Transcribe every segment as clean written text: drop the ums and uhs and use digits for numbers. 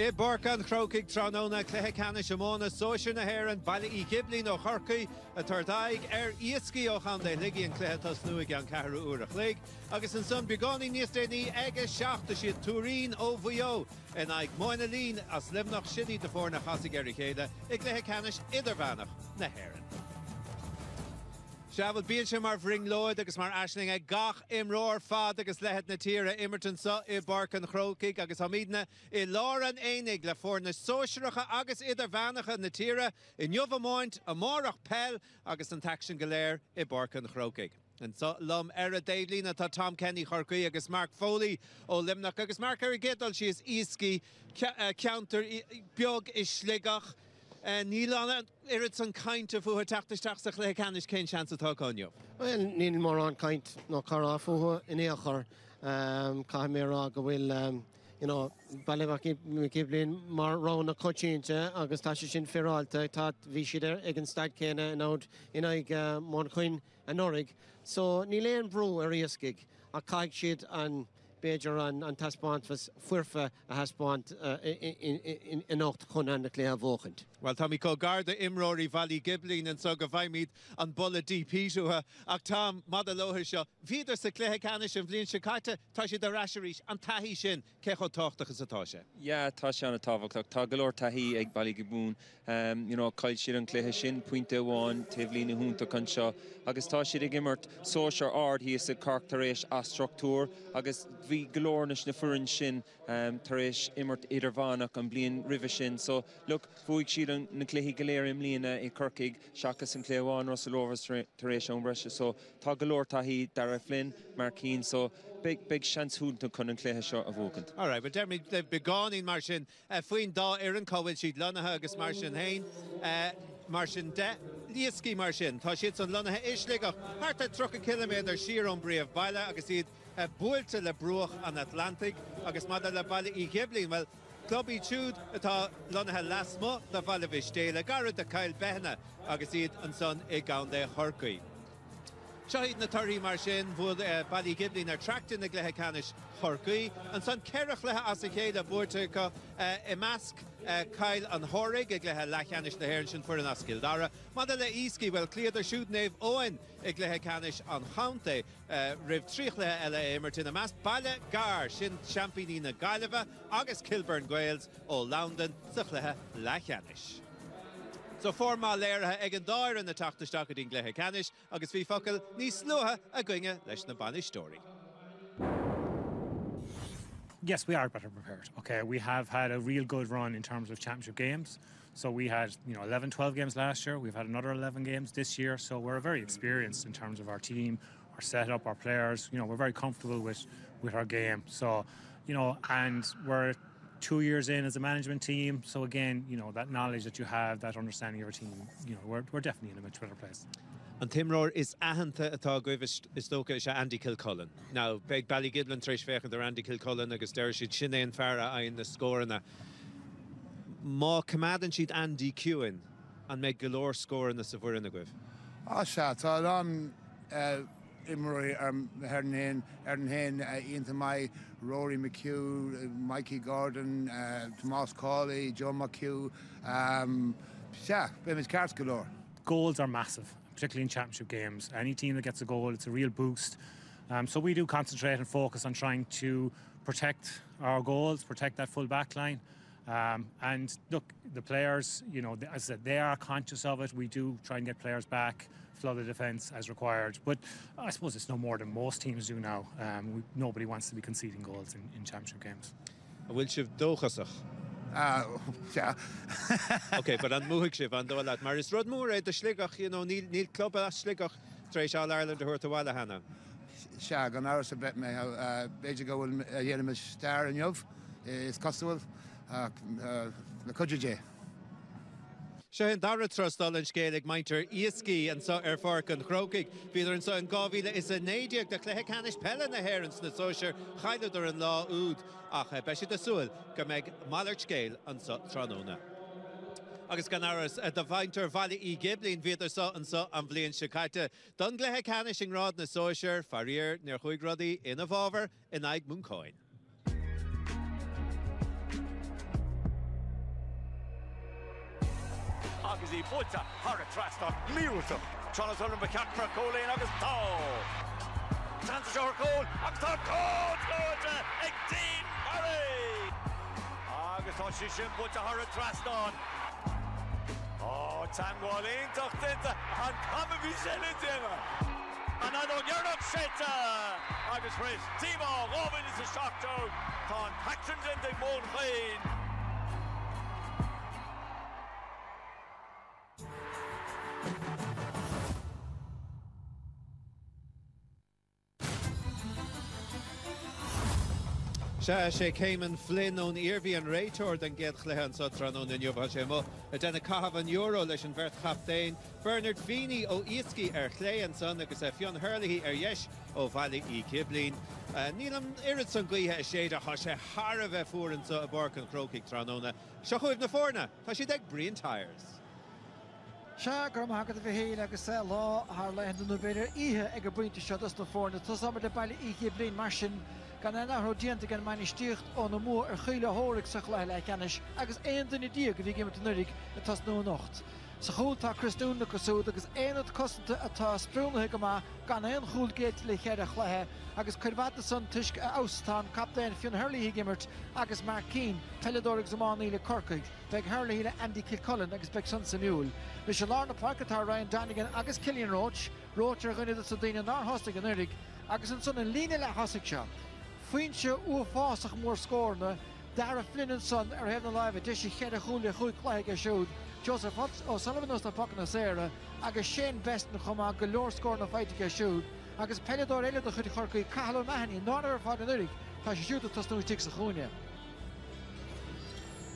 Borcan Croke Tranona Clehecana Shamona Social Naher and Ballygiblin o Hurling a Tardaig Easkey o Hande Ligi and Clehetas Nuig and Caharu Urach Lig Agus and Son Begoni Nisteni Ega Shachta Shit Turin o Vuyo and Ig Moinalin as Limnach Shitty the Forna Hasigeri Heda Eclehecanish Idervanach Naherin. Shavel Bielsham mar Vring Lloyd agus mar Ashling a gach imroar fad agus lehet na tira Immerton sa I Borcan Croke agus hamidna I Lauren Einig le for na Sochracha agus idir vanacha na tira in Jovamoint a Morach Pell agus an Taction Galer I Borcan Croke. And so Lum Era Davelina ta Tom Kenny Chorky agus Mark Foley o Limnach agus Mark Erigedal she is Easkey counter Biog is Schligach. Níl irid san caint a fuair teachtasteach sa Clehecanish cén chance atá conniu. Well, níl mar an caint nó cara fuair in éachar caimera go bhfuil Ballygiblin mar rán a cochínte agus tá sin fearálta tá bhí siad ag an staid céine nád in ag mar chuin an orig. So ní léon brú ar Easkig a caiig siad an Beiger an taspant was fuirfa a haspant in ocht chun an na Cléa Vóchant. Well, Tommy Cogarda Imrory Ballygiblin and so Gavaimid an Bulla DP Shuha ach Tom Madalohir Vider sa Clehecanish and Vlin Shakata Tashi the Rasharish and Tahi Shin Kecho Tochtach Satasha. Yeah, Tashi an a Tavok Tagalor Tahi eg Ballygiblin Kyle Shiran Clehe Shin Puinte one Tevlina Hunta Kansha agus Tashi the Gimmert Sochar Ard he is a Kartaresh a structure agus vi Glornish na Furin Shin Taresh Immert Idervanach and Blin River Shin so look Fuig Shiran na Clehi Galerium Lina I Kirkig Shakas and Clewan Russell Overs Taresh Umbresh so Tagalor Tahi Dara Flynn Markeen so big chance who to come and Clehe shot of Vóchant. All right, but Dermy they've begun in Marshin Fuin Da Aaron Cowell she'd Lunaha agus Marshin Hain Marshin De Easkey Marshin Tashits on Lunaha Ishliga Harta truck a kilometer sheer on Brave Baila agus he'd Builte le Bruch an Atlantic agus Mada le Ballygiblin well Clubby Chud atá Lunaha Lasmo the Valavish Dale Garrett the Kyle Behna agus he'd and son I Gaunde Hurky. Shahid na Tari Marshin would Ballygiblin are tracked in the Clehecanish Hurky and son Kerach leha Asikeda Burtika a mask Kyle and Horig a Gleha Lachanish the Hernshin for an Askildara Madala Easkey well clear the shoot nave Owen a Clehecanish on Haunte Riv Trichle Ella Emerton a mask Bala Gar Shin Championina Gaileva August Kilburn Gwales o London Sachleha Lachanish. So formal léirethe ag an dáir in na tachtaisteach in Clehecanish agus bhí focail níos luatha a gcuinge leis na Banish story. Yes, we are better prepared. Okay, we have had a real good run in terms of championship games. So we had, 11, 12 games last year. We've had another 11 games this year. So we're very experienced in terms of our team, our setup, our players. We're very comfortable with our game. So, and we're 2 years in as a management team. So again, that knowledge that you have, that understanding of your team, we're definitely in a much better place. And Timror is ahanta atá goibh is tóca is Andy Kilcullen. Now, beg Ballygiblin treis fechan der Andy Kilcullen agus der siad sinnéan fearra in the scorena. Má camadan siad Andy Kewen and meg galore score in the Savurina goibh. Tá an Imrory Hurling Ian Mai, Rory McHugh, Mikey Gordon, Tomas Cawley, Joe McHugh. Bim is cards galore. Goals are massive, particularly in championship games. Any team that gets a goal, it's a real boost. So we do concentrate and focus on trying to protect our goals, protect that full back line. And look, the players, as I said, they are conscious of it. We do try and get players back, flood the defence as required. But I suppose it's no more than most teams do now. Nobody wants to be conceding goals in championship games. Will she dóchasach? Yeah. Okay, but an muhig sib an dólat. Mar is rud mór de sligach, níl club a sligach treis All Ireland de hurta wala hana. Gan áras a bet me beidh go bhfuil dhéanam star in jobh is cosúil na codide. Sean Dara Trustal and Scalig Minter Easkey and so Forcan Croke. Peter and so in Govila is a Nadiak the Clehecanish Pella na Herons na Socher Hailader and Law Oud Ach Beshi the Sul Gameg Mallard Scale and so Tranona. Agus Ganaras at the Vinter Ballygiblin Viether so and Vlian Shakata. Dun Clehecanish in Rod na Socher Farrier near Huigrodi in a Vover in Aig Muncoin. agus í búta har a trastar míúta Jonathan McCaffrey Colleen agus tá Santa Shore Cole agus tá Cole ag Dean Murray agus tá sí sin búta har a trastar Tangwalling tochtinta an Camavi Senetema and I don't you're not shit agus Chris Timo Robin is a shock down Ton Patrons in the Moon Clean sé Cayman Flynn ón Irvi an réiteir den géad chléhan sa trónún in Jobha sé mo a denna cahabh an euro leis an bheirt chaptéin Bernard Feeney ó Easkey chléan san agus Fionn Hurling yes ó Ballygiblin níl an irid san glíthe a séad a tha sé thar a bheith fuaran sa a barc an Croke trónúna seo chuibh na fórna tá si ag brion tires Se gur mágad a bhí agus lá th lehan nó beidir ihe ag go brínta seo na fórna tá sama de Ballygiblin mar sin gan nachró dianta gan maine stíocht ón mór ar chuile hóraigh sa chléir le ceannis agus aon duine díag go bhí gimmert nurig a tas nó nocht. Sa chúil tá Christúna cosúd agus éad cosanta atá sprúnathe go má gan aon chúil géit le chéad a chléthe agus chuirhata san tuisc a Austáin captain Fionn Hurling gimmert agus Mark Keane peileadóraigh zamánaí le Corcaigh beag Hurling le Andy Kilcullen agus beag san Samuel. Bhí sé lár na parcatá Ryan Danigan agus Cillian Roach ar ghuiine sa daine ná hostaigh an urig agus an son an líne le hosaigh seo. Fuintse uafásach mór scórna Dara Flynn and son ar hefna live a disí chead a chúla chuig chléig a siúd Joseph Hutz ó Sullivan os na pocan na séra agus Shane Best na chumá go leor scór na feitig a siúd agus peileadóir eile a chud chorcaí Cathal Mahony ná ar fád an urig tá sé siúd a tasnú tig sa chúne.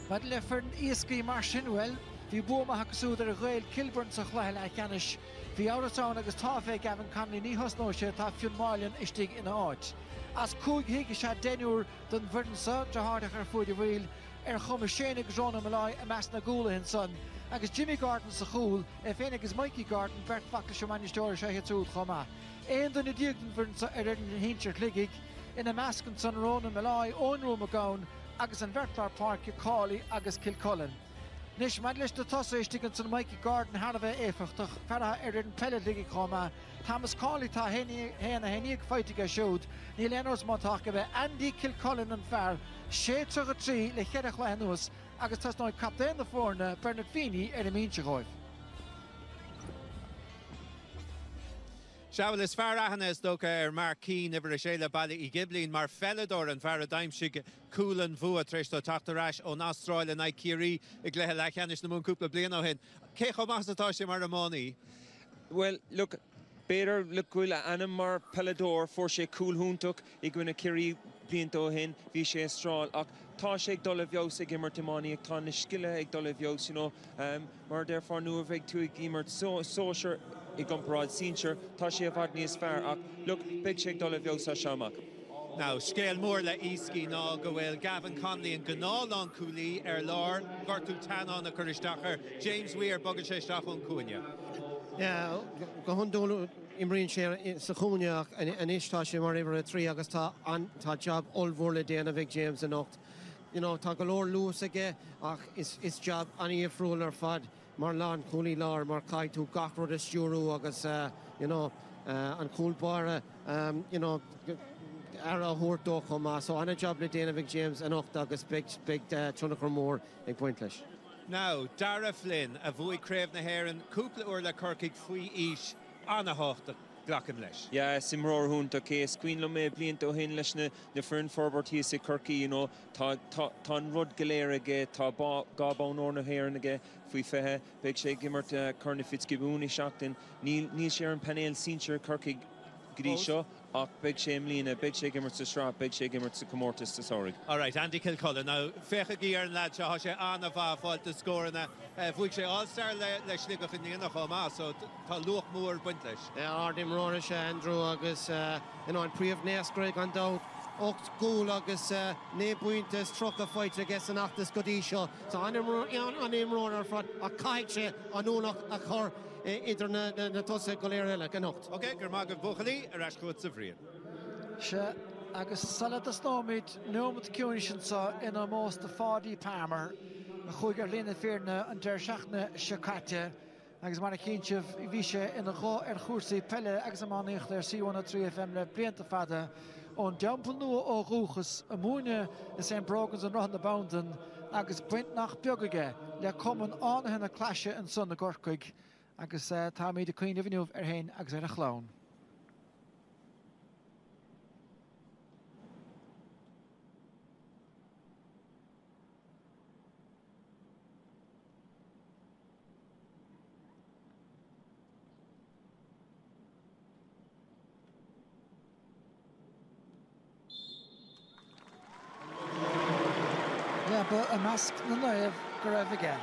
Bad le fern Easkey mar sin well hí buama hacasúd ar a ghail Kilburn sa chléil a ceannis hí áratán agus tá fé Gavin Conley ní hosnóise tá Fionn Marlian istig in áit. As cúig hiige se denúr don bhirdansa de háideach ar fuid a bhil ar chuma séna gróna Malai a meas na gúla hin son agus Jimmy Garden sa chúl féin agus Mikey Garden bert faca se manisteir se hitúd chuma. Éon duna díag don bhirdansa ar an hinseir chligiig ina meascan san Róna Malai ónrúm a gán agus an bhertlar park Cálaí agus Kilcullen. Nis maid leis de tosa istigin san Mikey Garden har bheith éfachtach ferha ar an pellet ligi chuma Thomas Cálaí tá héna héniag feitig a siúd ní lenos mátach go bheith Andy Kilcullen an fear 7-3 le cheadach le nuas agus tas ná captain na fórna Bernard Feeney ar a mínse choibh. Seabhal is fear ahanana is dócha ar Mark Keane ibar a séile Ballygiblin mar felladór an fear a daimsigh cúlan bhua tréis do tachtarráis ón Astráil na Ciarí i gléthe le cheannis na mún cúpla blian ó hin. Cé chomás atá sé mar amónaí? Well, look, better look good anam mar pelador for sé coolhúntuk I gwyna Ciarí blianta ó hin bhí sé strál ach tá sé ag dul a bheos ag immert imani ag tá na sciile ag dul a bheos, you know, mar therefore nu a bheith tú ag immert sóisiir I gomparad sínsir tá sé a bhad níos fearr ach look big sé ag dul a bheos a seamach. Now, scéal mór le Easkey ná go bhfuil Gavin Conley an gnáil an cúlaí ar lár gortú tanán na chuiristachar James Weir bogad sé isteach an cúine. Yeah, go hundú imríonn sé sa chúneach an istá sé mar ibre 3 agus tá job olmhór le déanamh James an nocht. You know, tá go leor luas aige ach is job aní a frúil ar fad mar lán cúlaí lár mar caiid tú gachrod is stúrú agus you know, an cúlbáire you know, ar a thuirtó chumá, so anna job le déanamh James an nocht agus big trúnachar mór ag point leis. Now, Dara Flynn a bhuaigh craobh na hÉireann cúpla uair le Corcaigh faoi ís anna háachta glachan leis. Yeah, simróir húnta cés cuin le mé blianta ó hin leis na fearn forbartí sa Corcaigh, you know, tá an rud goléir aige, tá gábán ór na hÉireann aige faoi fethe, beidh sé gimmert Corna Fitzgibbon I seachtain, níl sé ar an panel sínsir Corcaigh grí seo ach beidh sé mlína, beidh sé gimmert sa sráp, beidh sé gimmert sa comórtas sa sóraigh. All right, Andy Kilcullen. Now, fecha gí ar an lad seo sé anna bha fáilte scóranna. Bhuaigh sé all-star leis ligach in níana chomá, so tá luach mór buint leis. Ardim róna sé Andrew agus you know, an príomh neascraig an dát 8 gúl agus né buintas troch a fáilte agus an achtas go dtí seo. So an imróna ar fad a caiig sé an únach a chur idir na tosa go léir eile ganocht. Okay, gur mágah buchalí ar as chuid sa bhrian. Se agus salad a snómid nómad ciúin sin sa ina most the fádaí Palmer chuig lína fearna an deir seachna Shakate agus mar cíntseh bhí sé ina gá chúsaí pelle agus amáíocht C1 3FM le blianta fada ón deampel nua ó rúchas a múine is St. Brogans an rohan na boundan agus buint nach beagaige le cuman ánathe na claise an son na gorcuig agus tá míad a cuoine bhniuh hain agus ar a chlán. But a mask na naibh go raibh aige.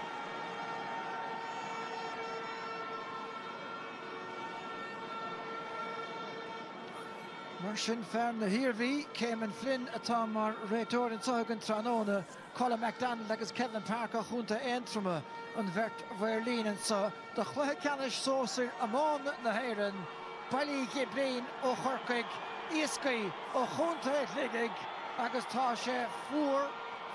Mar sin fearm na hirbhí céim an Flynn atá mar réiteoir an Sagan Tranóna Colin McDonald agus Kevin Parker chunta Eintrama an bheirt bhairlín an sa de chluthe ceannis sósair amán na héireann Ballygiblin ó Chorcaig Easkey ó chunta Ligig agus tá sé fuair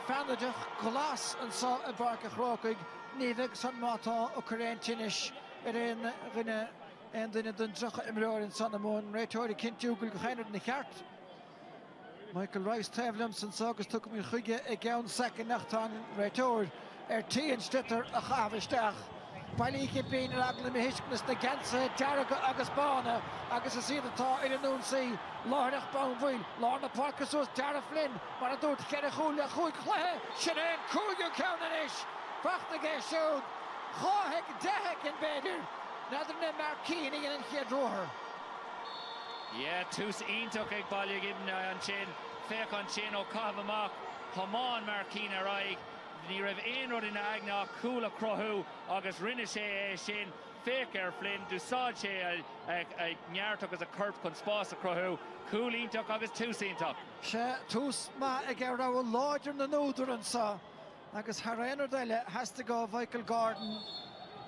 Fanadach glas an sa a barca Croke níveig san mátá ó choréin tinis rinne en duine den drocha imreoir in san amón réiteoir cintiúgul go chéanad na cheart. Michael Rice Tevlimson agus tucha mí chuige I gceann second nachtán réiteoir tíon stitar a chahasteach. Ballygiblin agla mi hiiscnas na gansa dearaga agus bána agus a siad atá ar an núnsaí láireach bánmhail lá na Parcasús Dara Flynn mar a dúirt ceanna chúla chuig chluthe sin éon cúigiú ceanna isis fachna géisiúd cháthaigh dethaic in beidir nadidir na Marcíní an chiad róthair. Tús ionach ag Ballygiblin an sin féach an sin ó cabh amach Thomán Marcíní raig ní raibh aon rud ina aigná cúla crothú agus rinne sé sin féach ar Flynn dúsáid sé ag neart agus a curb chun spás a crothú cúlíntaach agus túsíntaach. Se tús má ag ar rá láidir na nóidir an sa agus thar éonar deile heasta go Michael Gordon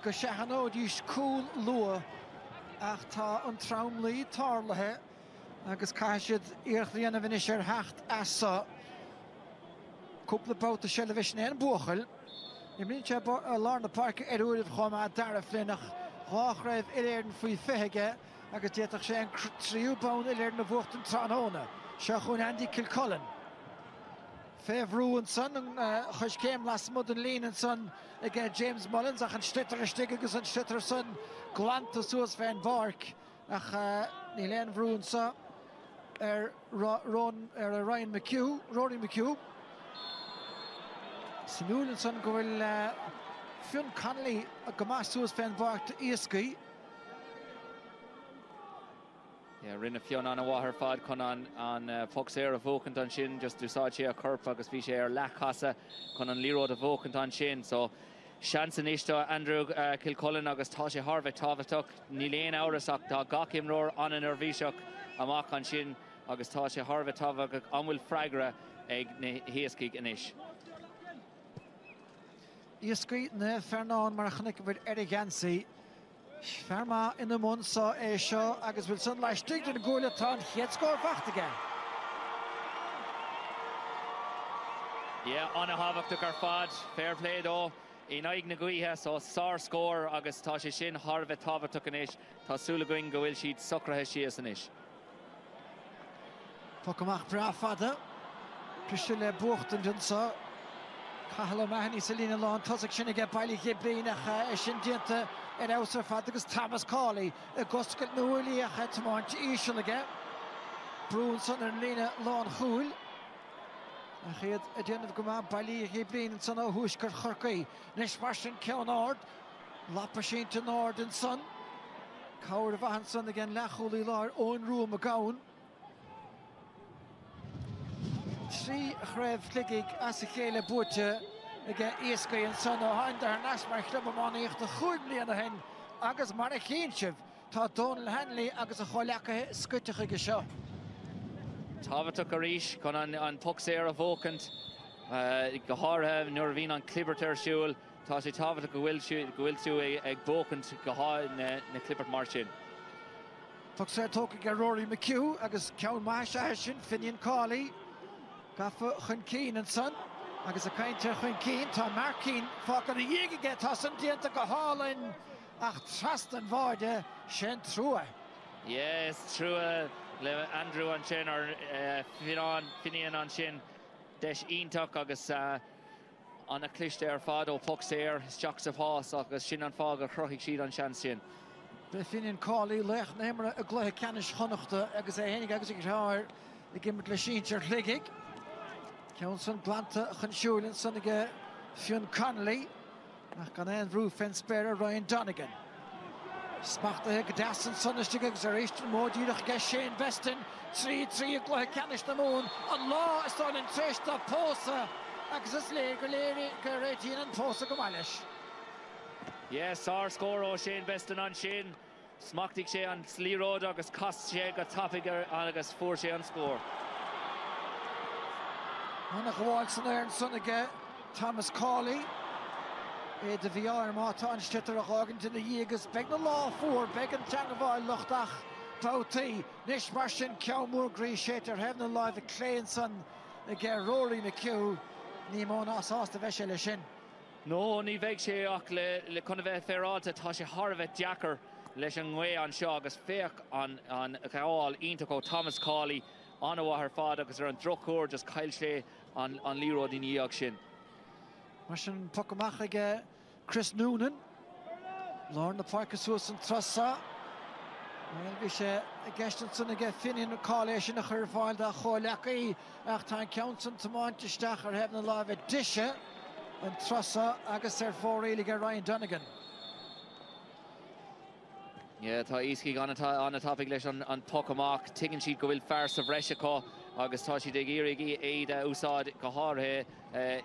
go seanóid ís cúl lua ach tá an trámlaí tarlathe agus caiisiad íochtaíanana bhaine sé hecht asa cúpla bouta television en buachil. I mlíonn sé Lorna Parker úidir chomá Dara Flynnach gách raibh iléirn faoi fitheige agus déach sé an tríú bán iléirn na bhuachtain Tranóna se chun Andy Kilcullen. Féhrú an son an chuis céim las mud an lín an son ag James Mullins ach an stitar a stig agus an stitar son glanta suas féin barc ach ní léon bhrún sa Rory McHugh. Simúlan son go bhfuil Fionn Connolly a go más suas féin barc to Easkey. Rinne Fionn an a bháthair fad chun an fox air a bhócant an sin just dúsáid sé a curp agus bhí sé ar leachchasa chun an líród a bhócant an sin so seansan isto Andrew Kilcullen agus tá sé Harveh tábhaach ní léon áras ach tá gach imróir an an bhíseach amach an sin agus tá sé Harveh tábhaach an bhfuil freigra ag na Easkey inis. Easkey na Fernán mar chunig bhfuil Erigansi Ferma in the Monsa seo agus bhfuil son leis stig den góla tá chéad scór fachtaige. Anna Havach ar fad, fair play dó, in aig na guithe so sár scór agus tá sé sin Harveh tábhaach inis, tá súla going go bhfuil siad socrathe síos inis. Focamach bra fada, Priscilla le buachtain dun sa, Cahala Mahani Selina Lán tosach sin ige Ballygiblin ach sin dianta ar ausar fad agus Thomas Cawley a goscail na bhuailí a tamáint ísio aige. Brún son ar lína Lán chúil. A chéad a déanamh go má Ballygiblin san ó thuaiscear Chorcaí. Nes mar sin ceann ard, lapa sin to nord an son. Cáir a bhahan son again lechúlaí lár ón rúm a gabhain. Trí chréibh ligig as a chéile búte ige Easkey an son ó hain ar nas mar club amáíocht a chuig bliana hen agus mar a chéintseh tá Donal Hanley agus a choileacathe scuiteach ige seo. Tábhaach a ríis chun an pucks air a bhócant go hátha nuair a bhín an clibbert ar siúil tá sé tábhaach go bhfuil tú ag bhócant go háid na clibbert mar sin. Pucks air tóca go Rory McHugh agus ceann más sin Finian Cawley. Gaffa chun cín an son agus a caintear chuin cín tá mar cín fágan a dhéige tá san dianta go hálainn ach trastan bháide sin trúa. Yes, trúa le Andrew an sin ar Finian an sin deis ionach agus an a cliste ar fad ó puck séir isteach sa fás agus sin an fág a chroigh siad an sean sin. Be Finian cálaí lech néimre a gluthe ceannis chonachta agus é hénig agus ag ráir i gimmert le síintear chligiig. Ceann san glanta chun siúlinn sanige Fionn Connolly ach gan éon bhrú fenspeir Ryan Donegan. Smachtathe go deasan sunnaiste agus ar éistin módíireach ge Shane Beston 3-3 a gluthe ceannis na mún an lá is táil an tréiste pósa agus is lé go léirí go réitíon an pósa go bhailis. Yes, our score ó Shane Beston an sin. Smachtig sé an slíród agus cast sé go tapig agus fuair sé an scór. Anna gháil san éirn sunnige Thomas Cawley. De bhíar mátá an stitar a chágan in na dhéagus beag na lá fuair beag an teanga bháil luchtach bátaí. Nis mar sin ceamúr grí sé ar hefna láimh a cléan san a ggé róirí na ciú ní móna asásta bheith sé le sin. No, ní bheidh sé ach le chuna bheith fearáilta tá sé tharbheith deacar leis an ngvé an seo agus féach an gháil ionach ó Thomas Cawley an bhhathar fad agus ar an drochúir just cail sé an líród in íag sin. Mar sin puck amach ag Chris Noonan. Lár na parca suas an trasa. Bhí sé a gceistan san ag Finian Cawley sin a chur fáil de choileachaí ach tá ceann san tamáintisteach ar hefna láimh diise an trasa agus ar fóréige Ryan Donegan. Yeah, tá Easkey an a topic leis an puck amach tigann siad go bhfuil fearr sa bhreise agus tá siad ag iarigh éad úsáid go háthe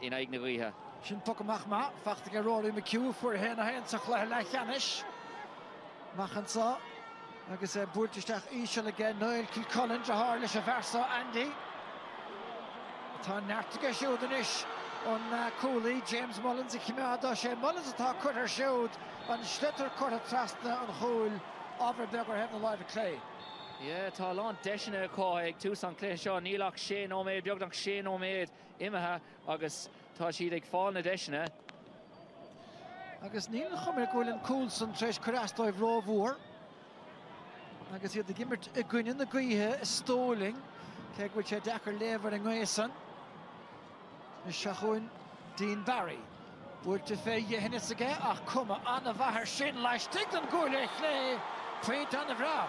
in aig na ghuithe. Sin puck amach má feachta go Rory McHugh fuair héna héan sa chluithe le cheannis. Machchan sa agus búirtisteach ísio le Noel Kilcullen de háir leis a bhersa Andy. Tá neartga siúd inis an Cooley, James Mullins i cimiada sé Mullins atá chutar siúd an slitar chuta trasna an chúil ábhar beag ar hefna láimh a clé. Yeah, tá lán deisina có ag tús an clé seo nílach sé óméid beagach sé óméid imethe agus tá siad ag fáil na deisina. Agus níl chumir gohfuil an Coulson treis choráistáibh rómhór. Agus iad a gimmert a gcuineann na gaotha stóling cé bhfuil sé dechar léamhar an ngéasan. Is se chuin Dean Barry. Búirte fé dhéhannas aige ach cuma an a bhathair sin leis tigh an gúil é chlé faoint an a bhrá.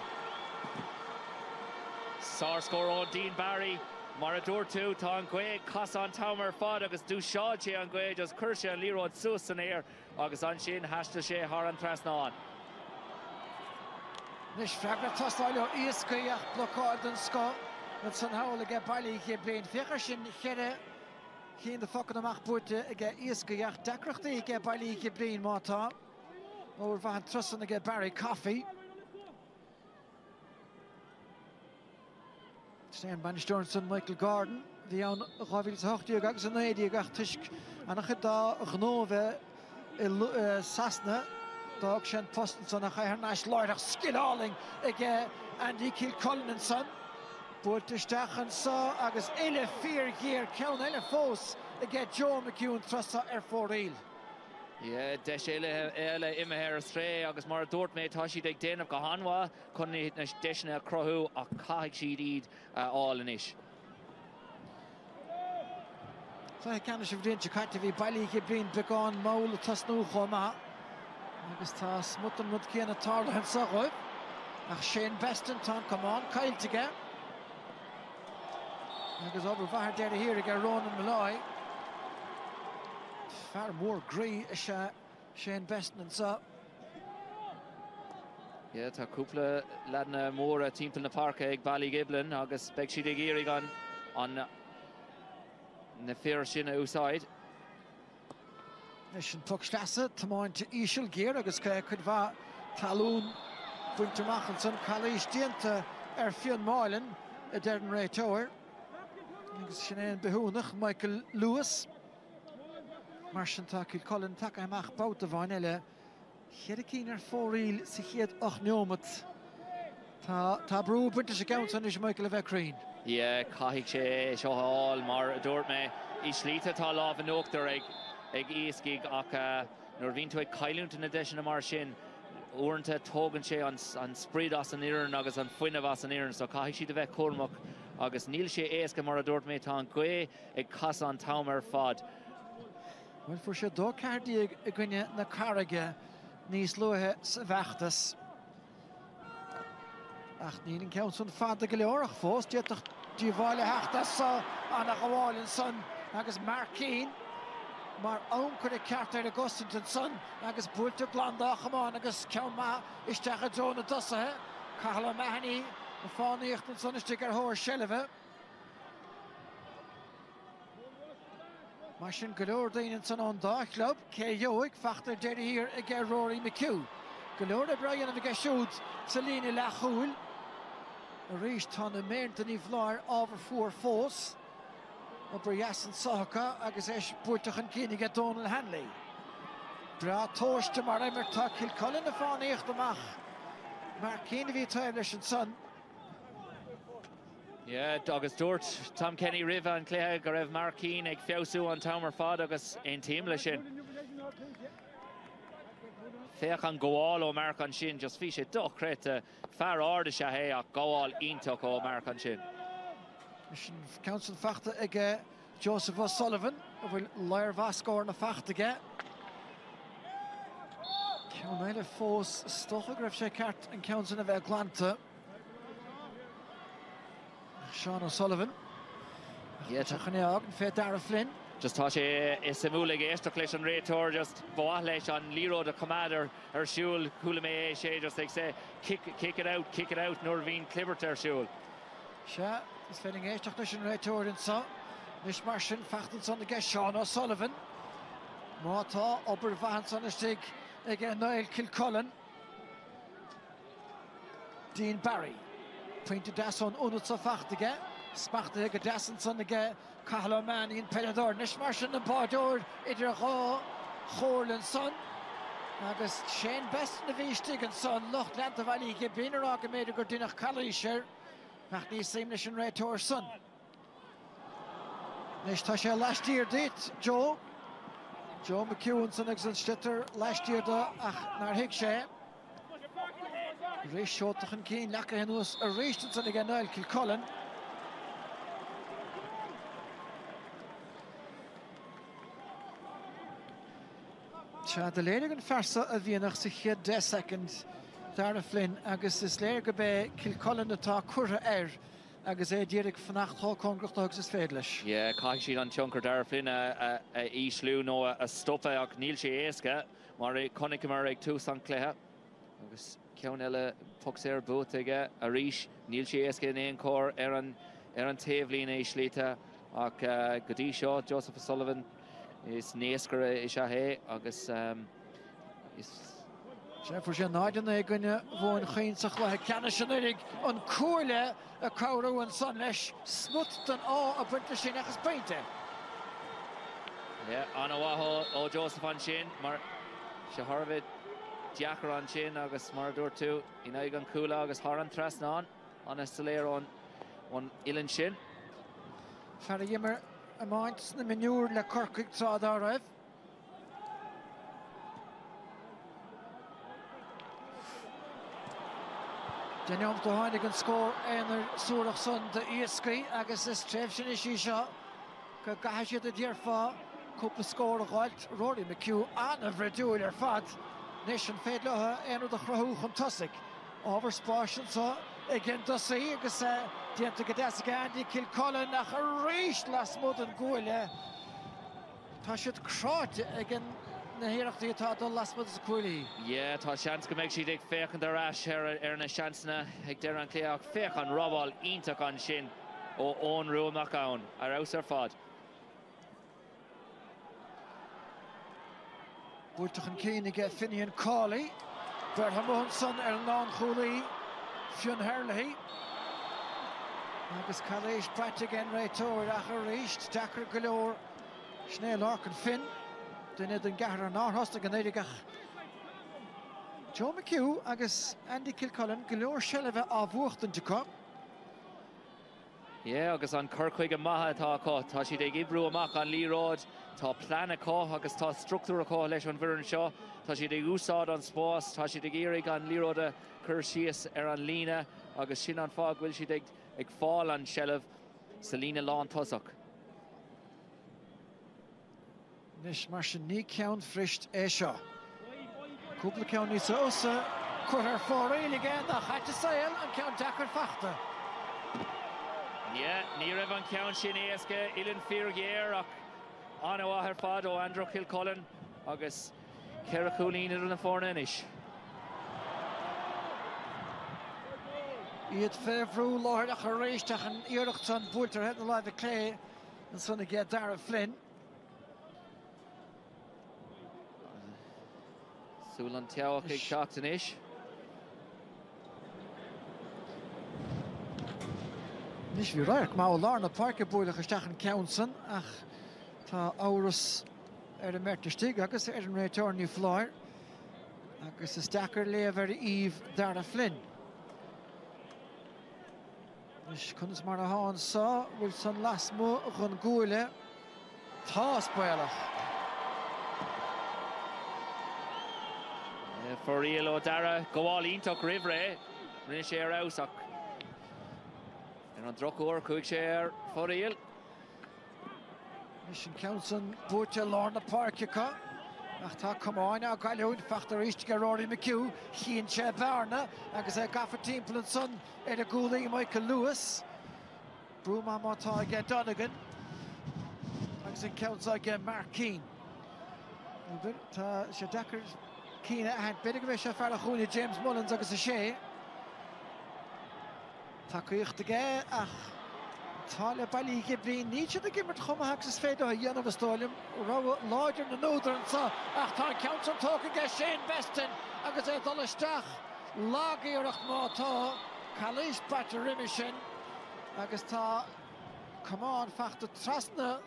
Sár scór ó Dean Barry mar a dúir tú tá an gcuid cas an tamar fad agus dúsáid sé an gcuid as chuir sé an líród suas san éir agus an sin heasta sé thar an trasnáin. Nis freagra tostáil ó Easkey ach blocáid an sco na san hail aige Ballygiblin. Fiachar sin cheire chéan de focan amach búirte aige Easkey ach decreachtaí aige Ballygiblin mátá. Óir bhain trusan aige Barry Coffey. Stan Bannister Michael Gordon, the on Ravils Hochtiag agus an éidir ach tuisc anach da gnóve Sasna dag sin posten son nach her nas loidach skiláling ige Andy Kilcullen son. Búirtisteach sa agus 4 géir ceann eile fós ige Joe McEwen trasa ar fóréil. Yeah, deis eile imethe stré agus mar dúirt méid tá siad ag déanamh go hanmha chun na deisina crothú ach caithigh siad iad áil inis. Tá ceanna sé bhríonn caite bhí Ballygiblin beagán mála tasnú chomá agus tá smutan mud céanna tarlaithe sa roimh ach Shane Beston tá cumán caiilteige agus obair bhathair deir a hir ag Ronan Malloy. Far more grey is Shane Beston and so. Yeah, tá cúpla leadna mór a timpeall na parca ag Ballygiblin agus beag siad ag iarigh an na fear sin úsáid. Nis an puck slasa tamáinte ísisiil géir agus chud bha talún buinteach an san chalís dianta ar Fionn Moylan a deirn réiteoir. Agus sin éon beúnach Michael Lewis. Mar sin tá Kilcullen take amach bouta bhain eile chéad a cín ar fóréil sa chéad 8 neomat. Tá brú buinte sa gceann san is Michael a bheith crín. caithigh sé seo all mar dúirt me I slíte tá láh an uachtar ag Easkey ach nuair bhíonn tú ag cailúnta na deisina mar sin uaireanta tógann sé an spríd as an iarn agus an fuinneamh as an iarn so caithigh siad a bheith cormach agus níl sé éasca mar a dúirt me tá an gcué ag cas an tam ar fad. Well, for sé dó cardí a gcuine na carige níos luathe sa bheachtas. Ach níl an ceann san fada go leor ach fós dí bháile heachtas sa anna gháilinn san agus Marcín mar ann chur a ceart ar a Gostinton san agus búilte glandach amán agus ceann ma isteach a dó na dosathe Cathal Mahony a fánaíochtn san istigh ar thóir Shellive. Mar sin go leor daoine san an dá club cé dheoigh feachtar deireadh hir i gceir Rory McHugh. Go leor a Brian a bheith siúd sa líne lechúil. A rís tá na méanta ní bhláir ábhar fuair fós. Obair Yasin Sohacha agus éis búirteach an cínig a Donal Hanley. Bra tóiste mar immer tá Kilcullen a fánaíocht amach. Mar cína bhí taobh leis an son. Agus dúirt Tom Kenny rih an cléthe go raibh Marcín ag feabhsú an tamar fad agus ein tíim lei sin. Féach an gháil ó Marc an sin, just bhí sé dochreit fear áda se hé ach gháil ionach ó Marc an sin. Sin council feachta ag Joseph O'Sullivan a bhfuil leir bhascóir na feachtaige. Ceann eile fós stocha go raibh sé ceart an council a bheith glanta. Sean O'Sullivan. Tuchan ag an fé Dara Flynn. Just tá sé is samúla éisteach leis an réiteoir just bhaith leis an líród a commandar ar siúil coolla mé sé just ag sé kick it out nuair bhín clibert ar siúil. Se is féidir éisteach leis an réiteoir in sa. Nis mar sin feachtan san ag Sean O'Sullivan. Mátá obair bhahan san istigh ag Niall Kilcullen. Dean Barry. Pointe dason unut sa feachtaige. Spachta ag dasan san ag Cathal Mahony in Penador. Nis mar sin na bádóir idir a chórlann san. Agus Shane Best na bhí stigin san Loch Lanta Ballygiblin ar aga méidir gur duineach calaíseir nach níos saoim leis an réiteoir san. Nis tá sé leistír dit Joe McEwen san ag san stitar leistír da ach nar hiic sé. Rís seoteach an cín lecha henús a réistan san ag Niall Kilcullen. Se de léir an fersa a bhíonach sa chéad 10 second Dara Flynn agus is léir go bé Kilcullen atá curtha agus é ddírig fannacht thó congracht agus is féad leis. Caithigh siad an tionchar Dara Flynn a íslú nó a stoppa ach níl sé éasca mar connic mar ag tús an cléthe agus ceann eile pucsaí ar bút aige a rís níl sé éasca in éon cór ar an taobhlín é slíte ach go dtí seo Joseph O'Sullivan is néascar is a hé agus is sé for sé náidan é gunne bhin chéintach le ceanna sin unig an cuairle a cabhrú an san leis smut den á a buinte sin agus peinte. An bhathó ó Joseph an sin mar se tharbh deachar an sin agus mar dúirt tú in ag an cúla agus thar an trasnán an instaléir ón ilann sin. Fear a dhimmer a maint na minúr le corcaigh trád á raibh. Déanaam do háinnig an scór éonar súrach san de Easkey agus is tréimh sin is seo go gaithfidh siad a dtíorfá cúpla scór a gháilt Rory McHugh an a bhreidúil ar fad. Nis an féad lethe éonar de chrathú chun tosaigh. Ábhar spáisian sa ag an dosaí agus déanta go deasa Andy Kilcullen nach a réist las mud an gúile. Tá siad cráite ag an na hiireachtaí atá dul las mud sa cúilí. Tá seans go méid siad ag féchan de rais ar na seansna ag deir an cléach féchan robáil ionach an sin ó ón ruúmach ann ar aus ar fad. Búirteach an cínig Finian Cawley. Bertha Mohanson ar an lán chúlaí Fionn Hurling. Agus caléis praite gan réiteoir ach a réist deachar go leor Sné Larkin Finn. Duine den gahar an árthasta gan éideach. Joe McHugh agus Andy Kilcullen go leor Shellive á bhuachtan de có. Yeah, agus an Croke and maha tá có, tá si de gibbrú amach an líróid, tá plana có, agus tá structúra có leis an bhíreann seo, tá si de úsáid an spás, tá si de géirigh an líróide chur síos an lína, agus sin an fág bhfuil si ag fáil an seileamh sa lína lán tosach. Nis mar sin ní ceann frist é seo. Cúpla ceann ní sa osa, chuir fóraí igen nach chaite saoil an ceann dachar fachta. Yeah, ní raibh an ceann sin éasca Ilan Fíorgéir ach anha ar fad ó Andrew Kilcullen agus Ceara Coolín ar na fórna inis. Iad féhrú láthach a réisteach an iirecht san búltar het na láimh clé an sanna gé Dara Flynn. Súil an teach ag teacht inis. Nis bhí raach má ó lár na parca búlach isteach an ceann ach tá áras ar an mertastig agus ar an réitearní fláir agus is dachar léamh ar íomh Dara Flynn. Nis chunas mar a háin sá bhfuil san lasmó chun gúile tá spéalach. For real ó Dara, goháil ionach ribhre, rinne sé ar ausach. An drochúir chuig sé ar for real. Nis an ceann búte lár na parciacha ach tá cumáine a gaiileún feachtar íist go Rory McHugh, chian sé bhearna agus é gafa timpplan son ar a gúlaí Michael Lewis. Brúma mátá ag Donegan agus an ceann ag Mark Keane. Tá sé dechar Keane a haint beidir go bheith sé fear a chúna James Mullins agus a sé. Tá chuocht aige ach tá le Ballygiblin ní siad a gimmert chumaach sa féidir a dhéanamh stáilm rá láidir na nódar an sa ach tá ceann an tóca ige Shane Beston agus é dul isteach lágaíoreacht mátá Calais Batter riimi sin agus tá cumán feachta trasna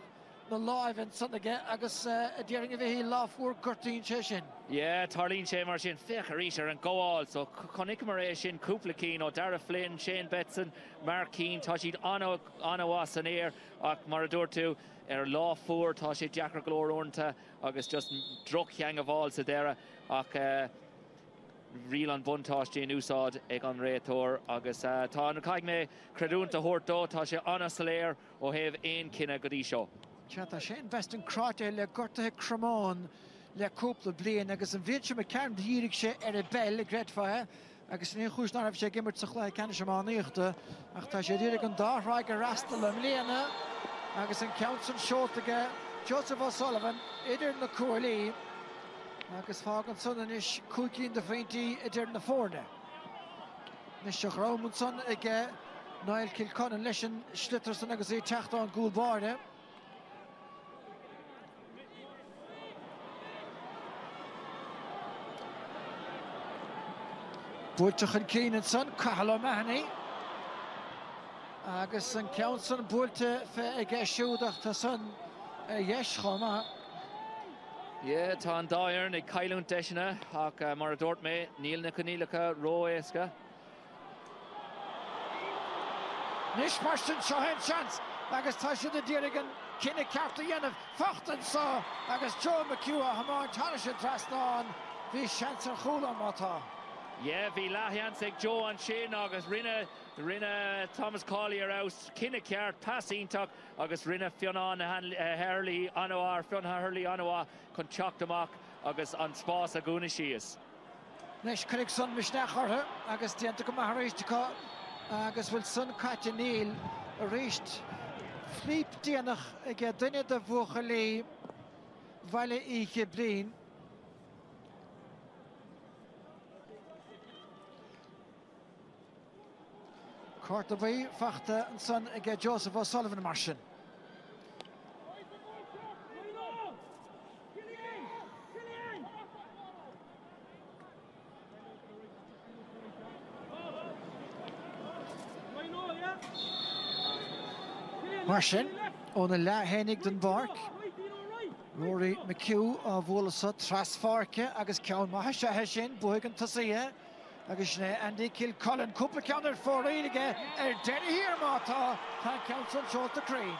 na láimhin san aige agus a ddéiring a bhí láfuair gortaín sé sin. Yeah, tarlín sé mar sin fechar ís ar an gáil, so chunig mar é sin cúpla cín ó Dara Flynn, Shane Betson, Mark Keane, tá siad anha san éir ach mar a dúir tú ar láfuair tá siad deachar glór ornta agus just drocheang a bháil sa dera ach rial an buntáistí in úsáid ag an réitóir agus tá an caiig mé creúnta thuirtó tá sé anha sa léir ó héamh aon cinenne go dtí seo. Tá Shane Beston cráte le gortathe cromán le cúpla bliain agus an bhíonn me ceann dhírig sé ar a bell a gréadfaithe agus ní chúis ná sé gimmert sa chláid ceanna sem máíochta ach tá sé ddírig an dáthráig a rasta le mléana agus an ceann seoltaige Joseph O'Sullivan idir na cuairlí agus fág an son is cúcín de féintí idir na fórne. Nis seach rámún son ag Niall Kilcullen leis an slitar san agus é teachta an gúlbáirne. Búlteach an cían son Cathal O'Mahony agus an ceann son búlte fe ag siúdach tá son dheis chuma. Yeah, tá an dáireann ag cailún deisina ach mar a dúirt mé níl na conílacha ró éasca. Nis mar sin seo hen chans agus tá siad a ddírig an cinenne cearta dhéanamh fachtan sá agus Joe McHugh a hamáin tána sin trasnáin bhí seans ar chúla mátá. Yeah, bhí leathéans ag Joe an sin agus rinne Thomas Cawley ar aus cinenne ceart pasíntaach agus rinne fionán Hurley anha fionn Hurley anha chun teacht amach agus an spás a gúna síos. Nis chuig son misneach ortha agus déanta go maithréisteá agus bhfuil son caite níl a réist flíp déanach ag duine de bhuacha lí Ballygiblin. Cárta bhí feachta an son ag Joseph O'Sullivan mar sin. Mar sin óna lehénig den barc. Rory McHugh a bhólasa trasfárce agus ceann maithe sethe sin buig an tasaíthe agus Andy Kilcullen cúpla ceannar fóríige déine hir mátá tá council Seolta Crane.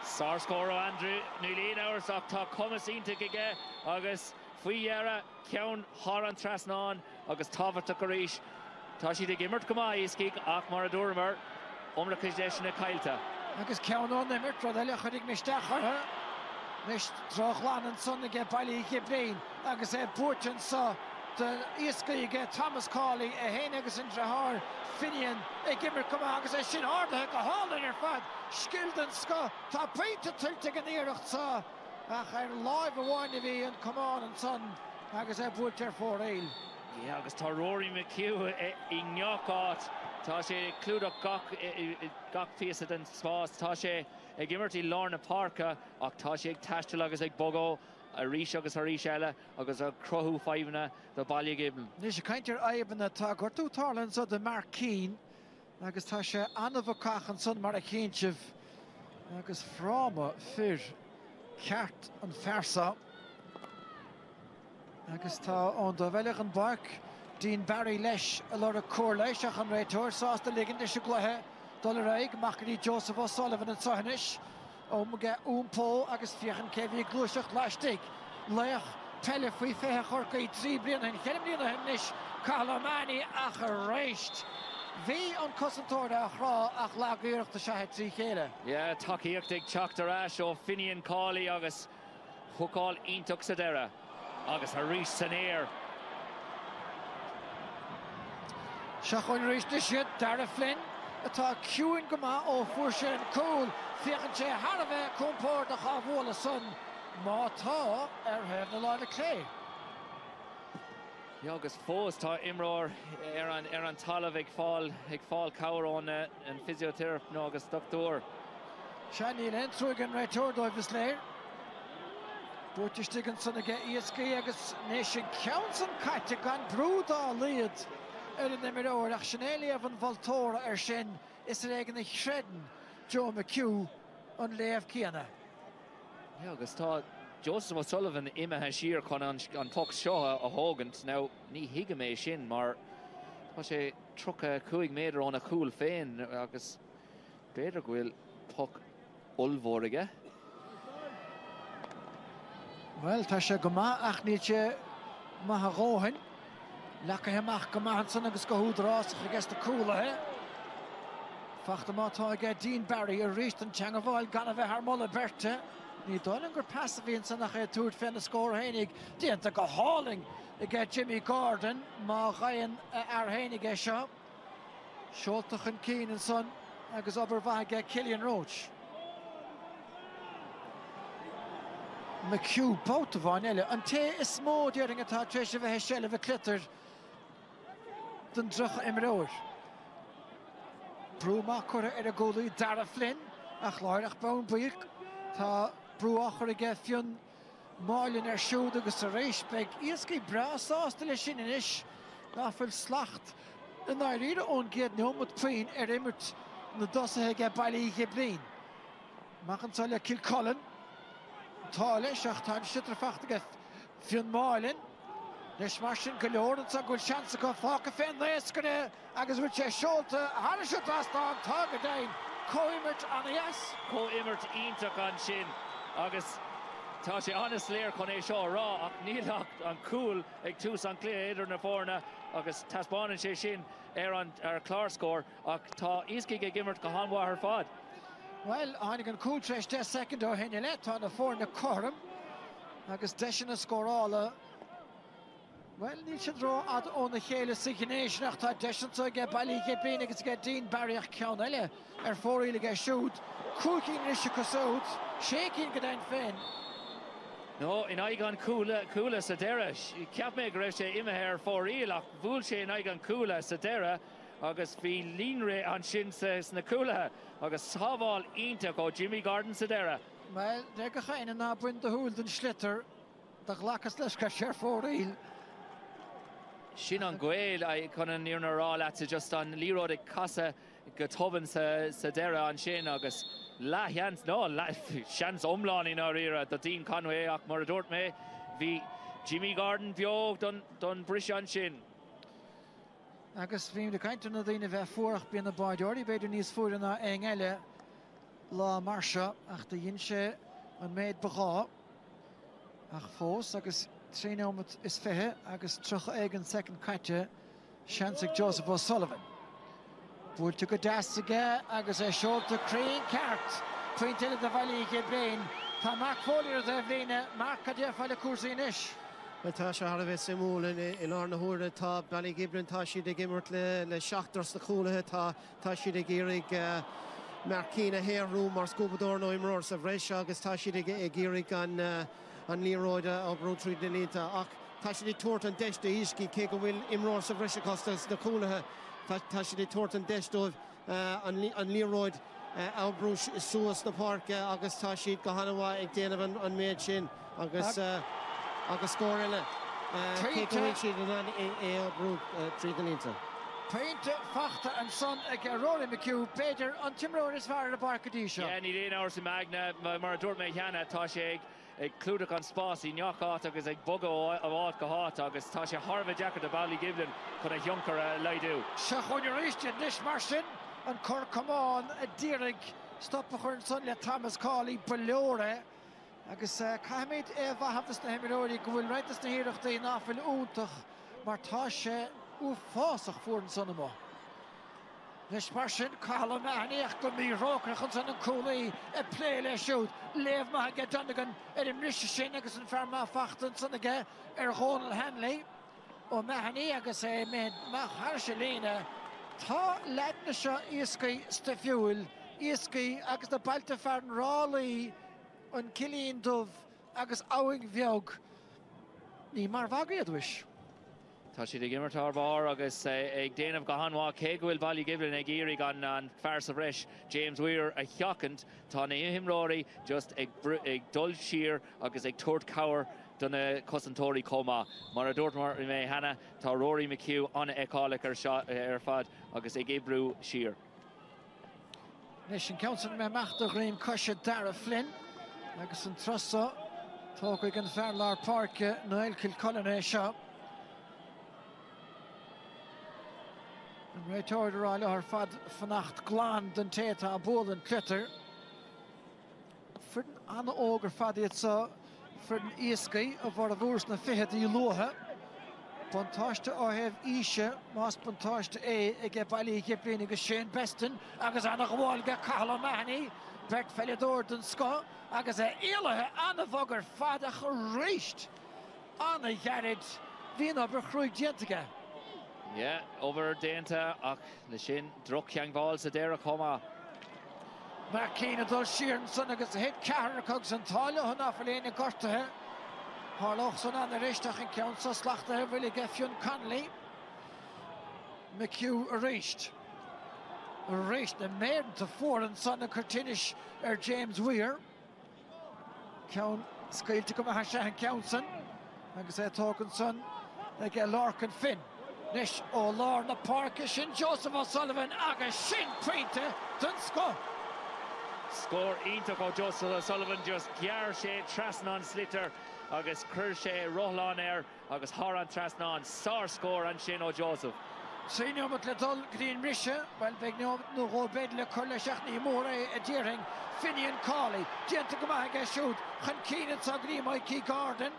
Sár scór ó Andrew Nulín áras ach tá cumas ínta ige agus faoihearra ceann thar an trasnáin agus tábharta go ríis. Tá siad ag imirt go maith Easkey ach mar a dúramar umra chuis na cailta. Agus ceann imirt rud eile chudig misteach Mis trochlan an son ige Ballygiblin agus Portin sa the Easkey ige Thomas Cawley héin agus in drahar Finian gimmer come agus sin hardle go hall in fad skilden ska tá peinte tilte gan éirecht sa ach live aháinna bhí an come on an son agus Porter for éil. Yeah, agus tá Rory McHugh I ngneácát tá sé clúdach gach fiasa den spás tá sé ag imirtí Lorna Parka ach tá sé ag taistil agus ag bogó a rís agus a rís eile agus a crothú faimhna do Ballygiblin. Ní sé caiintear aibhanna tá gortú tarlan sa de Mark Keane agus tá sé anmhacach an son mar a chéintseh agus fráma fir ceart an fersa agus tá ón do bhealach an barc Dean Barry leis a lor a cór leis ach an réiteoir sásta ligin is a gluthe dul raig Macri Joseph O'Sullivan an sahanis ómige úmpó agus fiochan cefi glúiseach leistig leach pelle faoi fethe chorcaí 3 bliana an cheim bliana himnis Calamani ach a réist. Bhí an cosantóir a chrá ach lágúireachta sethe 3 chéile. Yeah, takeíochtaigh teachtar ais ó Finian Cawley agus thucáil ionach sa deire agus a rís san éir. Seachóin rís de siad Dara Flynn atá ciúin go maith ó fuair sé an cúil fiochan sé Harbheith compóir de chábhóla son má tá hef na láimhe clé. Ja, agus fós tá imreoir an talamh ag fáil cabhrán an physiotherapist nó agus doctor. Seaníl entrúig an réiteoir dóibhs léir. Dúirteistigh an son aige Easkey agus néis sin ceann san caite gan brúdá líad ar an imireoir ach sinnéliamh an bholtóra sin is régan na shredan Joe McHugh an léamh cíanna. Ja, agus tá Joseph O'Sullivan imethe siar chun an puck seo a thógant ná ní hiige mé sin mar tá sé 3 méadar ón a cúil féin agus beidir go bhfuil puck ulmhór aige. Well, tá sé go maith ach ní sé maith a róhain lecha amach go maith an son agus go húdrásach agus de cúlathe. Fachta mátá aige Dean Barry a ríist an teangabháil gan a bheith ar molla berte. Ní dólan gur passa bhíon san nach túirt féin na scór hénig díanta go háling aige Jimmy Gordon má ghaon ar hénig é seo. Seoltach an cín an son agus obair bhaige Cillian Roach. McHugh bóta bháin eile an té is mó dearing atá tréis a bheith seileh a clitar den drucha imreoir. Brúmach chuir ar a gcólaí Dara Flynn a chláirach bán buíoch tá brúachar aige fion máilin ar siúd agus a réis beag Easkey brasásta le sin inis náfuil slacht in áiríre ón géad neomad puin ar imirt na dosathe aige Ballygiblin. Machan táile Kilcullen tá leis ach tá sitar fachtaige fion máilin leis mar sin go leor an sa gúil seansa go fáca féin léascane agus bhfuil sé seolta hána siú trastáin tá go dain cóimirt an ias. Cóimirt ionach an sin agus tá sé anas léir chun é seo rá ach níl an cúil ag tús an clé idir na fórna agus taspáin sé sin ar clár ach tá Easkey ag imirt go hanmha ar fad. Well, hánig an cúil treis 10 second ó héine le tá na fórna chom agus deis na scórála. Well, níl sé rá ad ón na chéile signéis nach tá deisanta aige Ballygiblin agus aige Dean Barry ach ceann eile ar fóríle aige siúd. Cúcín is se cosút, sécín go dain féin. No, in aigan cúla sa deire. Ceap mé go raibh sé imethe ar fóríl ach bhúil sé in aigan cúla sa deire agus bhí línré an sin na cúlathe agus sábháil ionach ó Jimmy Gordon sa deire. Well, de go chaine ná buin de húil den slitter de lachas leis go sé fóríl. Sin an gweil chun an níor rá leat just an líród ag casa go toban sa deire an sin agus láheans seans omláin in ar ire do Dean Conway ach mar a dúirt mé hí Jimmy Gordon beag don bris an sin. agus bhím de caiinte na daoine bheith fuach bíonna baideoirí beidir níos fuair na eile lá marse ach de dhéon sé an méid bagá ach fós agus tríómat is fithe agus troch ag an second caite Seansig Joseph O'Sullivan. Búilte go deastige agus é seolta craon ceart faointe de Ballygiblin. Tá Mark Follier de bhíine Mark cadéfáil le cuasaí inis. Tá se har bheith simúla in ána thuaire tá Ballygiblin tá siad ag immert le seachtars na chúlathe tá siad ag iarraigh Marcína Héirú mar scúbadóir nó imreoir sa bhreis agus tá siad ag iarraigh an líróide ó brútrí denínta ach tá siad ag tuairt an deiste Easkey cé go bhfuil imreoir sa bhreis costas na chúlathe tá siad ag tuairt an deistóibh an líróid ábrú suas na park agus tá siad go hanamha ag déanamh an méid sin agus scóir eile cé go bhfuil siad an ábrú trí denínta. Painte fachta an son ag Rory McHugh, Peter an timróir is fear a barcadí seo. Yeah, ní réon áir sa magna mar dúirt mé cheanna tá sé ag clúdach an spás í neachát agus ag bogá amháit go háit agus tá sé Harvard Jacket a Ballygiblin chun a thioncar a leidú. Se chuin ríiste níos mar sin an cur cumán a dírig stoppa chuir son le Thomas Cawley beóire agus caiimiid bhaftas na himiróirí go bhfuil reitas na híireachtaí náfuil úntach mar tá sé fásach fuair an son amá. Nes mar sin Callum Mahoney go mí rócrach an son an cúlaí a plé le siúd. Léamh Mahoney Donegan imriste sin agus an fearrma fachta an son aige Ghónal Hanley ó Mahoney agus méid mar se lína. Tá leitna seo Easkey stafiúil, Easkey agus na bailta fearn rálaí an Cilín Dubh agus áing bheog ní mar bhagaíad uis. Tá siad ag immertar bar agus ag déanamh go hanmha cé go bhfuil Ballygiblin ag iarraigh an fear sa bhreis James Weir a cheachant tá na himróirí just ag dul siar agus ag tuairt cabhair donna cosantóirí comá. Mar a dúirt mar mé hena tá Rory McHugh anna eálaach ar fad agus ag ébrú siar. Nes sin ceansan me meachta réim cosise Dara Flynn agus an trosa tócaigh an fearlár parke Noel Kilcullen seo. An réiteoir ráile ar fad fannacht glán den téta a bólan clutter. Fyrden anna ógur fadiad sa fyrden Easkey a bhar a bhúrs na fihead í luathe. Bontáiste áheh ise más bontáiste ag Ballygiblin agus Shane Beston agus anna gháilge Callum Mahoney Bert Felidor den sco agus éilethe anna bhagur fada go réist anna ghearid bhíon aber chrúig diantaige. Yeah, over déanta ach le sin droch cheangáil sa déire comá. Marcína dul siar san agus hit cehar cogs an táile honna faléine gortathe. Harloch san anna réisteach an ceann sa slachtathe bhfuil Geffion Connolly. McHugh a réist. A réist na méirnta fóran san na curtinis James Weir. Ceann scailte go maithe se an ceann agus tócan san ag Larkin Finn. Nes ó lár na parke sin Joseph O'Sullivan agus sin pointe den sco. Score ítach ó Joseph O'Sullivan just gear sé trasnán slitter agus cur sé rothláin agus thar an trasnán sár score an sin ó Joseph. Tríneomat le dul grín rise, well beagneomat nó ghóbéid le cur le seachnaí mór a ddíring Finian Cawley. Dianta go maithe siúd chun cíine sa grí mai Key Garden.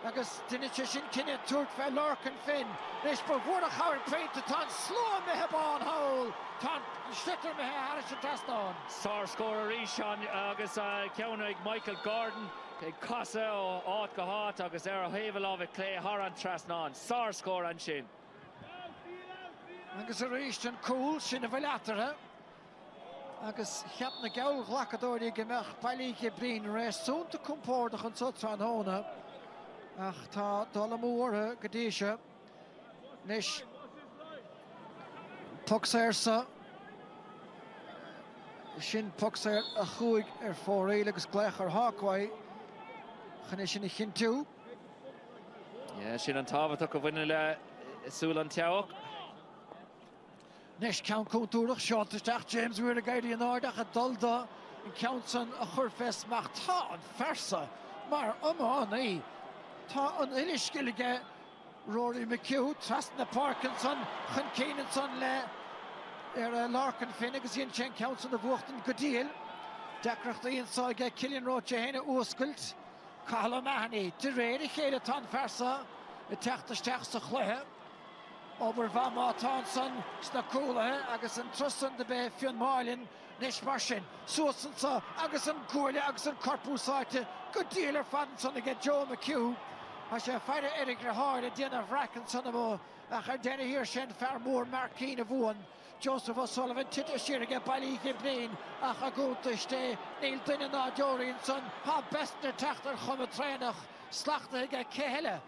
Agus duine sin cinenne tuairt fe Larkin Finn. Nes ba bhuair a chabhar peinte tá sló methe bán hail. Tá slitter methe ar sin trasnán. Sár score arís agus ceannaigh Michael Gordon ag casa ó áit go háit agus ar a héamh clé thar an trasnán. Sár score an sin. Agus a réist an cúil sin a bhfuil atarthe. Agus cheap na geall ghlacadóirí gimach Ballygiblin réasúnta compórdach an sotrán hóna. Ach tá dul mór go dtí Nes pucsair sa sin pucsair a chuig ar fóréile agus gléach ar háchaid chun sin i chintiú. Sin an tábhaach go bhaine le súil an teach. Nes ceann cúntúrach seoltaisteach James Weir a gaiirí an áideach a dulda in ceann a chur festach tá an fersa mar amán í. Tá an iliscilige Rory McHugh, trasna Parkinson, chun Keenanson le Larkin Finn agus Ian Chen Council of Wuchten Goodil. Decrach the inside get Killian Roach Hena Oskult. Carlo Mahoney, de Rede Chéle Tan Farsa, a Techtastechsa Chlehe. Ober Van Martanson, Snakula, agus an Trusson de Bay Fionn Marlin, Nish Marshin, Susansa, agus an Gurle, agus an Corpu Site, good dealer Fanson to get Joe McHugh. As a fighter Eric Rahard, a dinner of Rackinson of a Hardena here, Shen Farmore, Markeen of one, Joseph O'Sullivan, Tita Shirga, Ballygiblin, Achagoutiste, Neil Dinana, Dorianson, Ha Bestner Tachter, Chomatrenach, Slachter, Kehele,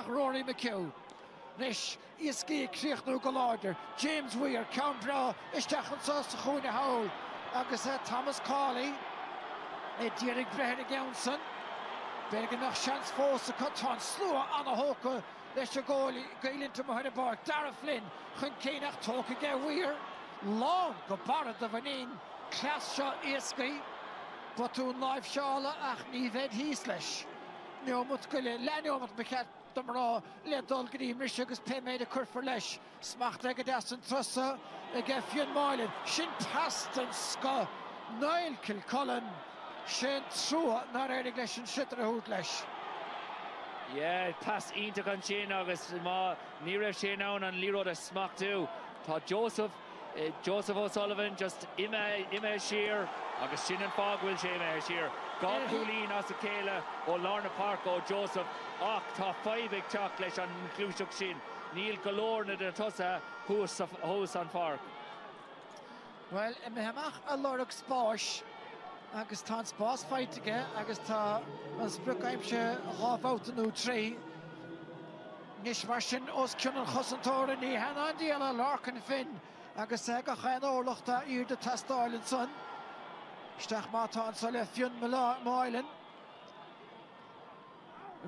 Rory McHugh. Nish, Easkey, Kriechno Galarder, James Weir, Cambra, Istachan Sauce, Hone Hole, Agus Thomas Cawley, Derek Breher Johnson, Bergen noch chance fós a Cotton, Slua, Anna Hoka, leis a goalie, gael into Mahoney Bark, Dara Flynn, chun Cénach Tóca Ge Weir, long go barad a Vanin, Class Shaw Easkey, Batún live Shala, ach ní ved hísleis. Neomut gule, Leneomut Mechat, Dumra, Le Dolgri, Mishagus Peme de Curfer Lesh, Smacht Legadas and Trussa, Ege Fionn Marlin, Shin Paston Ska, Niall Kilcullen, Shin Trua, not Erdiglish and Shitter Hootlesh. Yeah, pass into Conchin August, Ma, Nira Shane and Lero de Smack too. Thought Joseph O'Sullivan just Ima Shear, August Shin and Fog will Shame Shear. God Coolin Asakela, O Lorna Park, O Joseph, Och, top 5 big chocolate on Clushuk Shin, Neil Galorna de Tussa, House on Park. Well, Mehamach a Loruk Sposh, Agus Tan Sposh fight again, Agus Ta, as Brookheimshire, half out the new tree. Nishmarshin, Oskun and Hossantor, Ni Hanandiela, Larkin Finn, Agus Sega Chan Orlochta, Ear the Test Island Son. Stach Martin Sole Fionn Marlin.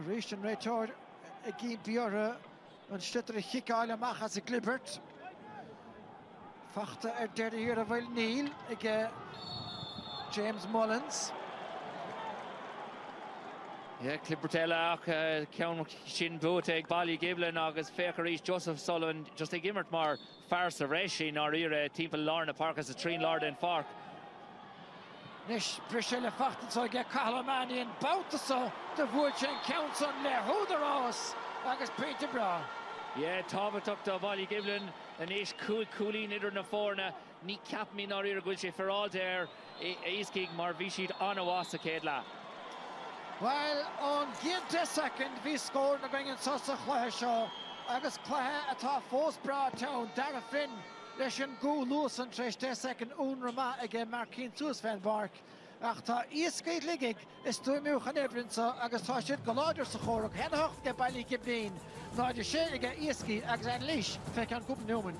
Rischen Retor again Björre and Stitter Hikale Mach as a Glibbert. Fachte der hier of Neil again James Mullins. Yeah, Clippertella, Count Shin Booteg, Ballygiblin, August Fakeries, Joseph Sullivan, just a gimmert more farce of Reshi, nor here, Team Lorna Park as a Treen Lord in Fark. Nish Brichelle Fachten so get Calamani and Bautasa, the Wurchen counts on Le Hoderos, August Peterborough. Yeah, Tava took the Ballygiblin, and Ish Coolin Idder Naforna, Ni Cap me nor here, Gulche for all there, Easkey Marvishid Anawasa Kedla. Well, on Ginte second, we scored the going in Sussa Clash, August Clash at our fourth broad town, Dara Flynn. Leschen go Lewis and Trish de second Unrama again Markeen Van Bark. Achta Easkey Ligig is to me and Everinsa August Hashit Galader Sachorok Hen Hoch get Ballygiblin. Now the share again Easkey Axan Leash Fekan Cup Newman.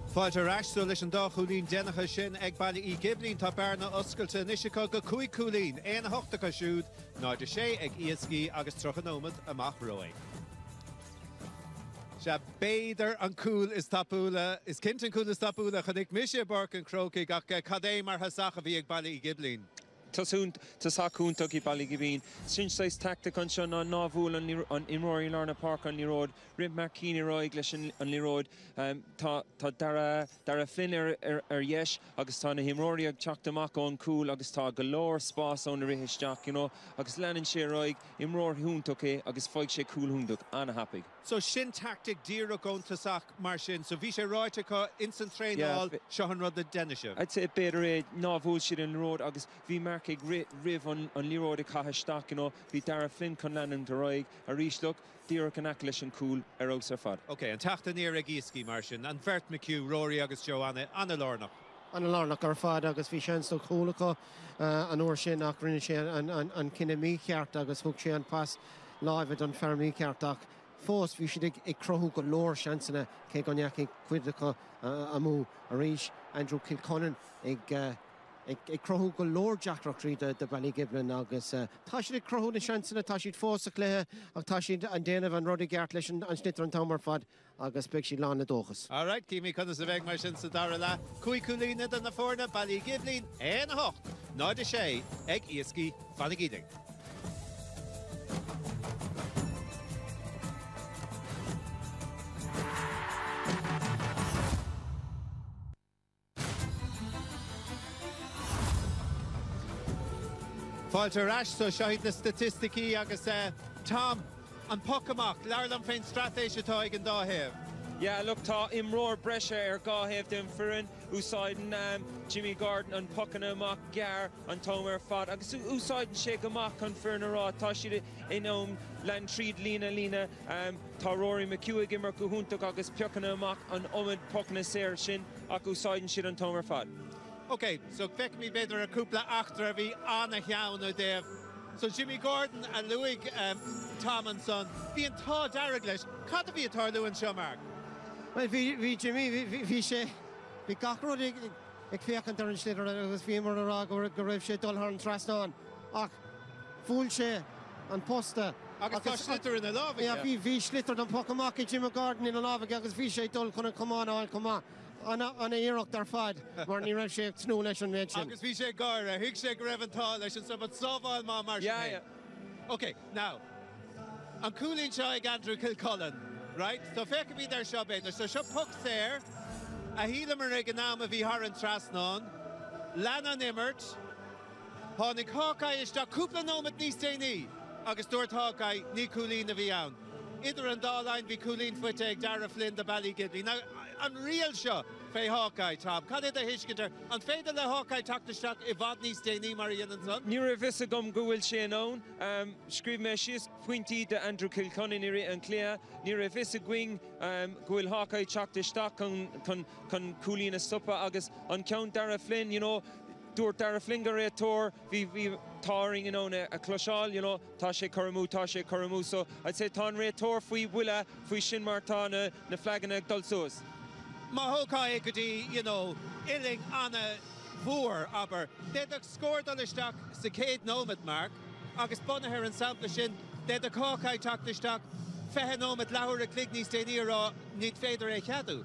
Fáilte reistú leis an dá chúlín déanacha sin ag Ballygiblin tá bearna oscailte Nishica go cuaig cúlín éana hochtacha siúd náidir sé ag Easkey agus trochanómad amach roiin. Se béidir an cúl is tapúla, is cintin cúl is tapúla chunig mise Bark an Croke ach cadé mar hasacha bhí ag Ballygiblin. Tasún tasacúntaach I Ballygiblin. Sin sais tactic an sin an nábhúil an Imroí Lorna Park an Lírod, rib Markeen roig leis an Lírod. Tá dara Flynn ar yes agus tá na Imroí ag teachtamach ón cúl agus tá galore spás ón rihisteach, you know, agus leanan sé roig Imróir húntaach agus feig sé cúl húntaach anna happig. So sin tactic díra gón tasach mar sin, so bhí sé ráitecha instant trainál sehan rud a denisha. I'd say better nábhúil siad an Lírod agus bhí Mark ag rih an Lírod ag caitheasteach, you know, bhí Dara Flynn chun leanan de roig a rísloch díra can ac leis an cúl ar aus ar fad. Okay, an tachta níor ag Easkey mar sin, an Bert McHugh, Rory agus Joanna, Anna Lornach. Anna Lornach ar fad agus bhí sean sto cúlacha an uair sin ach rinne sé an cinenne mícheart agus thug sé an pas láimh an fear mícheartach. Fós bhí siad ag crothú go leor seansanna cé go neach cuidecha amú a ríis Andrew Kilcullen ag ag crothú go leor Jackrock trí de Ballygiblin agus tá siad crothú na seansana tá siad fósa léthe ach tá siad an déanamh an rudí geart leis an snitar an tamar fad agus beag siad lá na dóchas. All right, Kimi chuna sa bheith mar sin sa dara le cúi cúlína den na fórna Ballygiblin éana hocht náid a sé ag Easkey Ballygiblin. Fáilte ras so seoid na statisticí agus Tom an pocamach learlam féin stratéis atá ag an dáhéamh. Yeah, look, tá imróir breise gáhéamh den furin úsáidan Jimmy Gordon an pocan amach gar an tómar fad agus úsáidan sé amach an furinará tá siad inóm lean tríd lína tá Rory McEwig imar go húntaach agus peocan amach an omid pocna séir sin ach úsáidan siad an tómar fad. Okay, so feic mi beidir a cúpla achtar a bhí anna cheann ó déamh. So Jimmy Gordon and Louis Tomlinson, bhí an tá dearag leis, cad a bhí atá Luan seo Mark? Well, bhí Jimmy, bhí sé, bhí gachród ag féachant ar an slitar agus bhí mar ará go raibh sé dul an trasnán. Ach, fúil sé an posta. Agus tá slitar in a lábhaigh. Yeah, bhí slitar an pocamach ag Jimmy Gordon in a lábhaigh agus bhí sé dul chuna cumán Anna éireacht ar fad mar ní raibh sé snú leis an méid sin. Agus bhí sé gáire, thuig sé go raibh an tá leis an sabbat sábháil má mar sin. Yeah. Okay, now, an cúlín seo ag Andrew Kilcullen, right? So feic bhí ar seo beidir. So seo puck there, a híla mar ag an náam a bhí har an trasnán, Lana Nimmert, tháinig Hawkeye isteach cúpla nómad níos déanaí, agus dúirt Hawkeye ní cúlín a bhí ann. Idir an dálainn bhí cúlín fuite ag Dara Flynn de Ballygiblin. Now, an real seo fé Hawkeye, Tom. Cad é a hiiscintar? An féidir le Hawkeye tactaisteach I bhd níos déanaí mar dhéanaan son? Ní raibh vis agam go bhfuil sé anón. Scríb me síos pointí de Andrew Kilcullen an cléa. Ní raibh vis a gwing go bhfuil Hawkeye tactaisteach chun cúlín a stopa agus an ceann Dara Flynn, you know, dúirt Dara Flynn go réitor, bhí táring a closáil, you know, tá sé choramú. So I'd say tá an réitor faoi bhuile faoi sin mar tá na flagan ag dul suas. Má Hawkeye go dtí, you know, iling anna bhuair aber déadach scóir dolisteach sa céad nómad Mark agus bunathe an sampla sin déadach Hawkeye tactaisteach fethe nómad leabhar a clig níos déanaí rá níd féidir é cheadú.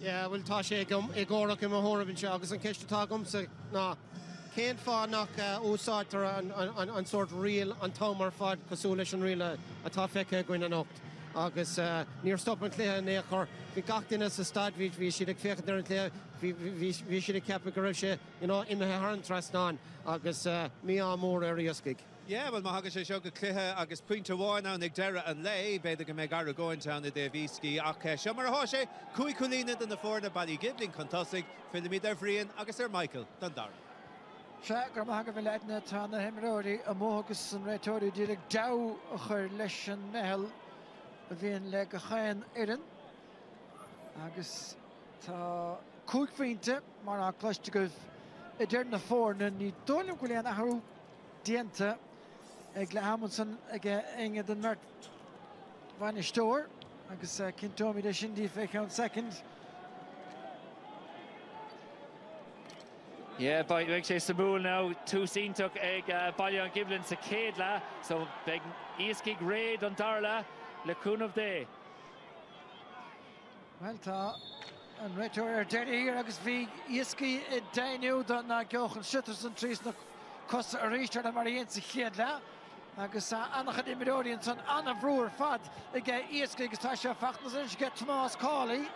Yeah, well, tá sé ag órach I mthórabhain seo agus an ceiste tágam sa ná cén fád nach úsáidtar an sort rial an támar fad cosú leis an rial atá feice goin an ocht. Agus níor stop an cléthe néachar bhí gach duine sa stad bhí siad ag féchad ar an cléthe bhí siad ag ceappa go raibh sé imethe ar an trasnán agus mí mór ar Easkey. Yeah, well, má hagadh sé seo go cluthe agus puinte bháin an ag deire an lei, beidir go méid gar gáinteánna de Easkey ach seo mar athá sé cúi cúlína den na fórna Ballygiblin contasig Filimid ar bhriain agus ar Michael Dundar. Se gur má hagadh leitna tá na himróirí a mógus an réitóirí díreach dá a chur leis an mehel a bhíon le go chéan irin agus tá cúig finte mar ná cloiste goh I dtéir na fórna ní dóilim go léana athú dianta ag le Hamilton ag inge den mert bhain istóir agus cintómi de sin dí feice an second. Yeah, by sé Samúl now tú síntaach ag Ballygiblin sa céad le, so beag Easkey réad an darla le cúnamh dé. Well, tá an réitóir ar deire hir agus bhí Easkey I dainiú don na geochan sitas an trís na costa a ríiste mar dhéon sa chéad le agus annachad imimeóiríonn san anna bhrúir fad ag Easkey agus tá sé feachtas sin go Tomás Cawley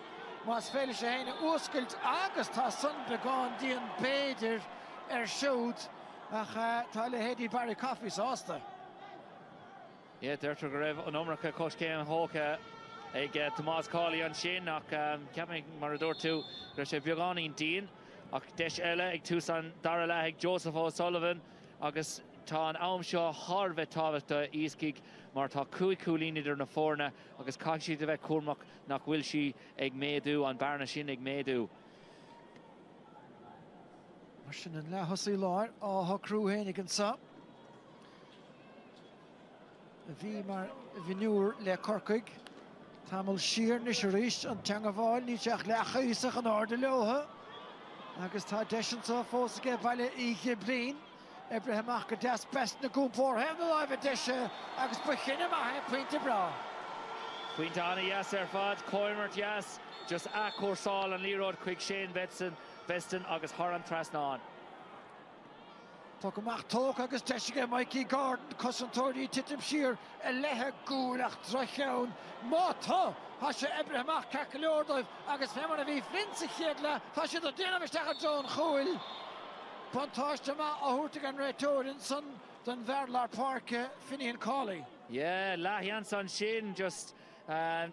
más féile sé héine úscailt agus tá san beagán díon béidir ar siúd ach tá le héadí Barry Coffey sásta. Yeah, deirtear go raibh an omracha coscéan hóca ag Tomás Cawley an sin ach ceapim mar a dúir tú gur sé beagáín díon ach deis eile ag túsan dara le ag Joseph O'Sullivan agus tá an am seo tharbheith tábhachta Easkey mar tá cúig cúlín idir na fórna agus caiig siad a bheith cuamach nach bhfuil si ag méadú an bearna sin ag méadú. Mar sin an le thosaí láir á crúhénig an sa. Bhí mar bhíniúr le corcaig Tamil siar níos a ríist an teanga bháil ní teach le chaíosach an áda leotha agus tá deisian sa fósaige Ballygiblin. Ibrahimach go deas best na gúmpór hefna live deise agus buchinna maithe puinte bra. Puinte anna yes fad, Coimert yes, just a cuasáil an líród quick Shane Beston agus Horan Trasnán. Tugamach tóg agus deisiige Mikey Gordon cosantóirí titim siar a lethe gúlach drocheann mátá tá sé Ibrahimach cacalórdóibh agus fémar a bhí flinsa chéadla tá sé do déanamhisteach a John Chúil. Pontáiste má a thuirteach an réitóirin san den Verlar Parke Finian Cawley. Yeah, Lahian san sin just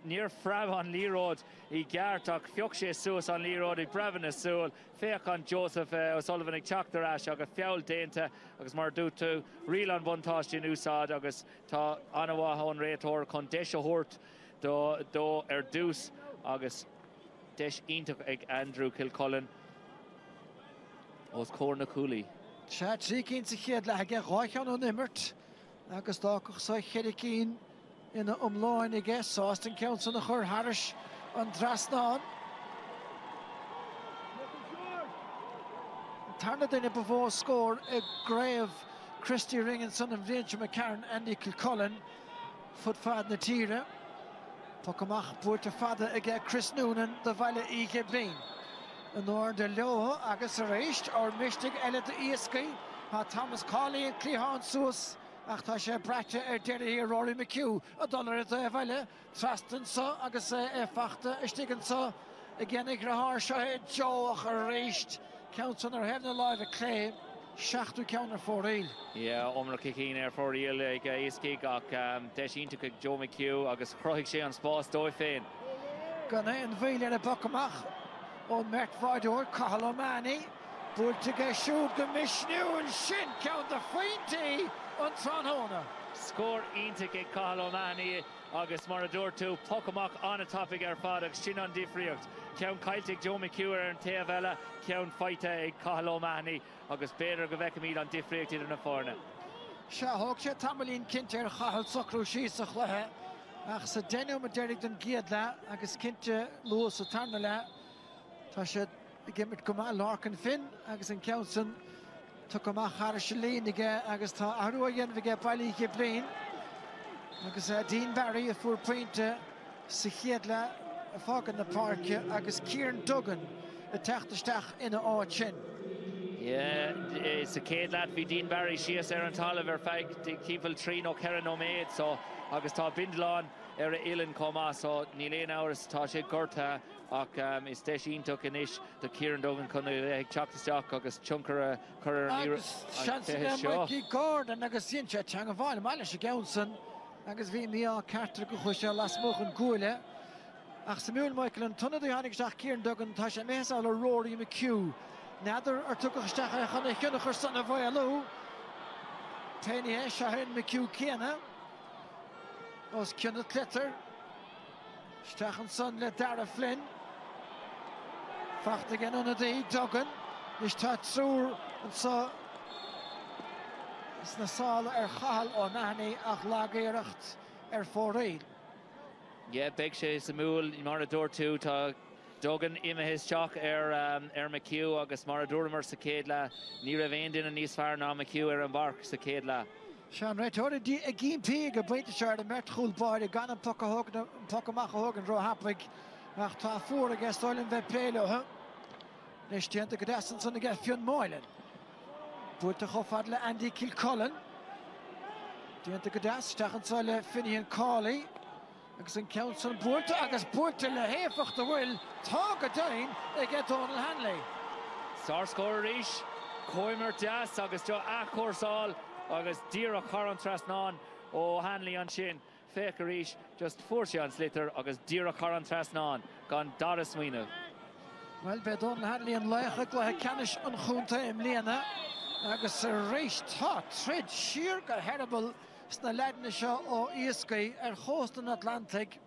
near Frab on Leerod. He gartach fioch sé suas on Leerod. He brevan is sual. Feach on Joseph O'Sullivan ag teach der ash agus fiaul dénta agus mar dútu real an buntáiste úsad agus tá anawa hon réitóir con deis a hort do dús agus deis ítach ag Andrew Kilcullen os Corna Cooley. Se trí cín sa chéad le aige ráichan an immert agus dácach sa chedicín ina umláin aige Sástin Council na chur Harris an Trasnán. Tarna duine before score a grave Christy Ringinson and Vince McCarran Andy Kilcullen foot fad na tíre. Tugamach buirte fada aige Chris Noonan the Ballygiblin. An or de leo agus a réist or mistig eile de Easkey ha Thomas Cawley and Clehan Suas ach tá sé brete deire hi Rory McHugh a dollar at a bhaile trastan sa agus fachta istigan sa again ag rahar se Joe a réist council ar hefna live a clay seachtú counter for real. Yeah, omra kicking for real ag Easkey ach deisínta ag Joe McHugh agus chroig sé an spás dói féin. Ganna an bhíle a bucamach on Mert Vaidor, Cathal O'Mahony, Búirteige siúd go misniú an sin count the fainty on Tronhona. Score ínta ag Cathal O'Mahony agus mar a dúir tú Pucamach an a topic ar fad agus sin an difriocht. Ceann cailte Joe McHugh ar an taobh ceann feite ag Cathal O'Mahony agus beidir go bheith míad an difriocht idir na fórna. Se thug sé tamlín cinnte ar Cathal socrú síosach lethe ach sa déanú a deireadh den giad le agus cinnte luas a tarna le. Tá sé gimmit gomá Larkin Finn agus an Council tugamach Harris Lane aige agus tá arú a dhéanamh Ballygiblin agus Dean Barry a fuair pointe sa chéad le a fágan na parke agus Kieran Duggan a teachtasteach ina áit sin. Yeah, it's a céad lad bhí Dean Barry sias ar an talamh ar feig de cíbal trí nó ceann ó méid so agus tá bindláin ar a ilan comá so ní léon áras tá sé gorta ach is deisíntaach inis de Kieran Duggan chun ag teachtasteach agus chunkar chur an agus Mikey Gordon agus sinse teanga bháil meile sé Gaunson agus bhí mí á cartar go chuise las móchan gúile ach sa múl Michael an tunna dí hánig seach Kieran Duggan tá sé méáil a Rory McHugh neidir ar tugasteach a chuna chinnachar sanna bhailú Taine Shahin McHugh céanna os cinna clitar stechan son le Dara Flynn facht again on a day Duggan is tá trúr an sa is na sála ar Cathal O'Mahony ach lagéireacht ar fóréil. Yeah, big sé sa múl mar a dúir tú tá Duggan imime his teach ar McHugh agus mar a dúir mar sa céad le ní ra bhéon duine níos fearr ná McHugh ar an barc sa céad le. Sean réitóir dí a gimpe go bainte seir a Mert Chúlbáid a gan an Pucamach a thugan ro hapig ach tá fuair a gceáilin bheith péilethe nes tíanta go deasan san a gceith fion máilin. Búirte chofad le Andy Kilcullen tíanta go deas stechan le Finian Cawley agus an Council búirte agus búirte le héfacht a bhfuil tá go dain ag Donald Hanley. Sár scóir ríis Coimert deas agus do a cuasáil agus díra Caran Trasnán ó Hanley an sin féic a ríis just fuair sé an slitar agus díra Caran Trasnán gan Doris Sweeney. Well, be Donald Hanley an leicha le canis an chunta im léana agus a réis tá trid siar go herbal sna leidna seo ó Easkey ar chóst an Atlantic.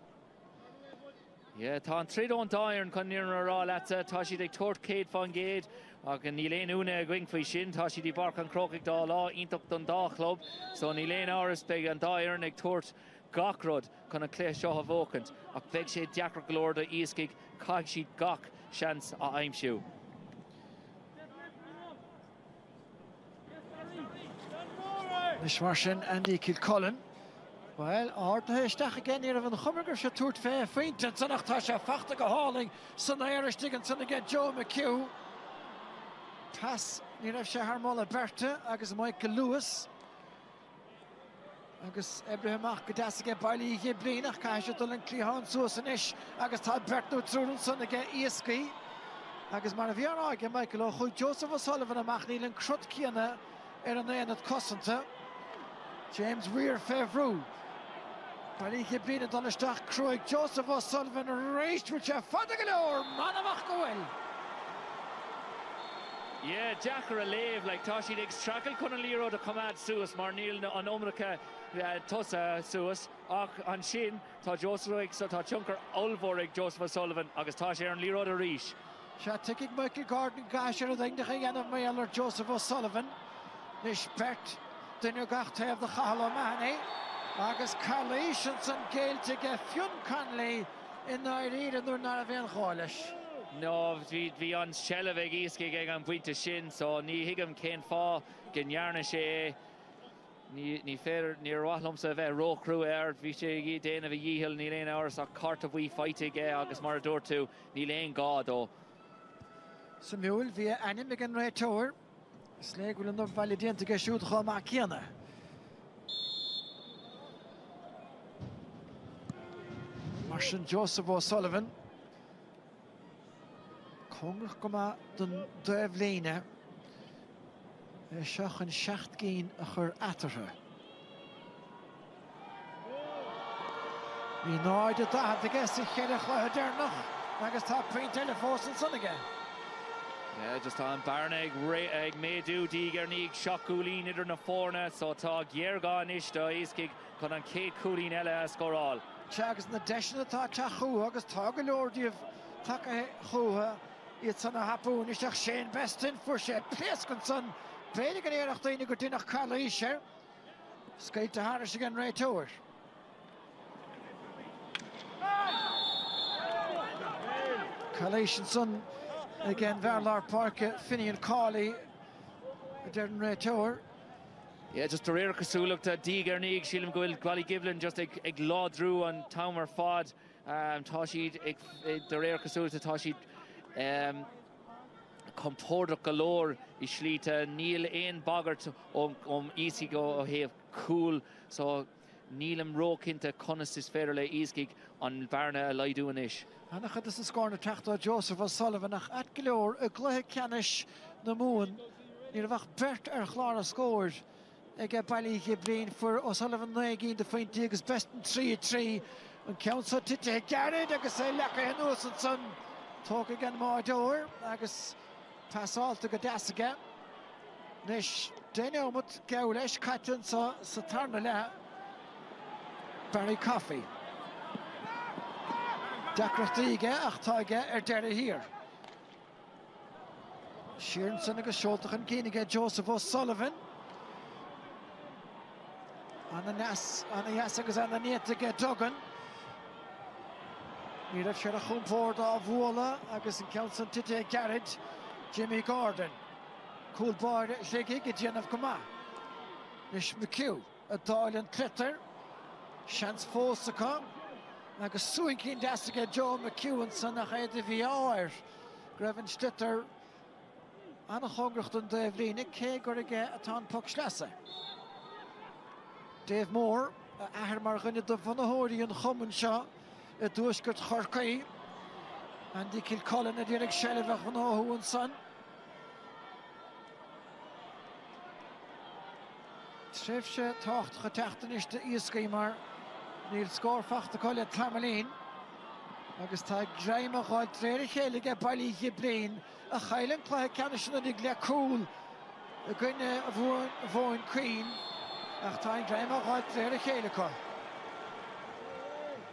Yeah, tá an trid ón dairn chun níor rá leta tá siad ag tuairt céad fan géad ach ní léon úna a going faoi sin tá siad í barc an Croke ag dá lá ionach don dá club so ní léon áras beag an dairn ag tuairt gachrod chun an clé seo a bhócant ach beag sé deacra glóir do Easkey caiig siad gach seans a aimsiú. Nishmarshin Andy Kilcullen. Well, Arta Stach again here of an Humberger Shaturt Fair Feint and Sanachtasha Fachtaga Hurling, Son Irish Dickinson again Joe McHugh. Pass Nirav Shahar Mola Berta, Agus Michael Lewis. Agus Abraham Achgadas again Ballygiblin, Achkasha Dulan Clihan Susanish, Agus Todd Bertno Trudson again Easkey. Agus Maraviana again Michael O'Hoy, Joseph O'Sullivan and Machnil and Krutkiana, Aaron at Cossanta. James Weir Fevru. Ballygiblin and Donnerstach Croke, Joseph O'Sullivan raced with Jeff Fadagalore, Manamach Goel. Yeah, Jacker Alave, like Tashi Diggs Trackle Conan Lero to come at Suez, Marnil on Omraka Tosa Suez, on Shin, Ta Joseph Riggs, Ta Chunker Ulvorig, Joseph O'Sullivan, August Tashi Aaron Lero to Reish. Shatikik Michael Gordon Gasher, the Indian of Mayor Joseph O'Sullivan, Nishbert, the new Gachta of the Halomani, August Carlations and Gale to get Fionn Conley in the idea and they're not a Van Holish. No, vi on Shellavig Easkey geg an buinte sin, so ni higam cén fá gin yarna sé ni fair ni rohlum sa ve ro crew vi sé gi déna vi yihil ni lein hours a cart of we fighting agus mar door to ni lein god o. Samuel via anim again right tower. Slag will not validate to get shoot Khama Kiana. Martian Joseph O'Sullivan. Congrach goma den Duivlene. Seach an 16 a chur atartha. Ní náid a dad a gas a chéadach le dernach agus tá print telefós an son again. Yeah, just on Barneg, Ag Maydu, Digernig, Shock-Coolin, Idr na Forna, so tá Giergan Ishta, Easkey, con an Kate Coolin Ella Scoral. Chagas na Deshna tá Chachu, agus tá Galordiv, Taka Chuha, it's on a Hapoon, Ishach Shane Bestin, Fushe, Pleskinson, Pedigan Erach Dina Gudinach Carla Isher, Skate to Harris again right to it. Carlationson again, Verlar Park, Finney and Carley, Darren right to her. Yeah, just the rare Kasuluk to Digernig, Shilum Gwil, Ballygiblin, just a law drew on Tower Fod, Toshi, the rare Kasuluk to Toshi. Comporter galore Ishlita Neil in Boggart easy go have cool so Neil'm roke into Connes's fairly Easkey on Barna Laidu and Ish. And I had this score to Tachta Joseph O'Sullivan at galore a Glohe Canish the moon near Vach Bert Clara scored again Ballygiblin for O'Sullivan again the faint is best in 3-3 and counts to take Garrett I can say Lacquer and Olsenson. Talk again more door, Agus pass all to Gadasiga. Nish Denomut Gaulish Cotton so Saturnala Barry Coffee. Dakratiga, Achtaga, Derry here. Sheeran Seneca Schultach and Keenigga Joseph O'Sullivan. Ananas, Anayasagas and the net to get Duggan. Níra Shara Chumpord of Wola, Agus and Kelson Tite Garrett, Jimmy Gordon. Cool boy, Shagig, Jen of Kama. Nish McHugh, a Doyle and Clitter. Chance Fosaka. Agus Swinking Dassiga, Joe McHugh and Sanachai de VR. Greven Stitter. Anna Hongracht and Dave K. Gorige, a ton Puck Schlesser. Dave Moore, Aher Margani de Van Hori and Hummenshaw. A Duskert Harkay and the Kilcullen, a Derek Shelivach van Ohu and Son. Trefsche Tocht getachten is de Easkey maar Neil Scorfach de Collet Tamerlin. Agus ta Graima Rod Trerig Ballygiblin, a Highland Clay Canishan and Igla Cool, a Gwynne of Owen Queen, ach ta Graima Rod Trerig.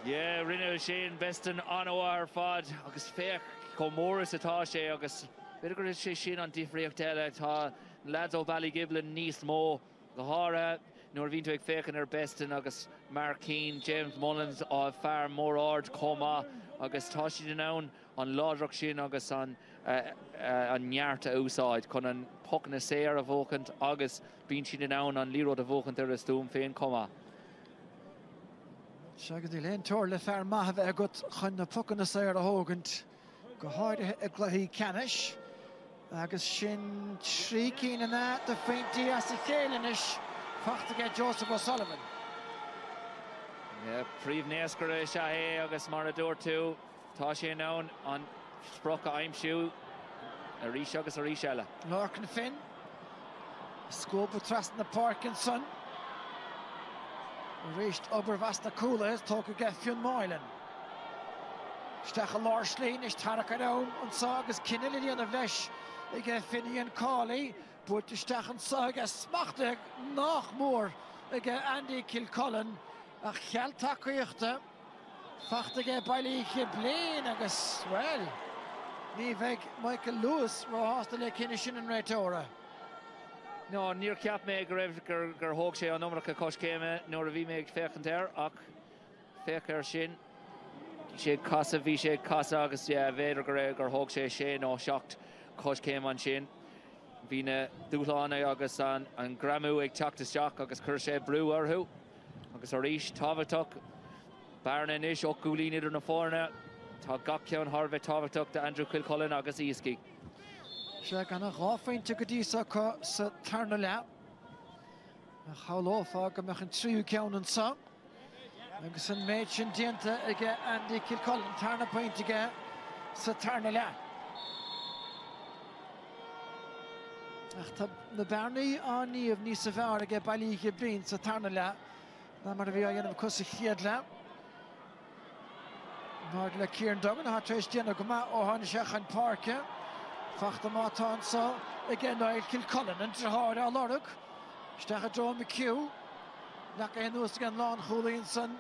Yeah, Rinne Shane Beston Anawar Fod, August Fair, Comoris Atashe, August Vidigur Shin on Diffreachtella, Ta Lads o Ballygiblin, Nice Mo, Gahara, nuair bhíonn tú ag fécinn ar bestin agus Mark Keane, James Mullins á fear mór ard comá agus tá si den ann an ládrach sin agus an nearta úsáid chun an puck na séar a bhócant agus bíonn si den ann an líród a bhócant ar a stúm féin comá. Seagad í leon tóir le fear maith bheith agat chun na puck na séar a bhócant go háide a gluthí ceannis agus sin trí cína na de faointí as i chéalanis fachtaige Joseph O'Sullivan. Príomh néascar é se é agus mar a dúir tú tá sé ann an sprocha aimsiú a rís agus a rís eile. Larkin Finn scópa tras na Parkinson réist obair vas na coola tóca ge fiún máilen. Steach a Lárslín is tarach ar ann an ságus cinile líana a bheis I ge Finny an Cálaí búirt isteach an ság a smachta nach mór I ge Andy Kilcullen a chealtacaíochta fachta ge Ballygiblin agus, well, ní bheith Michael Lewis rá hásta le cinine sin an réitóra. No, níor ceap mé go raibh gur thóg sé an numracha cos céime nuair a bhí mé ag féchant ar ach féch ar sin. Sé casa bhí sé casa agus bhéidir go raibh gur thóg sé sé nó seacht cos céim an sin. Bhí na dúlána agus an gramú ag teachtasteach agus chur sé brú orthú agus a rís tábhachtach bearna inis ó gúlín idir na fórna tá gach ceann Tharbheith tábhachtach de Andrew Kilcullen agus Easkey. Se gan a ráfeinte go dísa có sa tarna le. A chaulófa go meach an tríú ceann an sa. Agus an méid sin dianta ige Andy Kilcullen tarna pointige sa tarna le. Ach tá na bearnaí á níomh níos a bhear ige Ballygiblin sa tarna le. Na mar a bhí a dhéanamh cos a chiad le. Mar le Kieran Duggan a tréis déanamh go maith ó tháina seach an parke. Fachta mátá an sa ige Niall Kilcullen an trátha á lorug. Steach a Joe McHugh. Nach é nuas gan lán chúlaíonn san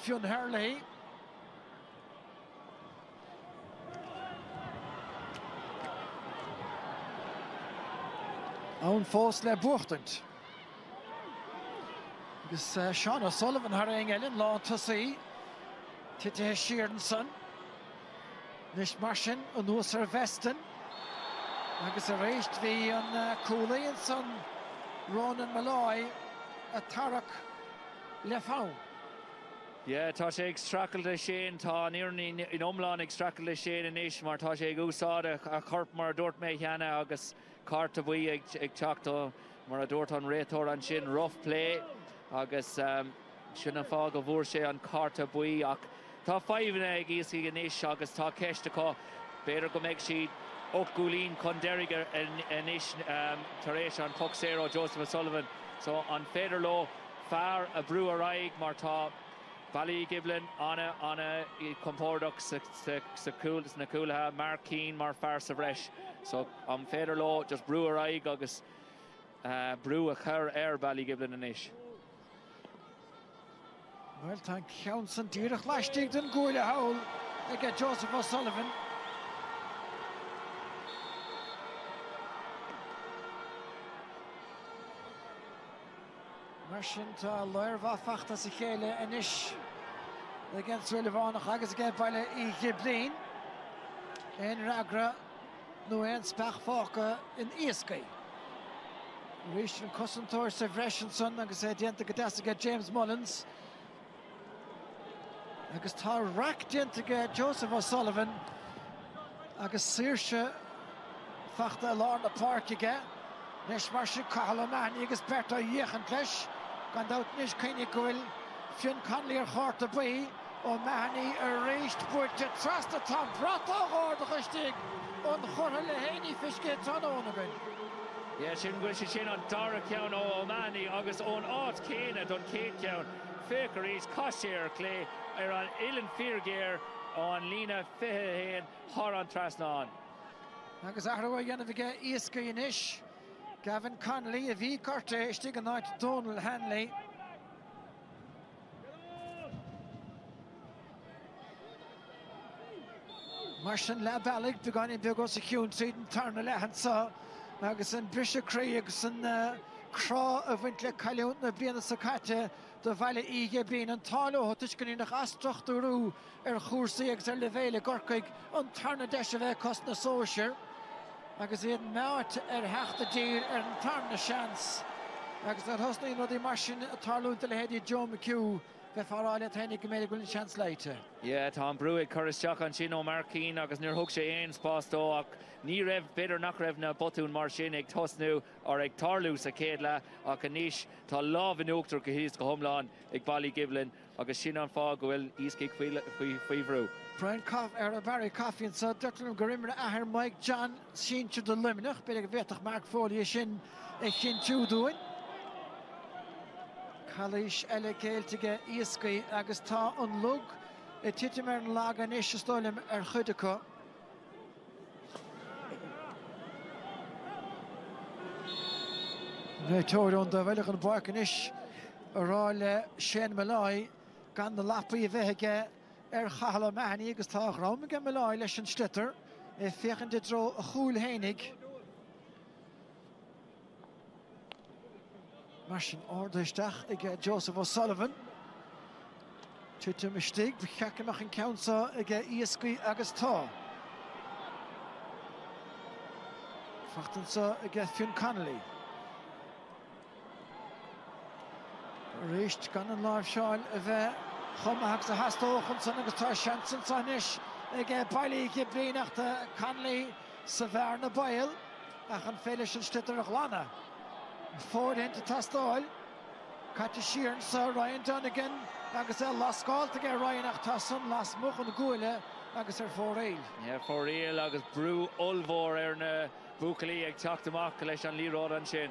fiún Hurling. Ann fós le buachtant. Agus Sean O'Sullivan har ein elin lá tusaí. Tite Sheeran san. Nis marsin an nuas ar vestin. Agus a réist bhí an cúlaíonn san Ronan Malloy a tarach le fáin. Tá sé ag stracail de sin tá níorn in omláin ag stracail de sin inis mar tá sé ag úsáid a chorp mar dúirt mé cheana agus carta bhuí ag teachtá mar a dúirt an réitóir an sin rough play agus sin an fá go bhúr sé an carta buí ach tá fáimhna ag Easkey inis agus tá ceiste có beidir go méid siad ó gúlín chun deirige inis tar éis an Coxero Joseph O'Sullivan so an féidir lo fear a brú a raig mar tá Ballygiblin anna I compordach sa na cúlathe Mark Keane mar fear sa bhreis so an féidir lo just brú a raig agus brú a chur ar Ballygiblin inis. Well, tá ceann san díreach leistigh den gúile hawl ag Joseph O'Sullivan. Mar sin tá loirmha fachta sa chéile inis ag Suilbhánach agus ag Ballygiblin. Ein ragra nó ein speach fáca in Easkey. Rís an cosantóir sa bhreisinson agus é dianta go deasa James Mullins. Agus tá rac dianta Joseph O'Sullivan agus saoirse fachta lár na parkige. Nes mar sin cahala meany agus berta dhéchant leis gan dát níos cíine go bhfuil fiún Conley ar chárta buí ó meany a réist buirte trasta tá brata gáirdacha stig ón chortha le héanaí fisce tá ónagain. Sin bhfuil sé sin an dara ceann ó O'Mahony agus ón áit céine don céad ceann fécar éis caiise ar clé ar an uileann fíorgéir ó an lína fithe héin thar an trasnáin. Agus ahrú dhéanamh ige Easkey inis. Gavin Connolly a bhí carta istigh an áit Donal Hanley. Mar sin le bailg began in beag os a ciún tríd an tarna lehan sa agus an brise cré agus an Croke a bhaint le caileún na bliana sa caite do Ballygiblin an tála tuis go nach astrachtúrú chúrsaí agus levéile gorcaig an tarna deis a bheith cos na sóisiir agus iad meart heachta dír an tarna seans agus ar thosnaí nudí mar sin a tarlúnta le héadí Joe McHugh bheith fáráile thénig go méid gúil seans leite. Yeah, Tom Brewick chuiristeach an sin ó Marcín agus níor thug sé aon spásdó ach ní raibh beidir nach raibh na botún mar sin ag tosnú ar ag tarlú sa céad le ach aníis tá lámh in uachtar go híos go thomláin ag Ballygiblin agus sin an fá go bhfuil Easkey faoi bhrú. Brian Coff a Barry Coffey so dúirtlim go rimar ahar Mike John síinte do liminach beidir go bhéach Mark Foley sin ag sin túúdúin. Calís eile céiltige Easkey agus tá an lug i tiite mar an lag an is stólim ar chuidecha. Réitóirún do bheileach an barcan is aráile Shane Malloy gan na lapaí bheithe ar chala mehanní agus tá rám gan Malloy leis an slitter i féchan de dro a chúl hénig. Mar sin ordaisteach ag Joseph O'Sullivan. Tuite mistig, bhceachach an countsa ag Easkey agus tá. Fachtansa ag Fionn Connolly. Reist gan an láimh seáil a bheith chumach sa hastóchan san agus tá seansan sanis ag Ballygiblin achta Connolly sa bhear na bail ach an féile sin slitter ach lana. Ford into Tastáil, Catty Sheeran sa Ryan Donegan agus lascáil to get Ryan ach tasan las much an gúile agus fóréil. Yeah, fóréil agus brú olmhór na búcalaí ag teacht amach leis an líród an sin.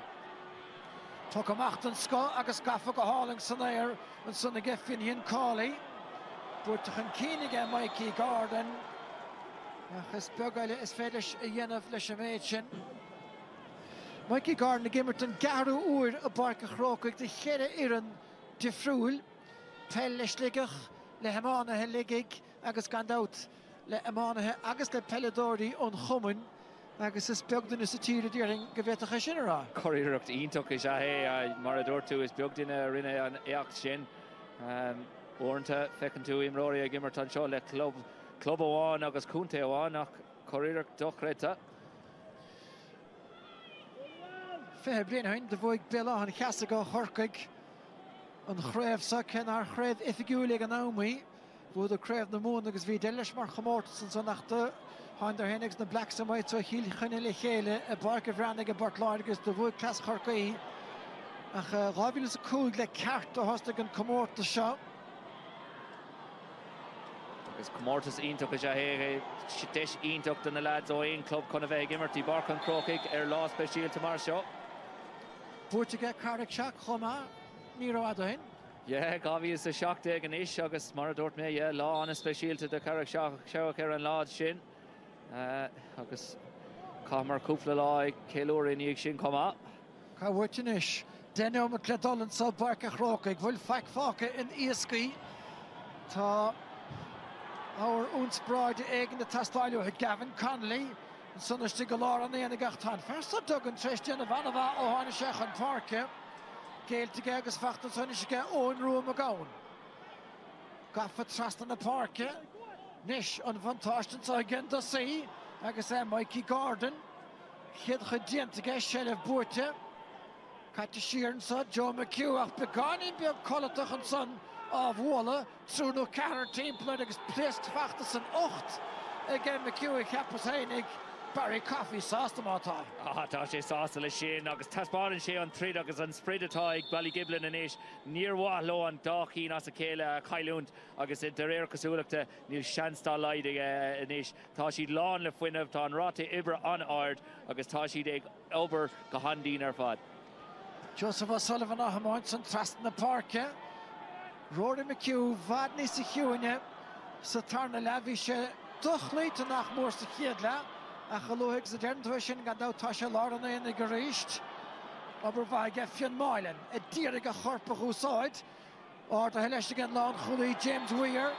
Tuc amach an sco agus gafa go háling san éir an sanna gefin hín cálaí. Búirteach an cínig Mikey Gordon agus beagaile is féidir a dhéanamh leis a méid sin. Mikey Gordon gimmert an garú úr a barca Croke de chéire iran difriúil pell leis ligach le hamánathe ligig agus gandát le hamánathe agus le pelladóirí ón chumann agus is beagdan is a tíre díring go bhéiteach sin ará. Choireacht ionach is a mar a dúirtú is beagdan a rinne an éacht sin. Ornta fecinn tú imróí a gimmert an seo le club amháin agus cúnta amháin ach choireacht dochréta. Fé blian hain de bhuaig billa an cheasa go chorcaig an chréibh sa cen ar chréibh ifigiúlaigh an ámaí bhúd a chréibh na mún agus bhí deileis mar chomórtas san nachta hain ar hénigs na Black Samite so híl chunne le chéile a barca bhreannig a Bartláir agus de bhuaig clas chorcaí ach rábhíle sa cúig le ceart a hostaigh an chomórtas seo. Agus chomórtas ionach is a héir deis ionach den na lads ó aon club chuna bheith gimmertí barca an Croke ar lá speisialta mar seo. Búirteige Carrick seach chumá ní rádahin. Yeah, Gavi is a seachta ag an isis agus mar a dúirt mé lá anna speisialta de Carrick seach ar an lád sin. Agus cá mar cúpla lá ag céúir iníag sin chumá. Cá bhuiirtean is déanam a cleadálann sa barca Croke ag bhfuil feic in Easkey. Tá áir únspraide éigean na tastáilú ag Gavin Connolly an suniste go lá an éana gachtáin. Fersa dogan tristan a bhanamha ó hána seach an parca. Céiltige agus fachtan suniste ón rúm a gáin. Gafa trastan na parca. Nis an vantáistan sa gin do sí agus Mikey Gordon. Chiad chudéantige sellh búirte. Catty Sheeran sa Joe McHugh ach begáin beag colatach an son á bhla trú nó ceatar timppla agus plist fachtas an 8 ag McHugh cheappas hénig Barry Coffey sásta mátá. Tá sé sásta le sin agus taspáin sé an tríd agus an spreadatá ag Ballygiblin inis níor bhá an dáchín as a céile a chailúnt agus i de réir cosúlaachta níl seanstá leid inis. Tá siad lán le fuinmh tá an ráta ibre an ard agus tá siad ag obair go handín ar fad. Joseph O'Sullivan a hamáint san trastan na parca. Rory McHugh bhadní sa hiúine sa tarna le bhí sé duchléite nach mór sa chéad le a chalóigh sa dearnta sin gandátá sé láranna ina go ríist aber bhaige Fionn Moylan a dírig a chorpa úsáid áir a heileiste gan lán chulaí James Weir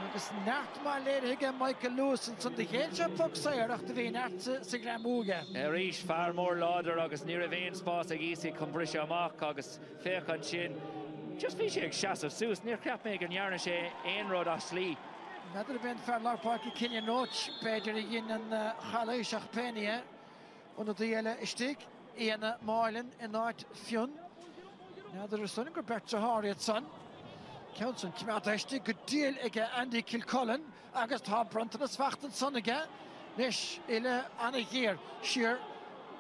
agus neart má léirthe Michael Lewis san de chéil se fogsair ach de bhí neart sa gramúga. Rís fear mór láidir agus ní a bhéon spás ag Easkey chun brise amach agus féchan sin. Just bhí sé ag seaamh suas, níor ceap mé an dhearna sé aon rud a slí. Nadidir ben fear lápáci Cillian Roach beidir i gin an chaléiseach péine an a dhéile istig éana máilin in áit fiún. Nadidir son gur bert sa háiríad son. Council cymryd eistedd gydael ag Andy Kilcullen agus tá Brunton as fachtan son ag nes ile anna hir sir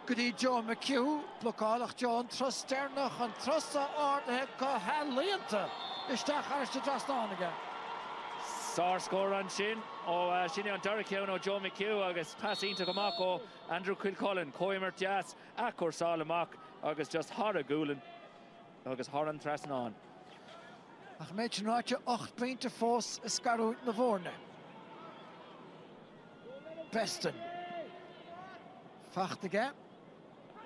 gyda John McHugh blocálach John trosternach an trosta ardhe go halianta isteach arste drastan ag Sár scór an sin ó sinne an Darician ó John McHugh agus passínta goach ó Andrew Kilcullen Coimer Jazz acor sálamach agus just har a gúlan agus har an trasnán. Ach méid sin ráite 8 pinte fós is scarú na bhórne. Beston. Fachtige.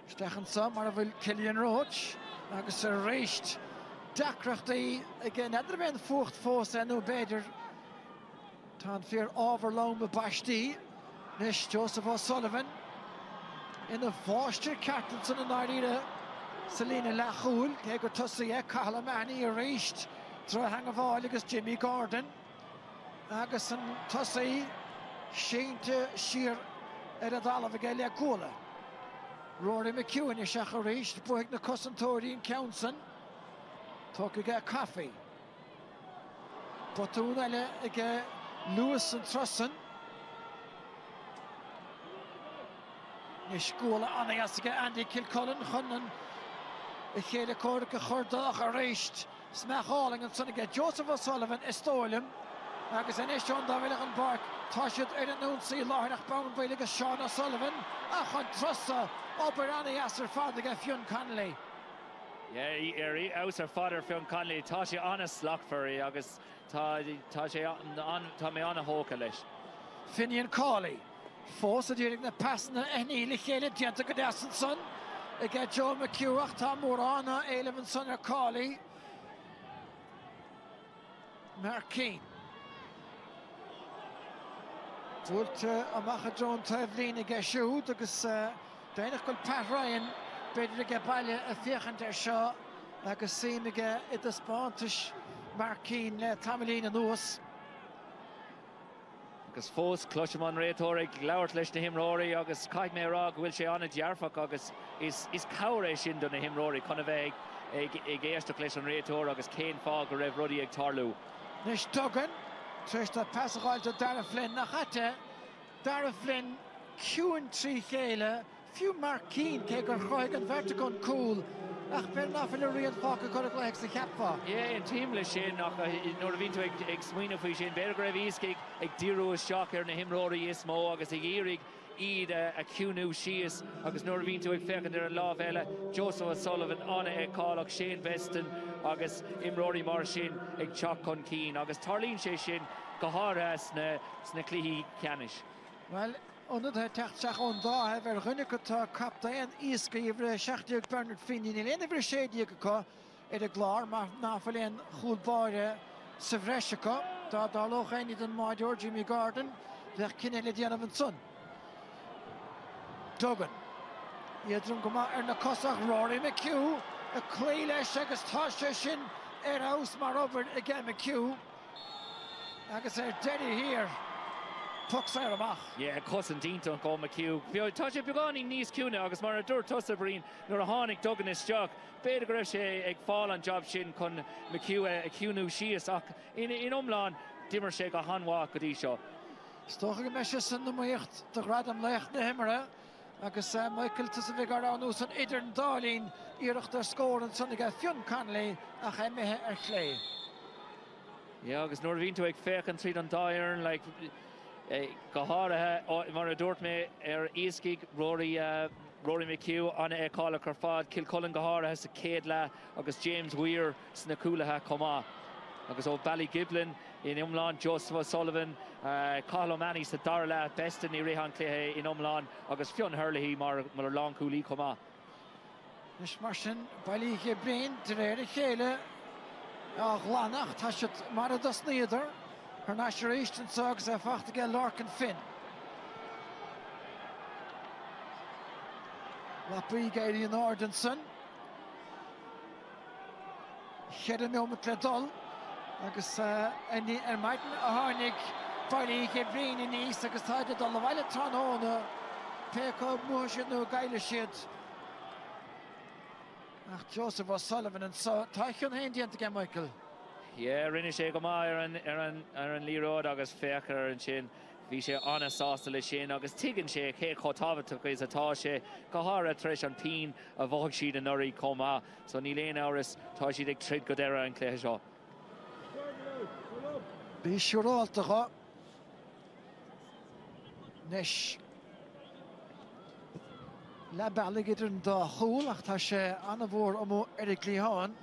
Stechan sa mar a bhfuil Cillian Roach agus a réist dacrachtaí ag nadidir ben fucht fós enú beidir tá an fear ábharlón be baistí nes Joseph O'Sullivan ina bháiste cartan san an áiríre Selina Lachúil cé gur tusaí Cahalamani a réist Tra hang of all agus Jimmy Gordon agus an tusaí Sheinta Shear a dal of Galia Cola. Rory McEwen is seach a réist buig na Cosantóirí in Counson. Tóg ag Coffey. Botún eile ag Lewis and Trusson. Nis góla anna as ag Andy Kilcullen chun a chéile córa go chordach a réist Smach Hurling and son ag Joseph O'Sullivan Estolium agus an John David an Park Tashit in an Nunsi Larnach Bound by the Sean O'Sullivan Achan Trussa Operani Asser Father Fionn Connolly. Yeah, out her father Fionn Connolly Tashi honest Lockferry agus Tashi on Tommy on a Hokalish. Finian Cawley Force during the pass na Enili Chéile Dianta Godasan son ag Joe McHugh Tom Morana Eleven son or Cawley Markeen. Dúirt amach John Tevlin ag siúd agus déanach go Pat Ryan beidir ag baile a féchant seo agus sim ag a spántais Markeen le tamlín an nuas. Agus fós clutcham an réitóir ag leabhart leis na himróirí agus caiith mé rá go bhfuil sé anna dearfach agus is cabhar sin don na himróirí chuna bheith ag éisteach leis an réitóir agus céin fá go raibh rudí ag tarlú. Nis Duggan, Trista Passagáil to Dara Flynn nach chatte. Dara Flynn, Cuan trí chéile, fiú Markeen cé gur chroig an verticon cool. Ach ben nafil a rion fáca chuig le sa cheapfa. Yeah, an team le sin nach nóir a bhíonn ag smuoine faoi sin beir go raibh Easkey ag díreú isteach ar na himróirí is mó agus ag éirig iad a cúnú síos agus nóir a bhíonn ag fechan ar an lámh eile Joseph O'Sullivan anna ag cáilach Shane Beston agus imróirí mar sin ag teach chun cín agus tarlíonn sé sin go háire sna cluichí ceannis. Well, onder de techtseach on da ver gunne tá captain Easkey ivre seachtiag Bernard Finney in ivre sédiag go er de glár maar nafelén goedbare Sevresika da loch ein den Major Jimmy Gordon ver kinne diana van son. Duggan. Iedrum goma na Cosach Rory McHugh a cléile agus tá sin aus mar over again McHugh. Agus Denny here. Yeah, cousin Deanton go McHugh. Tá sé beáí níos cúna agus mar a dúir tusa brín nuair a tháinig Duggan is teach. Beidir go raibh sé ag fáil an job sin chun McHugh a cúnú síos ach in umláin dimar sé go hanmhá go dtí seo. Stocha go meise san na muocht do radam lecht na himara agus Michael tusa bhí garánú san idir an dálín iirecht ar scór an sannig a Fionn Connolly ach éimithe ar chlé. Yeah, agus nuair a bhíonn tú ag féchan tríd an dáireann like go háirithe mar a dúirt mé ar Easkey Rory McHugh anna ag cáilach ar fad Kilcullen go háirithe sa céad le agus James Weir sna cúlathe comá. Agus ó Ballygiblin in umláin Joseph O'Sullivan Cahalamani sa dar le Beston í rihan cléthe in umláin agus Fionn Hurling mar lán cúlaí comá. Nis mar sin Ballygiblin de réir a chéile a ghlánach tá siad mar a das níidir National Eastern Sogs a fachtige Larkin Finn. Lappy Gary and Ardenson. Shed no met Ledol. Agus any Martin Harnig Ballygiblin in East agus tied it on the Violet Tron Peko Motion no Gaile Shed. Joseph O'Sullivan and so Taichon Handy again, Michael. Yeah, rinne sé go má ar an líród agus féchar an sin bhí sé anna sásta le sin agus tuigeann sé cé chotábhaach is atá sé go háir treis an pin a bhóg siad an orí comá so ní léon áras tá siad ag trid go deire an cléthe seo. Bhí siúráltacha nes le Ballygiblin dá chúl ach tá sé anna bhór am Eric Lehan.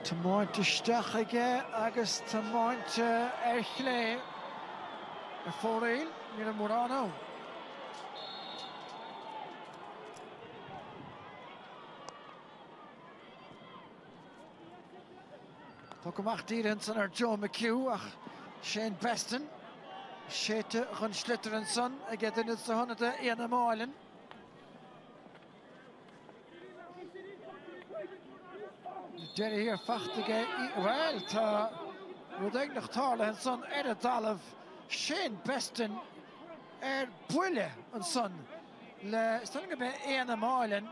Tamáinte isteach aige agus tamáinte chlé ar fóréil ní an móránó. Tá go mach dírenson ar Joe McHugh ach Shane Beston. Séte chun Slitteranson aige duine sa honnada éana máilin. Jerry here fachtige well tá rud ag nach tála an son a dalamh Shane Beston buile an son le stelling be éana máilin.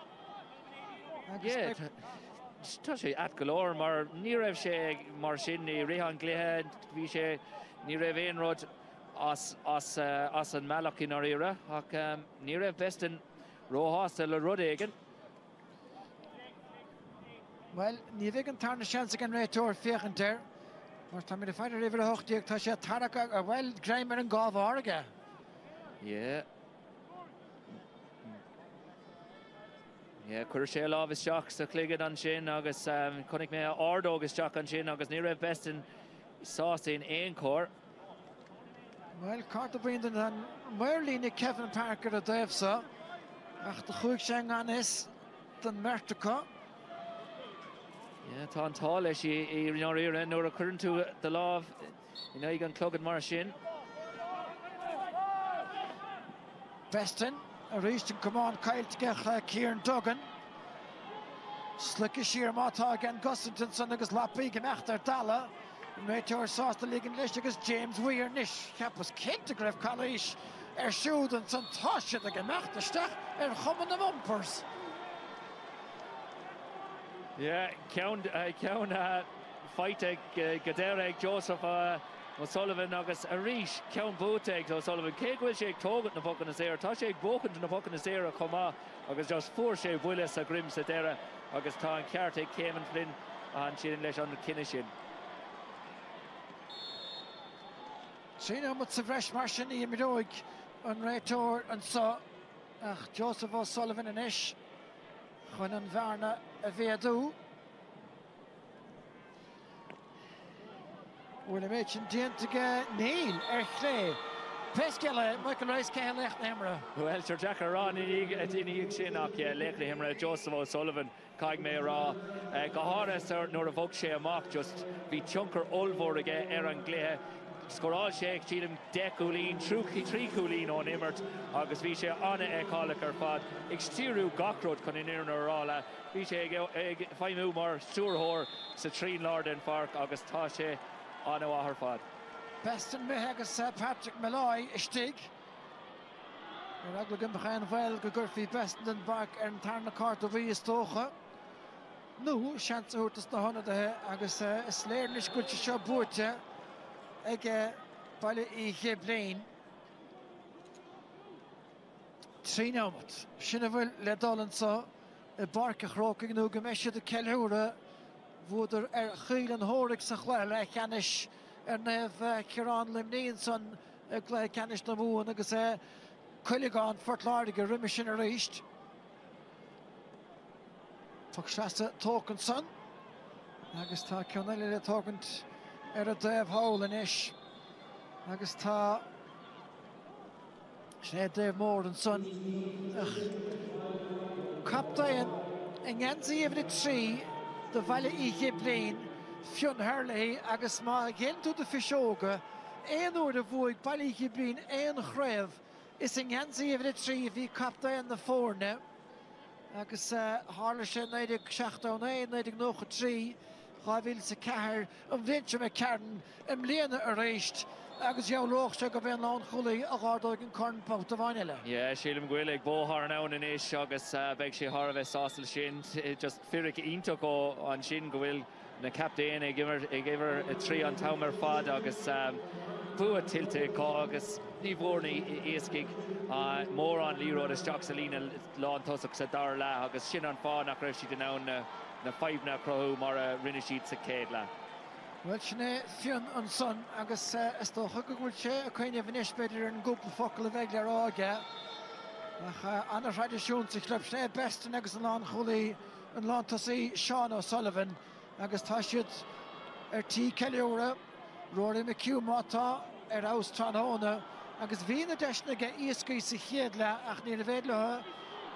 Tá sé at golóir mar ní raibh sé mar sin ní rihan gluthe bhí sé ní raibh éon rud as an meallach in ar ire ach ní raibh Beston róhásta le rud éigean. Well, ní bhíh an tarna seansa an réiteoir féchan deir, mar tá mé feidir ribh a hochtííag tá sé tarcha a bhfuil gréimar an gábh áige. Yeah, chuir sé lábh isteach sa cligad an sin agus chunig mé ardóg isteach an sin agus ní raibh Beston sásaín éon cór. Well, carta bríonn an muirlína Kevin Parker a dhéobhsa ach do chuig sé an is den mertacha. Yeah, tá an tá leis I rion nuair a chuann tú de lábh in ag an clogad mar sin. Beston a ríist an cumán caiilteach Kieran Duggan. Slice siar mátá gan Gustington agus Lappy go mecht ar dala. Méteoir sásta lígan leis agus James Weir níos. Ceapas cinnte go raibh Calais siúd an san táisiad a go mecht isteach chuman na mumpers. Yeah, ceann feite go Joseph O'Sullivan agus a ríis ceann búteag O'Sullivan cé bhfuil sé ag tógad na bochan na séir tá sé ag bóchan na bochan na séir a chumá agus just fuair sé bhuiile sa grim sa deire agus tá an ceart ag céimean flin an sin leis an cinine sin. Sína mu sa bhreis mar sin í miróig an réiteoir an sa ach Joseph O'Sullivan in isis chun an bhearna a bhéadú. Bhfuil méid sin déantaige Neil chlé. Pesceile Michael Rice cé lecht na himra. Well, Sir Jack Arán inig sin ach lecht na himra Joseph O'Sullivan caig mé rá. Go háras nuair a bhog sé amach just bhí tionkar olmhór aige ar an gluthe. Scoráil sé ag tílim 10 cúlín, trí cúlín ón immert agus bhí sé anna eálaach ar fad. Ag stíú gachród chun in iarna rála. Bhí sé ag feimú mar stúrthór sa trín Lárden Park agus tá sé anna áthar fad. Beston mé agus Patrick Malloy istig. Ar agla gimbachan bhil go gurfií Beston den barc ar an tarna cart a bhí is tócha. Nú, seansa thutas na honnadathe agus is léir leis gúilte seo búirte ag Ballygiblin. Trí námat. Sinna bhfuil le dalan sa I barca Croke nó go meisiad a ceilthúra bhúidir ar chuil an thóraigh sa chláil ag ceannis ar neh Ciarán Limníon san ag le ceannis na mún agus chuileáin fortláirigh a riimi sin a ríist. Fog seasta tócan san agus tá ceannaile le tócant ar a Dave Howell in isis agus tá sé Dave Moore an son captain in Gansi of the tree the Ballygiblin Fionn Hurling agus má ghéintú de fiseoga éonúir a bhuaig Ballygiblin éon chréibh is in ghansaí a trí bhí capta na fórne agus hála sé 1971, 1993 Chaibhil sa cethir an bhlinse me cearn im léana a réist agus jeolóch se go bhéon lán chulaí a gáardóig an corn póta bhainile. Yeah, sílim ghuilig bóthar an ann in isis agus beag sé thar bheith sástal sin just firic ionach ó an sin go bhfuil na captain ag iver a trí an tamar fad agus bua tilte cá agus ní bhórna Easkey mór an líród isteach sa lína lán tosach sa dar le agus sin an fá nach raibh si den ann na feibhna crothú mar a rinne siad sa céad le. Well, sinné Fionn an son agus is tócha go bhfuil sé a chuine bhanis beidir an gúpla focail a bheith le ráige ach anna tradiisiún sa chlub sné bestan agus an lán chulaí an lán tosaí Sean O'Sullivan agus tá siad tí ceiliúra Rory McHugh mátá aus Tranóna agus bhí na deisna ge Easkey sa chéad le ach ní a bhéad lethe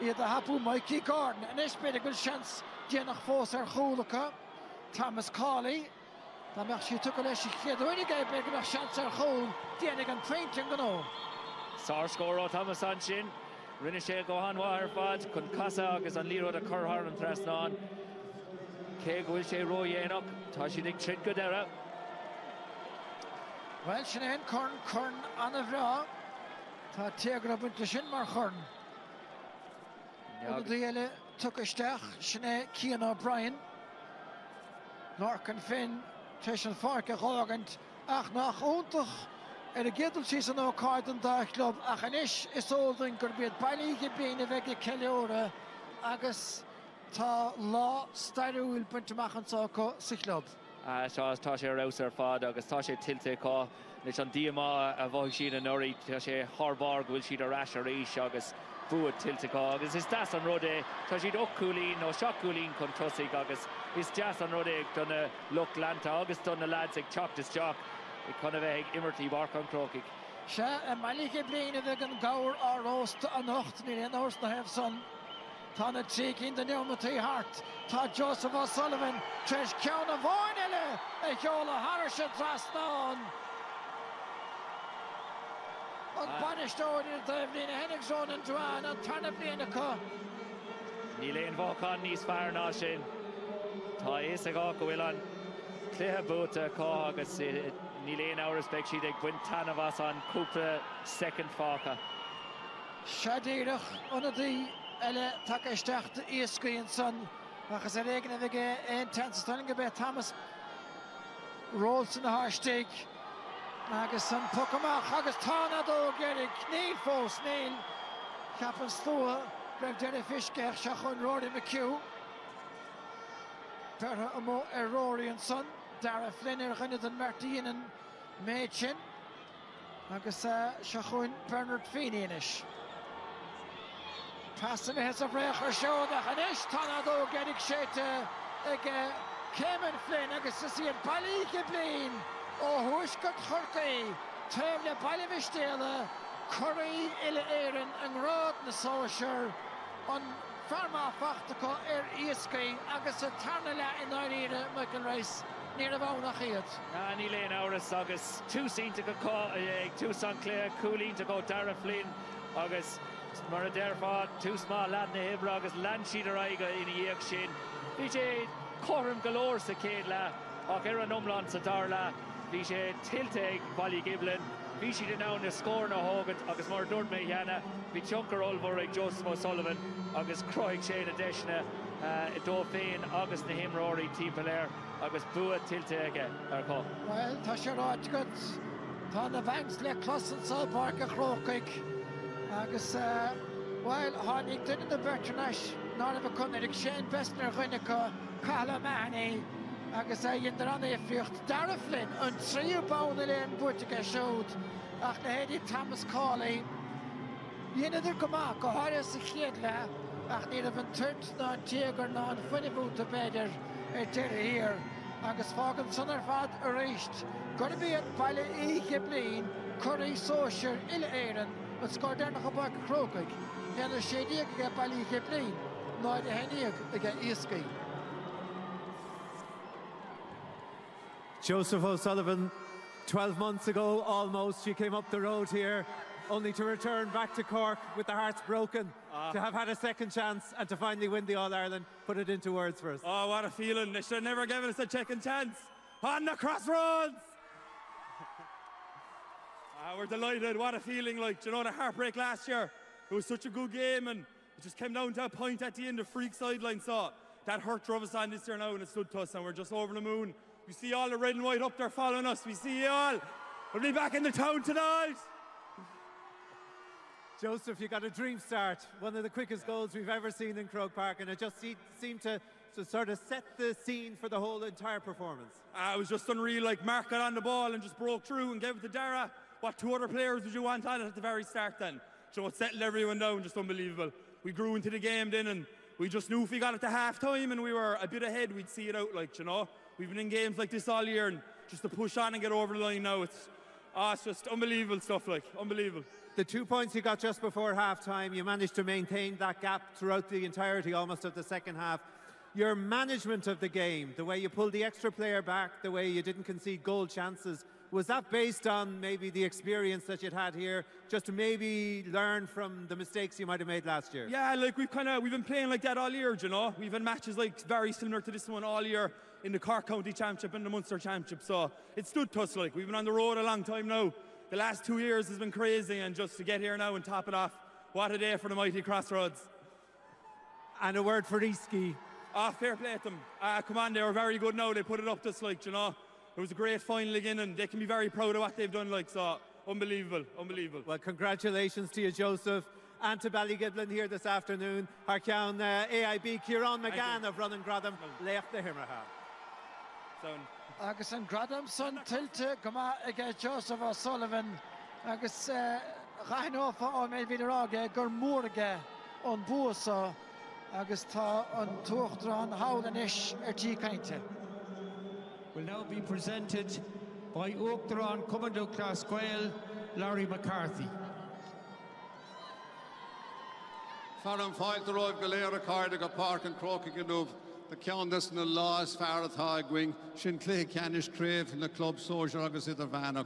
iad a hapú Mikey Gordon an is beidir go seans déanach fós ar chúlacha Thomas Cawley Tá meach sí tuca leis chéadúine gaib be go seans ar chól déananig an feinting go nó. Sár scóró Thomas an sin, rinne sé go an bháthair fad chun casa agus an líród a churthar an trasnáin. Cé go bhfuil sé ró dhéanach, tá si ag trid go deire. Well, sin éon corn an a bhrá, tá téagra bunta sin mar chorn. Ag dhéile tuca isteach sinné Cian O'Brien, Lorcan Finn, Trish an Farca Ghagant, ach nach óntach a gédal sí an ócáid an dá club ach an is óldrin gur bead Ballygiblin a bheith ceiliúra agus tá lá stairúil buntamach an sáco sa club. Tá sé raus ar fad agus tá sé tilte cá leis an díama a bhaig siad an orí tá sé thbár bhfuil siad a ras a rééis agus buad tilte cá agus is das an rudé tá siad ochúlín ó seachúlín chun tosaigh agus is deas an rudé ag donna luch lanta agus donna lads ag teachtas teach I chuna bheith ag immertí barc an Croke. Se a Ballygiblin a bheith an gáir á rósta a nocht ní an ors na hebh son. Tá na trí cinn den neomatí hart. Tá Joseph O'Sullivan treis ceann a bháin eile a cheola thar se trasnáin. An banistóir ar daimhlín a Hennigsón an Dúán an tarna bliana có. Ní léon bhácán níos fearr ná sin. Tá is a gá go bhfuil an cluiche búta cá agus ní léon áras beag siad ag buin tanamhas an cúpla second fáca. Seadíireach onadí eile take isteach Easkey an son agus a régan a bheith éon tensatáin go bheith Thomas Rolls in the háisteigh agus san pucamach agus tána dó geirig níl fós níl ceapan slua raibh deire fisceach se chun Rory McHugh pertha amó ar Rory an son Dara Flynn ar chuine an Martín an méid sin agus se chun Bernard Feeney inis. Passan has a breach ar seoach an is tána dó geirig séte ag Céimean Flynn agus is iad Ballygiblin ó thuaisceart chorcaí taobh le bailmhistéile choirí ile éireann an rád na sóisiir an farmáfachtacha ar Easkey agus a tarna le in áiríre Michael Rice ní a bhnach iad. Ní léon áras agus túsínta go ag túsan cléir coolínta go Dara Flynn agus mar a deir fád tús má lad na hibre agus land siad ar aige ina dhéag sin. Bhí sé chorm galóir sa céad le ach ar an umlan sa dar le bhí sé tilte ag Ballygiblin bhí siad in ann na scór na hágant agus mar dúirt mé dhéana bhí tioncar olmhór ag Joseph O'Sullivan agus croigh sé na deisna I dó féin agus na himráirí timpeléir agus bua tilte aige ar có. Well, tá sé ráid go tá na bhangs le closan Salpark a Croke agus well, tháinig duine na Bertranash ná a bh chunaigh Shane Bestner chuine go Cala Mahoney agus dhéantar anna ifriocht Dara Flynn an tríú bána léon buirteach seód ach na héadí Thomas Cawley dhéanaidir go maith go háir sa chéad le ach ní a bhain tuirt ná an téagar ná an fuinebúta beidir ar deire hir agus fágan san ar fad a réist gona bíad Ballygiblin choirí sóisiir ile éireann an scór dénach a barc a Croke dhéanana sé díag ag Ballygiblin náid a heníag ag Easkey. Joseph O'Sullivan, 12 months ago almost, she came up the road here only to return back to Cork with their hearts broken, to have had a second chance and to finally win the All-Ireland. Put it into words for us. Oh, what a feeling. They should have never given us a second chance. On the crossroads! We're delighted. What a feeling. Like, you know, the heartbreak last year, it was such a good game and it just came down to a point at the end of freak sideline. So that hurt drove us on this year now and it stood to us and we're just over the moon. We see all the red and white up there following us. We see you all. We'll be back in the town tonight. Joseph, you got a dream start. One of the quickest goals we've ever seen in Croke Park, and it just seemed to sort of set the scene for the whole entire performance. It was just unreal. Like, Mark got on the ball and just broke through and gave it to Dara. What two other players would you want on it at the very start then? So it settled everyone down, just unbelievable. We grew into the game then and we just knew if we got it to half time and we were a bit ahead, we'd see it out, like, you know. We've been in games like this all year and just to push on and get over the line now, it's just unbelievable stuff, like, unbelievable. The 2 points you got just before half-time, you managed to maintain that gap throughout the entirety almost of the second half. Your management of the game, the way you pulled the extra player back, the way you didn't concede goal chances, was that based on maybe the experience that you'd had here, just to maybe learn from the mistakes you might have made last year? Yeah, like we've been playing like that all year, you know. We've had matches like very similar to this one all year in the Cork County Championship and the Munster Championship, so it stood to us. Like, we've been on the road a long time now. The last 2 years has been crazy, and just to get here now and top it off, what a day for the mighty Crossroads. And a word for Easkey. Fair play to them. Come on, they were very good now. They put it up to us, like, you know. It was a great final again, and they can be very proud of what they've done, like, so unbelievable, unbelievable. Well, congratulations to you, Joseph, and to Ballygiblin here this afternoon. Harceann AIB Kieran McGann of Running Gradam, Leach the Himmerha. Agus an Gradam son tilte goma ag Joseph O'Sullivan agus Rhinofa o Melviderage gur múrge on Busa agus tá an tuchtran Howlanish Kainte. Will now be presented by Oakdran Commando Class Quail, Larry McCarthy. Faran Fight the Road Galera Cardiga Park and Croke Ganov. The Countess and the Laws Farrath Hagwing, Shinclay Canish Crave in the Club Social August Vannock.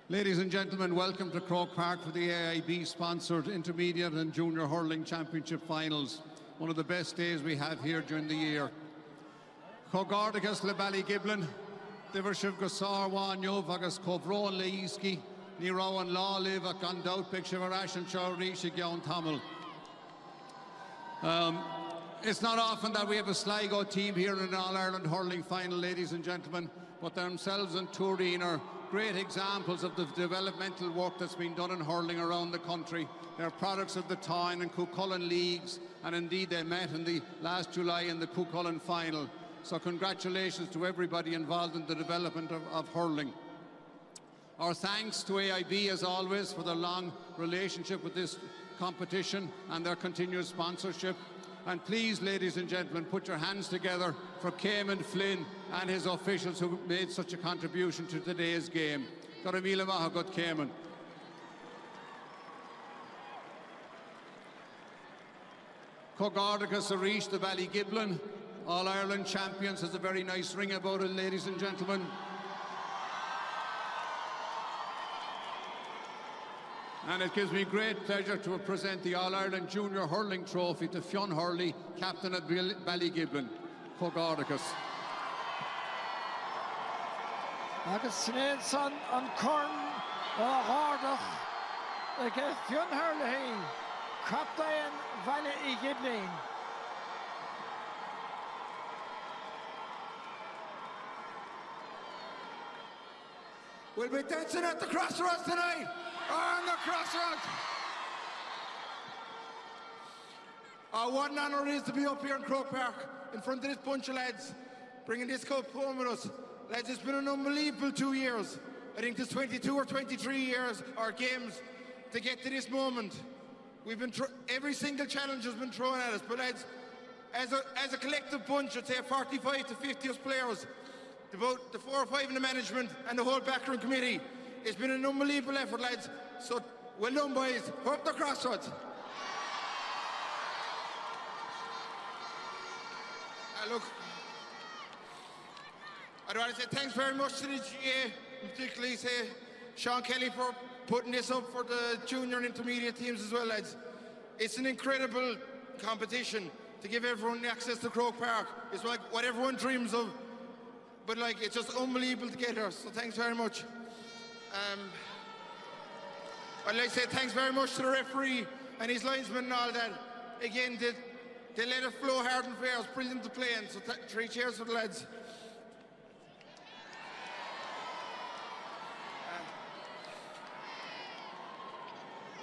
Ladies and gentlemen, welcome to Croke Park for the AIB sponsored Intermediate and Junior Hurling Championship Finals. One of the best days we have here during the year. Cogardagus le Ballygiblin, Divershiv Gosar Wan Yov Agus Covron le Easkey, Nirawan Law Live a Gandout Picture Rashan Chowrishi Gyan Tamil. It's not often that we have a Sligo team here in an All-Ireland hurling final, ladies and gentlemen, but themselves and Turin are great examples of the developmental work that's been done in hurling around the country. They're products of the Tyne and Cuchulainn leagues, and indeed they met in the last July in the Cuchulainn final. So congratulations to everybody involved in the development of hurling. Our thanks to AIB, as always, for their long relationship with this competition and their continuous sponsorship. And please, ladies and gentlemen, put your hands together for Cayman Flynn and his officials who made such a contribution to today's game. Garamila Mahagut Cayman. Cogardagus Arish, the Ballygiblin, All-Ireland champions, has a very nice ring about it, ladies and gentlemen. And it gives me great pleasure to present the All-Ireland Junior Hurling Trophy to Fionn Hurley, captain at Ballygiblin, Cogardagus. Agus Sneedson an Corn Hardach ag Fionn Hurley, captain Ballygiblin. We'll be dancing at the Crossroads tonight. On the Crossroads. Our one honour is to be up here in Croke Park in front of this bunch of lads, bringing this cup home with us. Lads, it's been an unbelievable 2 years. I think there's 22 or 23 years, or games, to get to this moment. We've been every single challenge has been thrown at us, but lads, as a collective bunch, I'd say 45 to 50 us players, about the 4 or 5 in the management and the whole backroom committee. It's been an unbelievable effort, lads. So, well done, boys. Up the Crossroads. Look, I'd want to say thanks very much to the GA, particularly say Sean Kelly for putting this up for the junior and intermediate teams as well, lads. It's an incredible competition to give everyone access to Croke Park. It's like what everyone dreams of, but like it's just unbelievable to get here. So thanks very much. I'd like to say thanks very much to the referee and his linesmen and all that. Again, they let it flow hard and fair. It's brilliant to play in. So 3 cheers for the lads.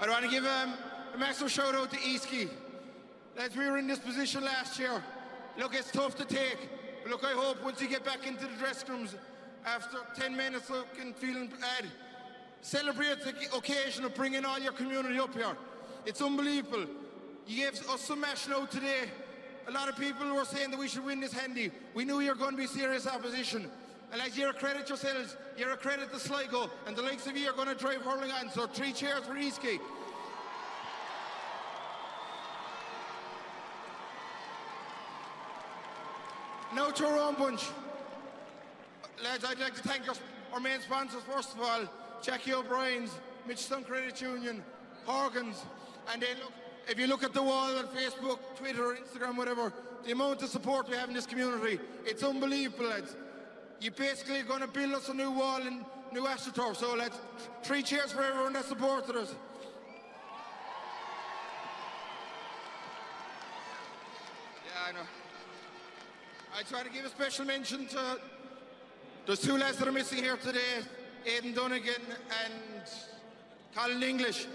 I want to give a massive shout out to Easkey. Lads, we were in this position last year. Look, it's tough to take. But look, I hope once you get back into the dressing rooms after 10 minutes looking, feeling bad, celebrate the occasion of bringing all your community up here. It's unbelievable. You gave us some mash now today. A lot of people were saying that we should win this handy. We knew you were going to be serious opposition. And as you're a credit yourselves, you're a credit to Sligo, and the likes of you are going to drive hurling on. So 3 cheers for Easkey. Now to our own bunch. Lads, I'd like to thank our main sponsors first of all, Jackie O'Brien's, Mitchelstown Credit Union, Horgan's, and then look, if you look at the wall on Facebook, Twitter, Instagram, whatever, the amount of support we have in this community, it's unbelievable, lads. You're basically going to build us a new wall and new AstroTurf, so lads, 3 cheers for everyone that supported us. Yeah, I know. I try to give a special mention to those 2 lads that are missing here today, Aidan Dunnigan and Colin English.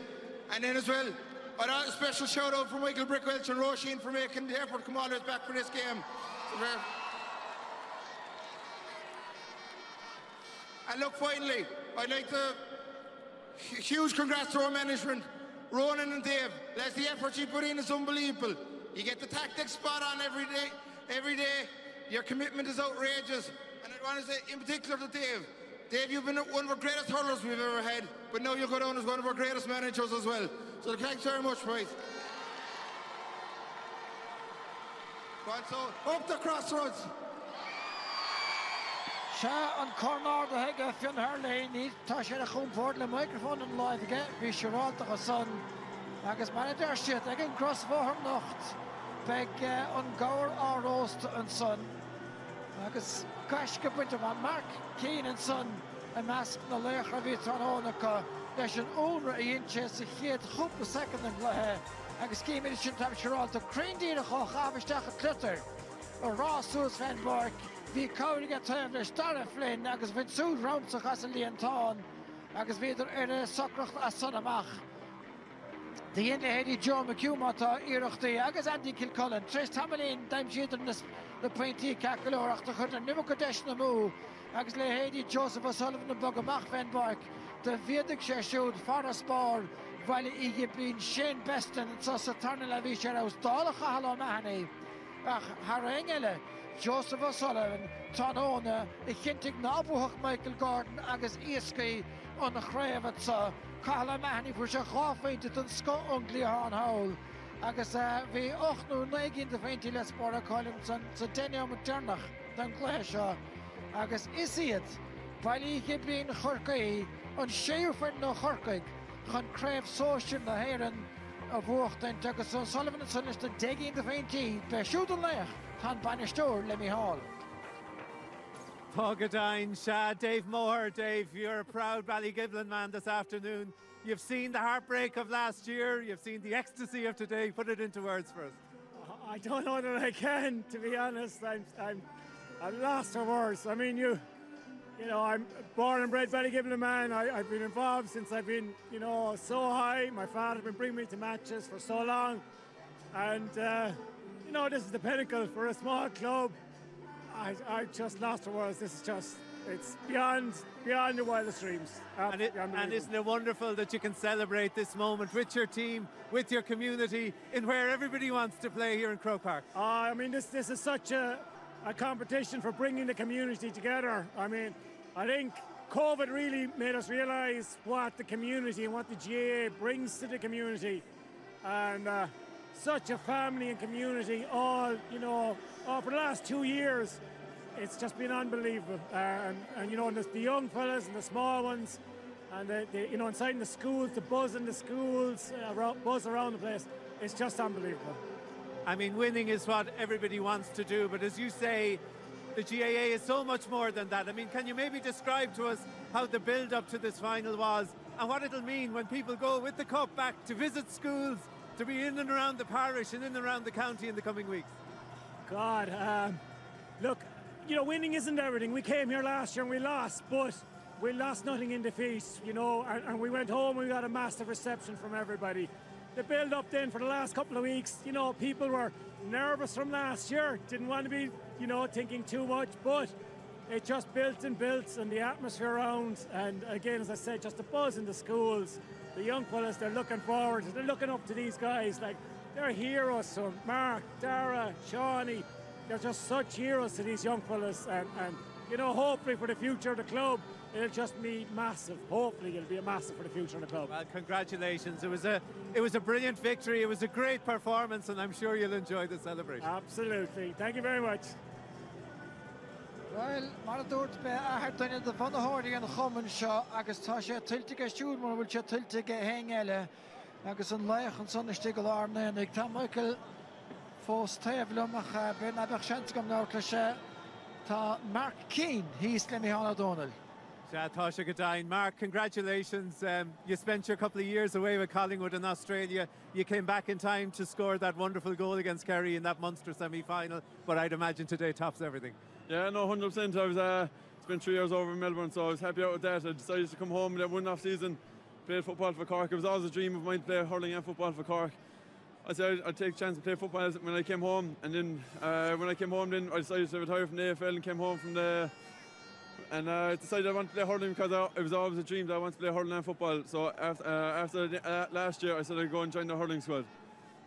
And then as well, a special shout out for Michael Brickwelch and Roisin for making the effort to come all the way back for this game. And look, finally, I'd like to huge congrats to our management, Ronan and Dave. Lads, the effort you put in is unbelievable. You get the tactics spot on every day. Your commitment is outrageous. And I want to say in particular to Dave. Dave, you've been one of our greatest hurlers we've ever had, but now you'll go down as one of our greatest managers as well. So thanks very much, boys. So, up the crossroads. Sha an corner the hege fin Hurling ní tá sé a chumport le microphone an live ige bhí siráilteach a son agus mar idir siad ag an crossbóthar nocht beg an gair áróst an son agus cais go buinte man Mark Keane an son a measc na léchar bhí trónacha leis an ónra a dhéonse sa chéad chúpla second an gluthe agus cíimiid sin tam siráilta craindína cho chabisteach a clutter a rásús fan bark Bhí cáirige taobh leis Dara Flynn agus bhín súd ramsach as a líontáin agus bhíidir ar a socracht a son amach. Dhéon le héadí Joe McHugh mátá iirechtaí agus Andy Kilcullen. Tris Tamalín daim siad na pointí cacolóireachta chud na nimime go deis na mú agus le héadí Joseph O'Sullivan na bog amach fan bark de bhíodaigh sé siúd far a spár Ballygiblin Shane Beston sa sa tarna le bhí sé aus dála chahalá mehannaí ach har engele Joseph O'Sullivan, Tanona, I chintig nábuach Michael Gordon agus Easkey on the chréivatsa, Cala Mahoney for se cháfeinte an sco ungli an haul. Agus bhí 8-9 de 20 les bora Colin sa Daniel McDermott den gléisio. Agus isiad, Ballygiblin chorcaí an séufin no chorcaig chun craibh sóisiir na héireann a bhuachtain agus O'Sullivan an son is den 10 de 20 be siúd an leach. Tan Bannister, let me haul. Pogadain, Shah, Dave Moore. Dave, you're a proud Ballygiblin man this afternoon. You've seen the heartbreak of last year. You've seen the ecstasy of today. Put it into words for us. I don't know that I can, to be honest. I'm lost for words. I mean, you know, I'm born and bred Ballygiblin man. I've been involved since I've been, you know, so high. My father's been bringing me to matches for so long, and. You know, this is the pinnacle for a small club. I just lost for words. This is just, it's beyond your wildest dreams. And isn't it wonderful that you can celebrate this moment with your team, with your community, in where everybody wants to play here in Croke Park? I mean, this is such a competition for bringing the community together. I mean, I think COVID really made us realise what the community and what the GAA brings to the community. And such a family and community all, you know, for the last 2 years. it's just been unbelievable. And you know, the young fellas and the small ones, and you know, inside in the schools, the buzz in the schools, buzz around the place, it's just unbelievable. I mean, winning is what everybody wants to do, but as you say, the GAA is so much more than that. I mean, can you maybe describe to us how the build-up to this final was and what it'll mean when people go with the cup back to visit schools, to be in and around the parish and in and around the county in the coming weeks? God, look, you know, winning isn't everything. We came here last year and we lost, but we lost nothing in defeat, you know, and we went home and we got a massive reception from everybody. The build-up then for the last couple of weeks, you know, people were nervous from last year, didn't want to be, you know, thinking too much, but it just built and built, and the atmosphere around, and again, as I said, just the buzz in the schools, the young fellas, they're looking forward, they're looking up to these guys, like, they're heroes. So Mark, Dara, Shawnee, they're just such heroes to these young fellas, and you know, hopefully for the future of the club, it'll just be massive. Hopefully it'll be a massive for the future of the club. Well, congratulations. It was a brilliant victory. It was a great performance, and I'm sure you'll enjoy the celebration. Absolutely. Thank you very much. Well, mar dúirt be ahartainine de van háirí an chumann seo agus tá sé tiltige siúd mar bhfuil sé tiltige hang eile agus an leichan san is stigil armnanig tá Michael fós taobhlamach ben abach seantgam náir sé tá Mark Keane hís le Micheál O'Donnell. Tá sé go dainn. Mark, congratulations. You spent your couple of years away with Collingwood in Australia. You came back in time to score that wonderful goal against Kerry in that Munster semi-final, but I'd imagine today tops everything. Yeah, no, 100%. I was spent 3 years over in Melbourne, so I was happy out with that. I decided to come home in that one-off season, played football for Cork. It was always a dream of mine to play hurling and football for Cork. I said I'd take a chance to play football when I came home, and then when I came home, then I decided to retire from the AFL and came home from the. And I decided I wanted to play hurling because it was always a dream that I wanted to play hurling and football. So after last year, I said I'd go and join the hurling squad.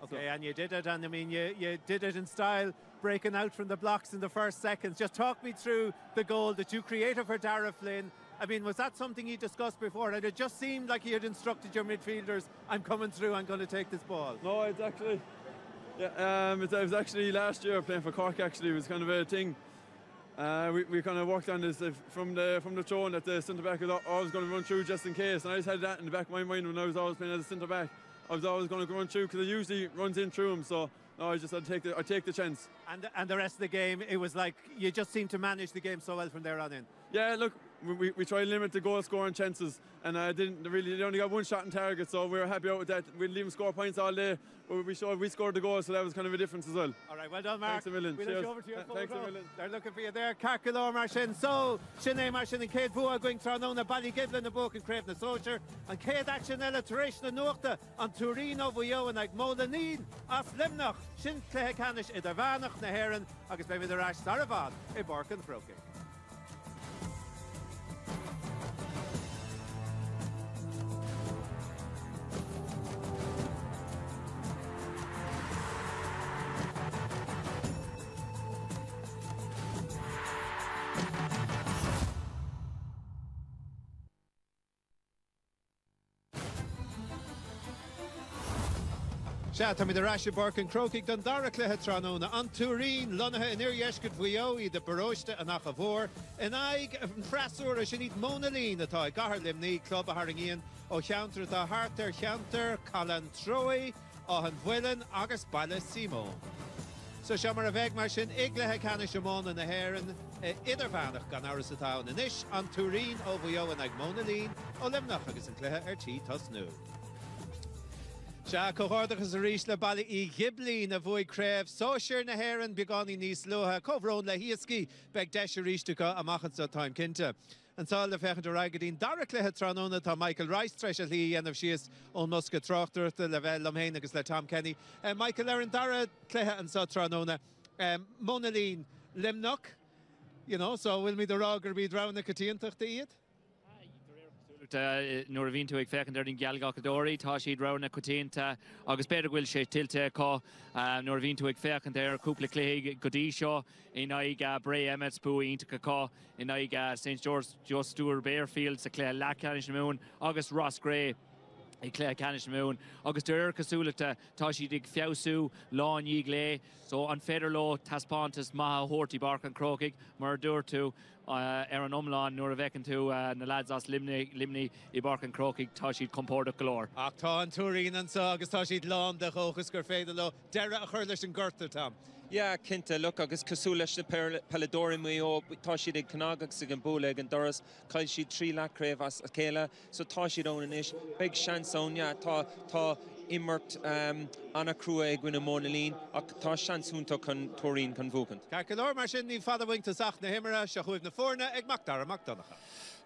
Okay, so. And you did it, and I mean, you did it in style, breaking out from the blocks in the first seconds. Just talk me through the goal that you created for Dara Flynn. I mean, was that something you discussed before? And it just seemed like you had instructed your midfielders, I'm coming through, I'm going to take this ball. No, it's actually, yeah, it was actually last year playing for Cork. Actually, it was kind of a thing. We kind of worked on this from the throwing that the centre back was always going to run through just in case, and I just had that in the back of my mind when I was always playing as a centre back. I was always going to run through because it usually runs in through him. So no, I just had to take the chance. And the rest of the game, it was like you just seemed to manage the game so well from there on in. Yeah, look, we try to limit the goal scoring chances, and they only got one shot on target, so we were happy out with that. We didn't even score points all day, but we scored the goal, so that was kind of a difference as well. All right, well done, Mark. Thanks a million. We'll look over to your Thanks a million. They're looking for you there. Carcalor Marshin. So, Sinead Marshin and Cade Bua going through on Ballygiblin, the book and Crave the Soldier, and Cade Action Elliteration and Norta on Turino Vuyo and like Molanine, As Limnach, Shin Clehecanish, Idavanach, Naheran, August Baby the Rash, Saravan, Ibork and Croke. Tá mi de Rasha Bork and Croke don Dara Clehe Tranona an Turin Lunaha in Irieshkut Vuyo the Barosta and Achavor and I Frasur she need Monaline at I Gahar Limni Club Haringian o Chanter the Harter Chanter Calan Troy o Han Vuelen August Bala Simo. So Shamar Veg Marshin Iglehe Canishamon and the Heron Idervanach gan Arisatown and Ish an Turin o Vuyo and like Monaline o Limnach agus and Clehe Erchi Tosnu. Sha cohordag is a reach le Ballygiblin a vui crave Socher na Heron begoni níos loha covrón le Easkey beg desha rístuka a machan so time kinta. And so the fechan de ragadín Dara Clehe Tranona tá Michael Rice tresh at Lee and of she's on Muska Trochter the level Lomhain agus le Tom Kenny. Michael Aaron Dara Clehe and so Tranona. Monaline Limnock, you know, so will me the Roger be drown the Katiantach to eat? Nuair a bhíonn tú ag fechan ar an gealgachadóirí tá siad roinn na coitianta agus beidir bhfuil sé tiltte có nuair a bhíonn tú ag fechan ar cúpla clé go dtí seo in aig Bray Emmets bu iontacha có in aig St George Just Stewart Bearfield sa clé lecanis na mún agus Ross Gray I Clare Canish Moon, August der Casulata, Tashi dig Fiausu, Lawn Yigle, so on Federlo, Taspontis, Maha, Horty, Bark and Croke, Murdur to Aaron Umlan, Nuravekan to Naladzas, Limni, Ibark and Croke, Tashi Comporta Galore. Acton, Turin and so August Tashi Lawn, the Hokus Gerfedalo, Dera Hurlish and Gertha Tom. Yeah, Kinta, look, August Casulash the Peladori Muyo, Tashi de Kanagak Sigan Buleg and Doris, Kaishi 3 Lacrave as Akela, so Tashi down in ish, big chance on ya, ta immert Anna Crue Gwina Monalin, ta chance hunto con Turin convocant. Calculor Marshin, the father wing to Sach the Himera, Shahuv the Forna, Egg Macdara, Macdonacha.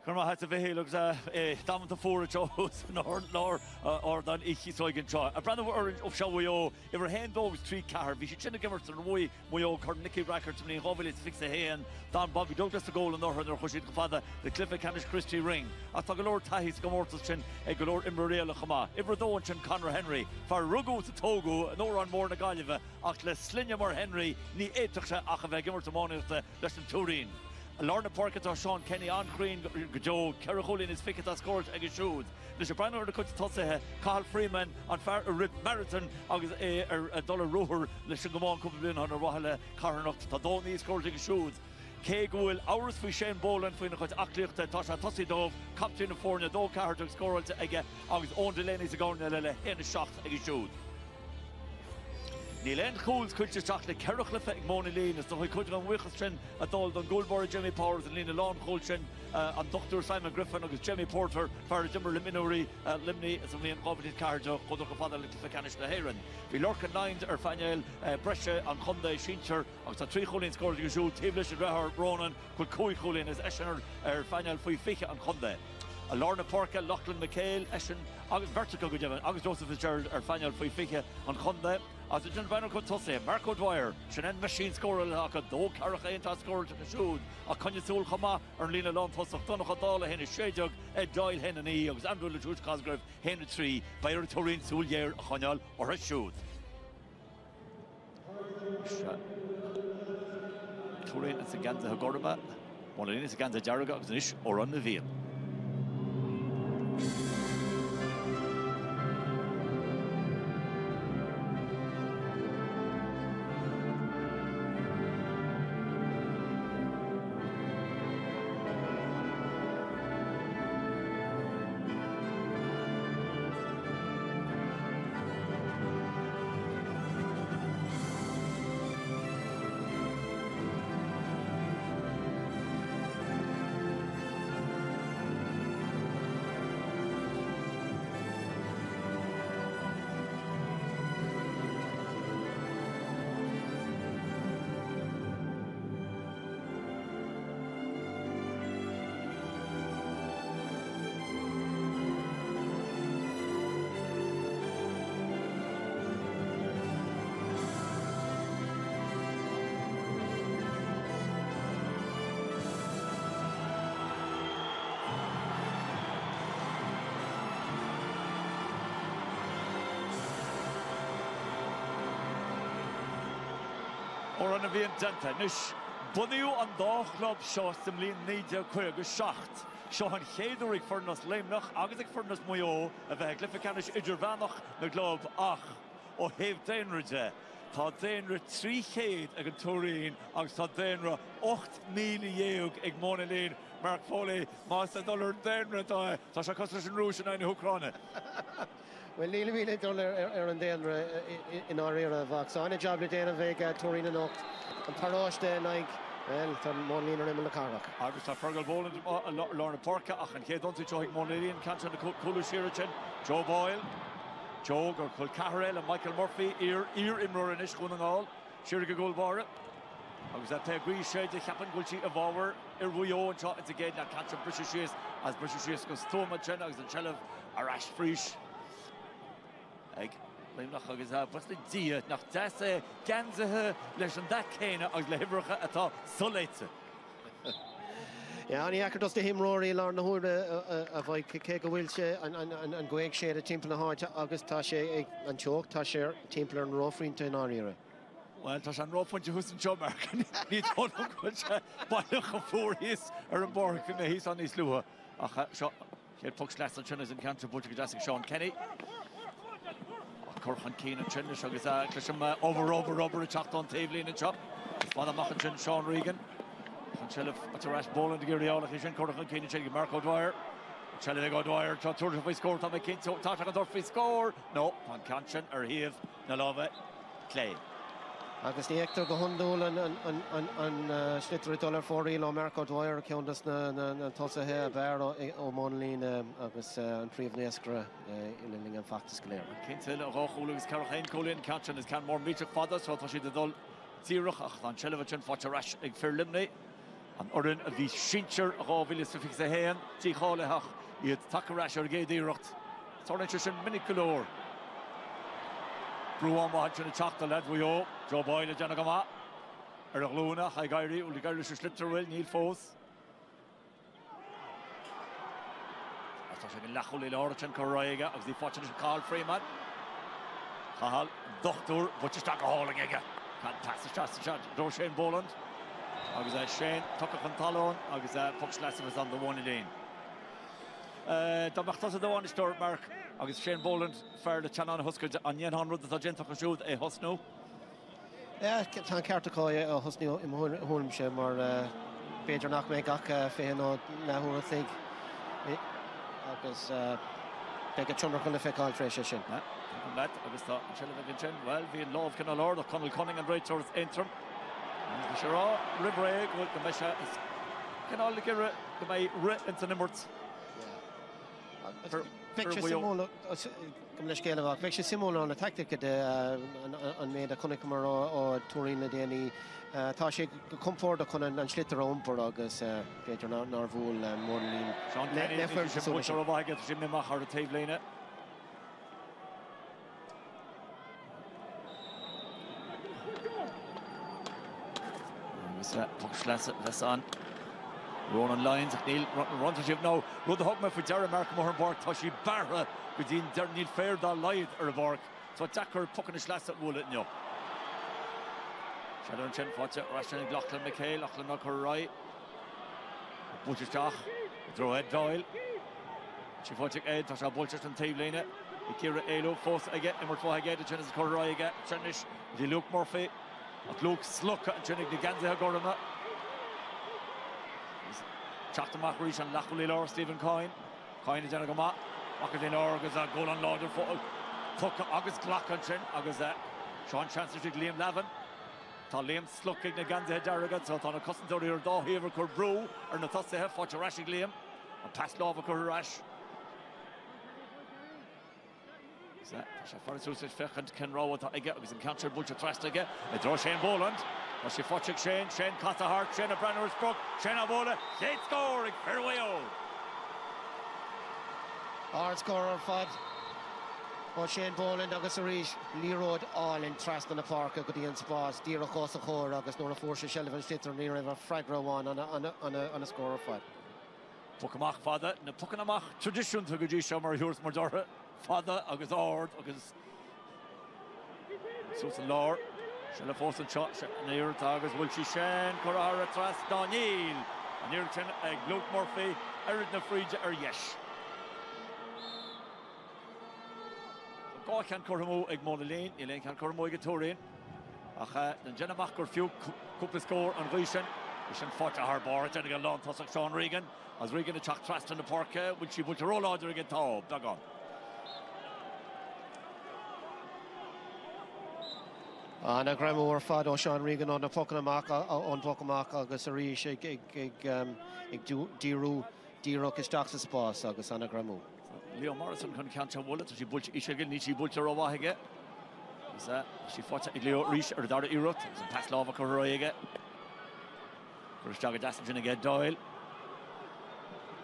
Carma had to be looks down to 4 shows nor or than Easkey so again try. A brand of orange of shall we all ever hand dogs 3 car. We should give us the way we all Nicky records to me Hobbit fix the hand. Dan Bobby Douglas the goal and her Hushid father the Cliff Canish Christie ring. I thought a Lord Tahis Gomortus chin a Galore Imberella Hama. Ever though and Conor Henry for Rugo to Togo no run more Nagaliva. Achles Slinyamor Henry ni Etacha Achave Gimmer to Monitor the Lesson Turin. Lorna Porkett or Sean Kenny on Green Joe Carahol in his ficket as scored a shoot. The Shabrano the cut to Carl Freeman on Far Rip Marathon August a dollar rower the Shingamon couple in on a Rohala Carnock Tadoni scored a shoot. Kegul hours for Shane Boland for the Aklicht Tasha Tossidov captain of Forna do Carter scored again August on Delaney is going in a shot a shoot. Neil End Cools could just talk the Kerachliffe and Monalene, so he could on Wichelston, a Dold on Goldborough, Jimmy Powers, and Lena Lawn Colchin, and Dr. Simon Griffin, and Jimmy Porter, for Jimmer Liminori, Limney, as a main Covenant Carjo, Kodok Father, Little Canish the Heron. We lurk at 9 Erfaniel, Brescia, and Conde, Shincher, and the 3 Colin scored the usual, Tablish and Rahar, Ronan, could Koi Colin as Eshener, Erfaniel, Fuificha, and Conde. Lorna Porka, Lachlan McHale, Eshen, August Vertical, August Joseph Fitzgerald, Erfaniel, Fuificha, and Conde. As a gentleman could say, Marco Dwyer, Shannon Machine scorer, like a dog Caracha into scorer to the shoot, a Conyasul Hama, or Lena Long Toss of Donachadala, Henry Shejug, Ed Doyle, Henry, Alexander Lachuch Cosgrave, Henry 3, Bayer Turin, Sulyer, Honyal, or a shoot. Turin is against the Hagorba, Molin is against the Jaragog, or on the Veal. Or on a bhíon denta. Nus bunaú an dá club seo sa mbliain 1957. Seo an chéadúigh fornas léimnach agus ag fornas muo a bheith glyfacanis idirvanach na glob ach ó héh déanride. Tá déanra 300 ag an Turin agus tá déanra 8,000 ag Monalene. Mark Foley, Master Dollar déanra tá se costas an rúis an Hucráine. Well, Neil Wheeler done an déanra in our era of Vox. On a job to Dana Vega, Turin and Ocht, and Parosh then like, well, from Monalene or Emil Carrock. Agus tá Fergal Boland, Lorna Porka, ach an chéad onto Joe Monalene, Canton Coola Sheerichin, Joe Boyle, Joe or Col Caharel and Michael Murphy, Ear Imror and Ishkun and all, Sheeriga Goldbara. Agus that agree shade the happen Gulchi Evower, Irwuyo and shot it again, that Canton British as British goes Toma Chen, agus and Chelev, Arash Frisch. Ag leimnach agus bus le dia nach dasa ganzathe leis an da céine agus le hibrecha atá soléite. Yeah, and he acted the him Rory Lorna Hurda of like Kega Wilche and Gweg Shade a Temple Heart August Tashe and Choke Tasher Temple and Roffrin to an era. Well, Tash and Roffrin to Hussein Chomark. He told him which by the four his or a borg from the he's on his lua. Céad puck sleas an sin is an cantar búlte go deasig Sean Kenny. Corchan Keane an sin agus cluisim over a teacht an taobhlín an seo. Fád amach an sin Sean Regan. An seilah at a ras bólan de gurriálach sin Corchan Keane an sin Mark O'Dwyer. Seilah go O'Dwyer tá túir fao scór tá mé cinto tá an dor fao scór. No, an cansin ar híomh na lábh Clay. Agus ní ectar go hundúil an slitúir dul ar fóríil ó Mark O'Dwyer ceantas na tosathe a bhear ó Monlín agus an príomhnéascra iling an factas go léir. Cintil a ráchúla agus Carchain Colin cansin is can mór míteach fada so tá siad a dul tíireach ach an seilah sin fáte ras ag fearlimnaí. An orin a bhí sinseir a rábhíle sa fix a héan tí chálaach iad take ras ar géad íireacht. Táirn sin minic golóir. Brúan má sin na teachta led bhuió, Joe Boyle déanana go maith. Ar a glúna, cha gairí, úla gairí sa sliptar bhfuil, níl fós. Tá sé go lechúil le ára sin choráige, agus dí fáte sin Carl Freeman. Chahal, dochtúr, butisteach a háling aige. Fantastic, Dó Shane Boland. Agus Shane, tucha an talón, agus puck sleasa was an the one in. Tá meachtas a dóháin istóir Mark, agus Shane Boland fear le teanán huscaid an 100 atá gentach an siúd é hosnú. Tá ceartacáid a hosnú im thuirm sé mar beidir nach mé gach féin ó lethúra agus be go tionar chun le feicáil frééis sin. Let agus tá an seilah an sin, well, bhí an lámh cin a Lord a Conal Cunning an réit towards interim. Agus sé rá, ribré, go meise is cinál le gire go mé ri into nimmert. Feic sé simúla na tactic an méid a chunig mar ó túín na déanaí tá sé go compórda chun an slittar ómpar agus beidir nar bhúil mórlín. Sean Kenny sé bútear ó bhaige sin mimach ar a taobhléine. Agus puck sleasa bheits an. Ronan Lyons ach níl runta sibh ná rud a thug me for deire Mark Moore an bharc tá sí barra go dtíon níl fér dá laid ar a bharc tá dechar pucan is leas a bhúla neo. Sead an sin fáte raisina Lachlan McHale Lachlan ná chur ráid. Búteteach dro Ed Doyle. Sí fáte Ed tá sé búlteach an taobhléine. I círa éilú fós aige imar fá aige a sin is chur ráid aige sinis dí Luke Murphy ach Luke slucha an sinnig na gansaithe gorma. Chattamach rís an lechúil leir Stephen Coyne. Coyne is déanana go maith. Achar dén agus a ggóil an láidir tucha agus glach an sin agus Sean Chancellor sig Liam Levin. Tá Liam sluchaigh na gansaithe dearagad so tá na cosintúirí ar dáthíomhar chur brú ar na tosathe fáte raisig Liam. An pass lábha chur rais. Tá sé farasús fechant Ken Rowell aige agus an cantar búlte trasta aige. Le dró Shane Boland. Tá sé fáteach Shane cata hart, Shane a Brenner's brook, Shane a bóla, Shane scoring, fairway ó. Hard score ar fad. Ó Shane Boland agus a rís líród all in Traston na park go dtíon spás, dír a chós a chóir agus nóra fórsa seileh an slittar ní raibh freigra bháin an a score ar fad. Puck amach fada, na puck amach tradiisiún go dtí seo mar thuúrs mar dortha. Fada agus áard agus sús an láir. Seileh fós an shot na iirecht agus bhfuil sí Shane chur a tras ná níl. An iirecht sin ag Luke Murphy aird na fríide ar yes. Gá cean chormú ag móna léin, I léin cean chormú ag a túirín. Ach den déanamach gur fiú cúpla scór an bhí sin. I sin fáte a thbáir déanana go lán tosach Sean Regan. As Regan a teach trastan na parca, bhfuil sí búlte róláidir ag an táb, dagán. Anna Graham ar fad ó Sean Regan on pucan amach agus a rís ag díú isteach sa spás agus Anna Graham. Leo Morrison chun ceanta bhla tá sí búlte isegil ní sí búlte ó bhaige. Sí fáte ag Leo rís ar dar iirecht an pass lábha chur aige. Chur isteach a deasan sin ag Doyle.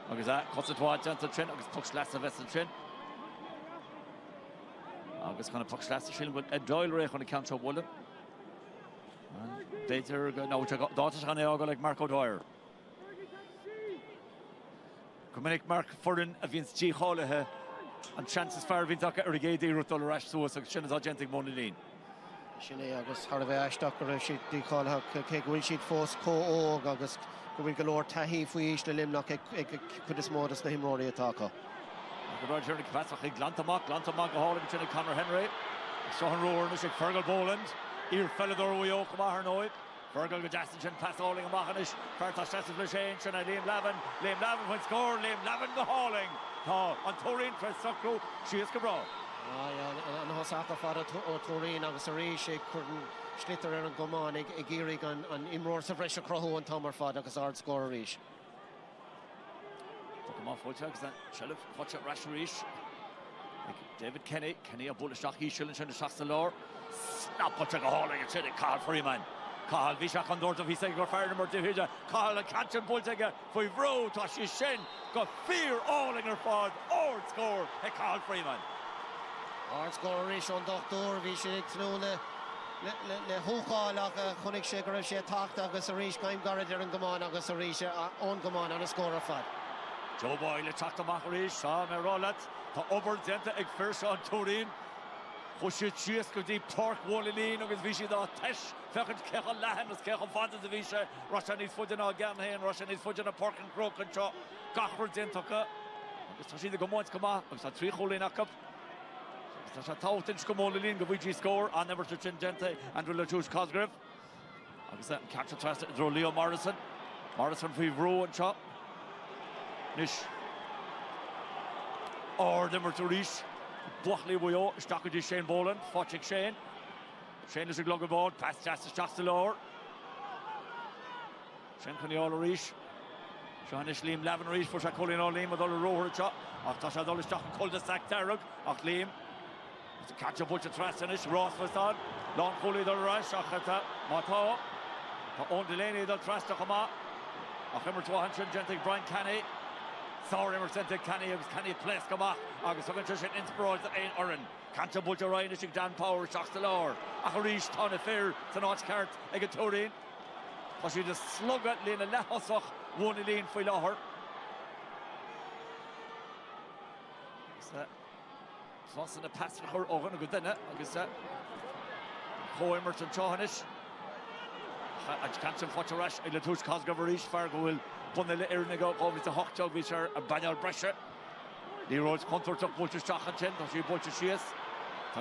Agus cosatáid deanta sin agus puck sleas a bheits an sin. Agus chuna puck sleas sin bhfuil Ed Doyle ré chuna ceanta bhla. Béidir ná dátas gan ága le Mark O'Dwyer. Cominic Mark Furrin a bhíonn tí cháilethe an chances fear bhíonn ar a géad íirecht dul rais suas agus sin atá gentig móna lín. Sinné agus har bheith aisteach go si díáil bhfuil siad fós cóóg agus go bhfuil golóir taithí faoi le limnach ag chud is módas na himróí atá. Go ráid tearna capasach ag glantamach go hála go Conor Henry. Sohan roar is ag Fergal Boland. Ír fellador uo go mahar noid. Fergal go jastin sin pasáling a machanis. Ferta stressas le sé sin a Liam Lavin when score, Liam Lavin go háling. Tá an Turin tre socrú sias go bra. An hosacha fada ó Turin agus a rééis sé chun slitar ar an gomán ag géirigh an imróir sa bhreis a crothú an tamar fad agus ard scór a rééis. Tá go má fóilte agus an seileh fóilte ras a rééis. David Kenny a bulasteach í sin sin seachta lár. Snap fóilte go háling a sin Carl Freeman. Carl bhí seach an dúirt a bhí sé go fearna mar difhiide. Carl a catchan bulteige faoi bhró tá sí sin go fear áling ar fád ard scór ag Carl Freeman. Ard scór a rééis an dochtúr bhí sé ag le hócháilach chunig sé go raibh sé tacht agus a rééis gaim garad ar an gomán agus a rééis ón gomán an a scór a fad. Joe Boyle le tacht amach a rééis sá me rálat tá obair denta ag firsa an Turin. Chus siad go dtí Park Wallilín agus bhí siad á teis fechant cechan lehan agus cechan fada a bhí sé Russia níos fuidir á Gamhain, Russia níos fuidir na Park and Croke an seo gachar dentacha agus tá siad go máint go má agus tá trí cholín acab. Tá sé tátain go Wallilín go bhí scór an ever sin denta Andrew LaTouche Cosgrave agus an catch trust dro Leo Morrison faoi bhró an seo. Nis dimmer to ríis Buachlí bhuió stachadí Shane Boland fáitigh Shane. Shane is a glug ball pass just the lower. Shane Coniol ríis. Sean is Liam Lavin ríis for Colin O'Liam with all the rower shot. Ach tá sé dul stach cul-de-sac Derug ach Liam. It's a catch a bunch of trust in it. Ross was on. Long Coley dul rush ach eta Mata. Tá Owen Delaney dul trust ach ama. Ach immer 200 gentig Brian Canny. Sorry, Emerson Canny agus Canny place go back. Agus a venture sin inspired the ein Oren. Can't a bulge Ryan is Dan Power shocks the lower. A reach ton of fair to notch cart ag a Turin. But she just slug at Lena Lehosach one in for Lahor. Sloss in the pass for her over a good dinner. Agus Ho Emerson Chahanish. I can't some fotch a rush. I LaTouche Cosgrave reach Fargo will put the little go over to Hochjog which are a banal brusher. The roads contour took Bulcher Stachan, she Bulcher Shears.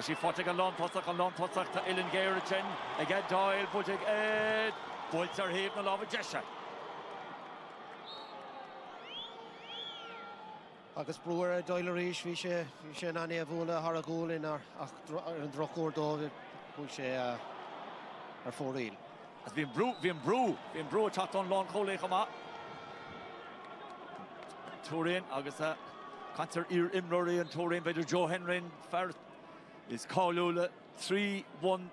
She fought a long toss to Ellen Garrichin. Again Doyle, Bulcher Ed. Bulcher Heave, no love a gesture. Agus brewer Doyle Rish, we share Nani Avula, Haragul in our Drocor Dove, which are 4 real. Has been brew chat on long Cole Kama. Turin, Augusta, Cancer Ear Imrory and Turin by Joe Henry Farth is Carlula 3-1 on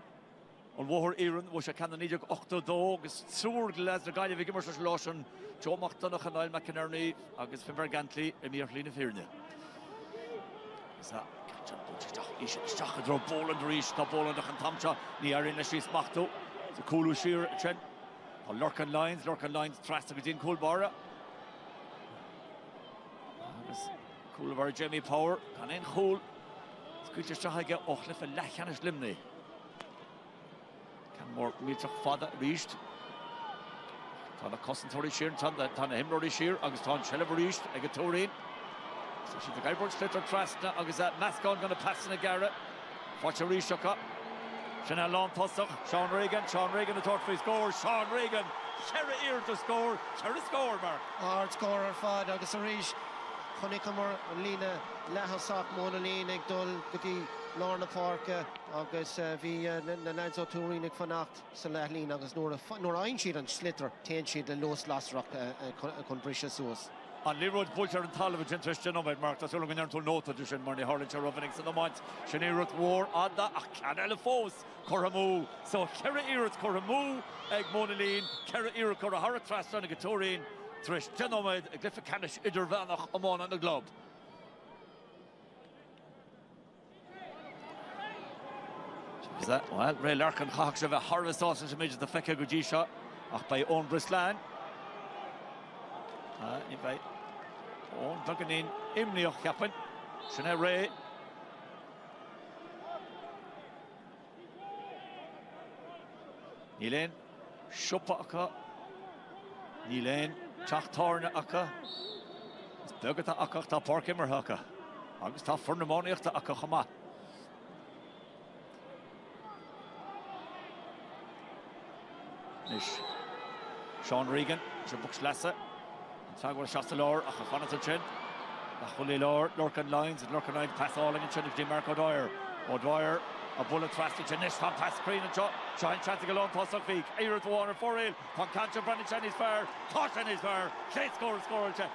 Woher Iran, which I can't need 8 dogs, Sword Glas, the guy of Gimmers Lawson, Joe Macdonagh and Niall McInerney, August Fimber Gantley, Emir Lina Firna. Is that Stach draw Boland Reach, the Boland and Tamcha, near in the She's Machto, the Kulu Shear Chen, Lurkin Lines, Trastic within Coolbara. Cool Jamie Power, and then Cool. Squeaker Shaha get Ochlif and Lachanish Limney. Can more meet father reached. Tana Cossentori Shear, Tana Himrory Shear, Augustan Shelever reached, Egatorin. So she's the Guybrook Slitter Trastna, August that Mascon going to pass in a Garrett. Watch a reshuck. Chanel Long Tossuk, Sean Regan the third for his score, Sean Regan, Sherry Ear to score, Sherry score, Mark. Hard scorer, Fad, August Arish. Honeycomer, Lena, Lahasak, Monalene, Egdol, Gati, Lorna Park, August V, Nanzo Turin, Fanacht, Salahlin, August Nora Einsheed and Slitter, Tensheed, the lowest last rock, Conbrisha Source. And Leroy Bulcher and television interest in Mark, that's all I'm going to note that you Marnie Hurling, Rovenix in the month. Shanirut War, Ada, Canela Fos, Coramu, so Kerra Irit, Coramu, Egg Monalene, Kerra Irit, Corahara Trastan, Gatorin. Trish Genomed, a Glyphicanish Idervanach Amon on the globe. Is that well? Ray Larkin Hawks of a harvest sausage image of the Feka Gujisha, by Owen Brislan. By Owen Duncan Imnioch Capin, Shane Ray. Níléin siopa acha. Níléin teachtarna acha. Dugata acha tá Parkimmer acha. Agus tá fornamáíochta acha chama. Nis Sean Regan, se buks lessa. Tagwar shasta lor acha fanata chin. A chulí lor, Lorcan lines and Lorcan lines pass all in chin of Mark O'Dwyer. O'Dwyer a bullet thrust to Nish from pass screen and shot. Shine chance to go on Tosok Feek. Eir to Warner 4-8. Von Cancha Brandon Chen is fair. Caution is fair. Shade score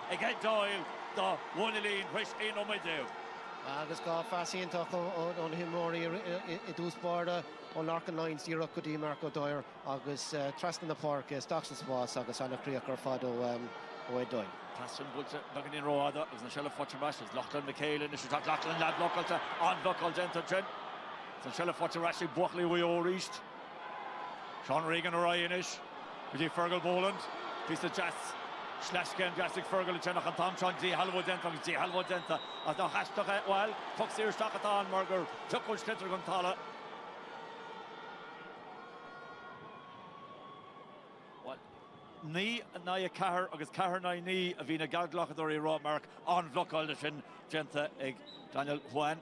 again Doyle. The one lean which in on my do. Agus gá fasíon on himóí I dús barda on Larkin lines the Ruckody Mark O'Dwyer agus Traston the Park Stockton Spas agus Anna Creacher Fado O'Doyle. Traston Bulta Duggan in Roada was na Shella Fortune Rashes Lachlan McHale and Shot Lachlan lad local to on local Genta Chen. So Shella Fortune Rashes Buckley we all reached. Sean Regan Orionish with Fergal Boland piece of jazz. Slashken Jessic Fergal and Chenach and Tom Chon D. Halwood Denta D. Halwood Denta as the hashtag well Fox here Stockton Murger took one Slitter Guntala. Well Ní Naya Cahar agus Cahar Nai Ní a Vina Galglachadori Raw Mark on Vlockaldishin Genta Eg Daniel Juan.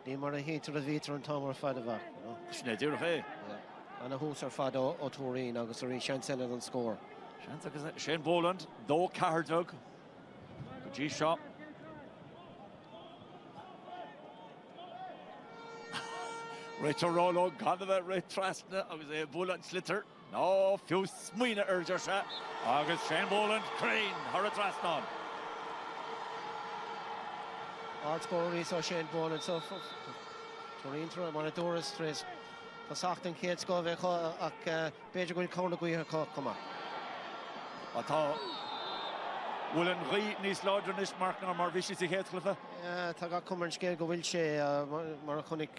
Ní mar a hétar a vítar an Tomar Fadavach. Sne dúr hey. And a hús ar Fado ó Turín agus a rí Shansen an score. Shane Boland, though Cahardug. Good G shot. Rachel Rollo, Gondova, Ray Trastna, I was a Boland Slitter. No, few Smuina Urgersha. August Shane Boland, Crane, Hara Trastnon. Art score so Shane Boland, so Turín through Monadoras Trace. Pasachtan Kate Scove, Ak Bejaguil Conagui, come on. Atá Willen Rí níos láidir níos Mark ná mar bhí sí héadclifa? Tá gá cumar scéil go bhfuil sé mar chunig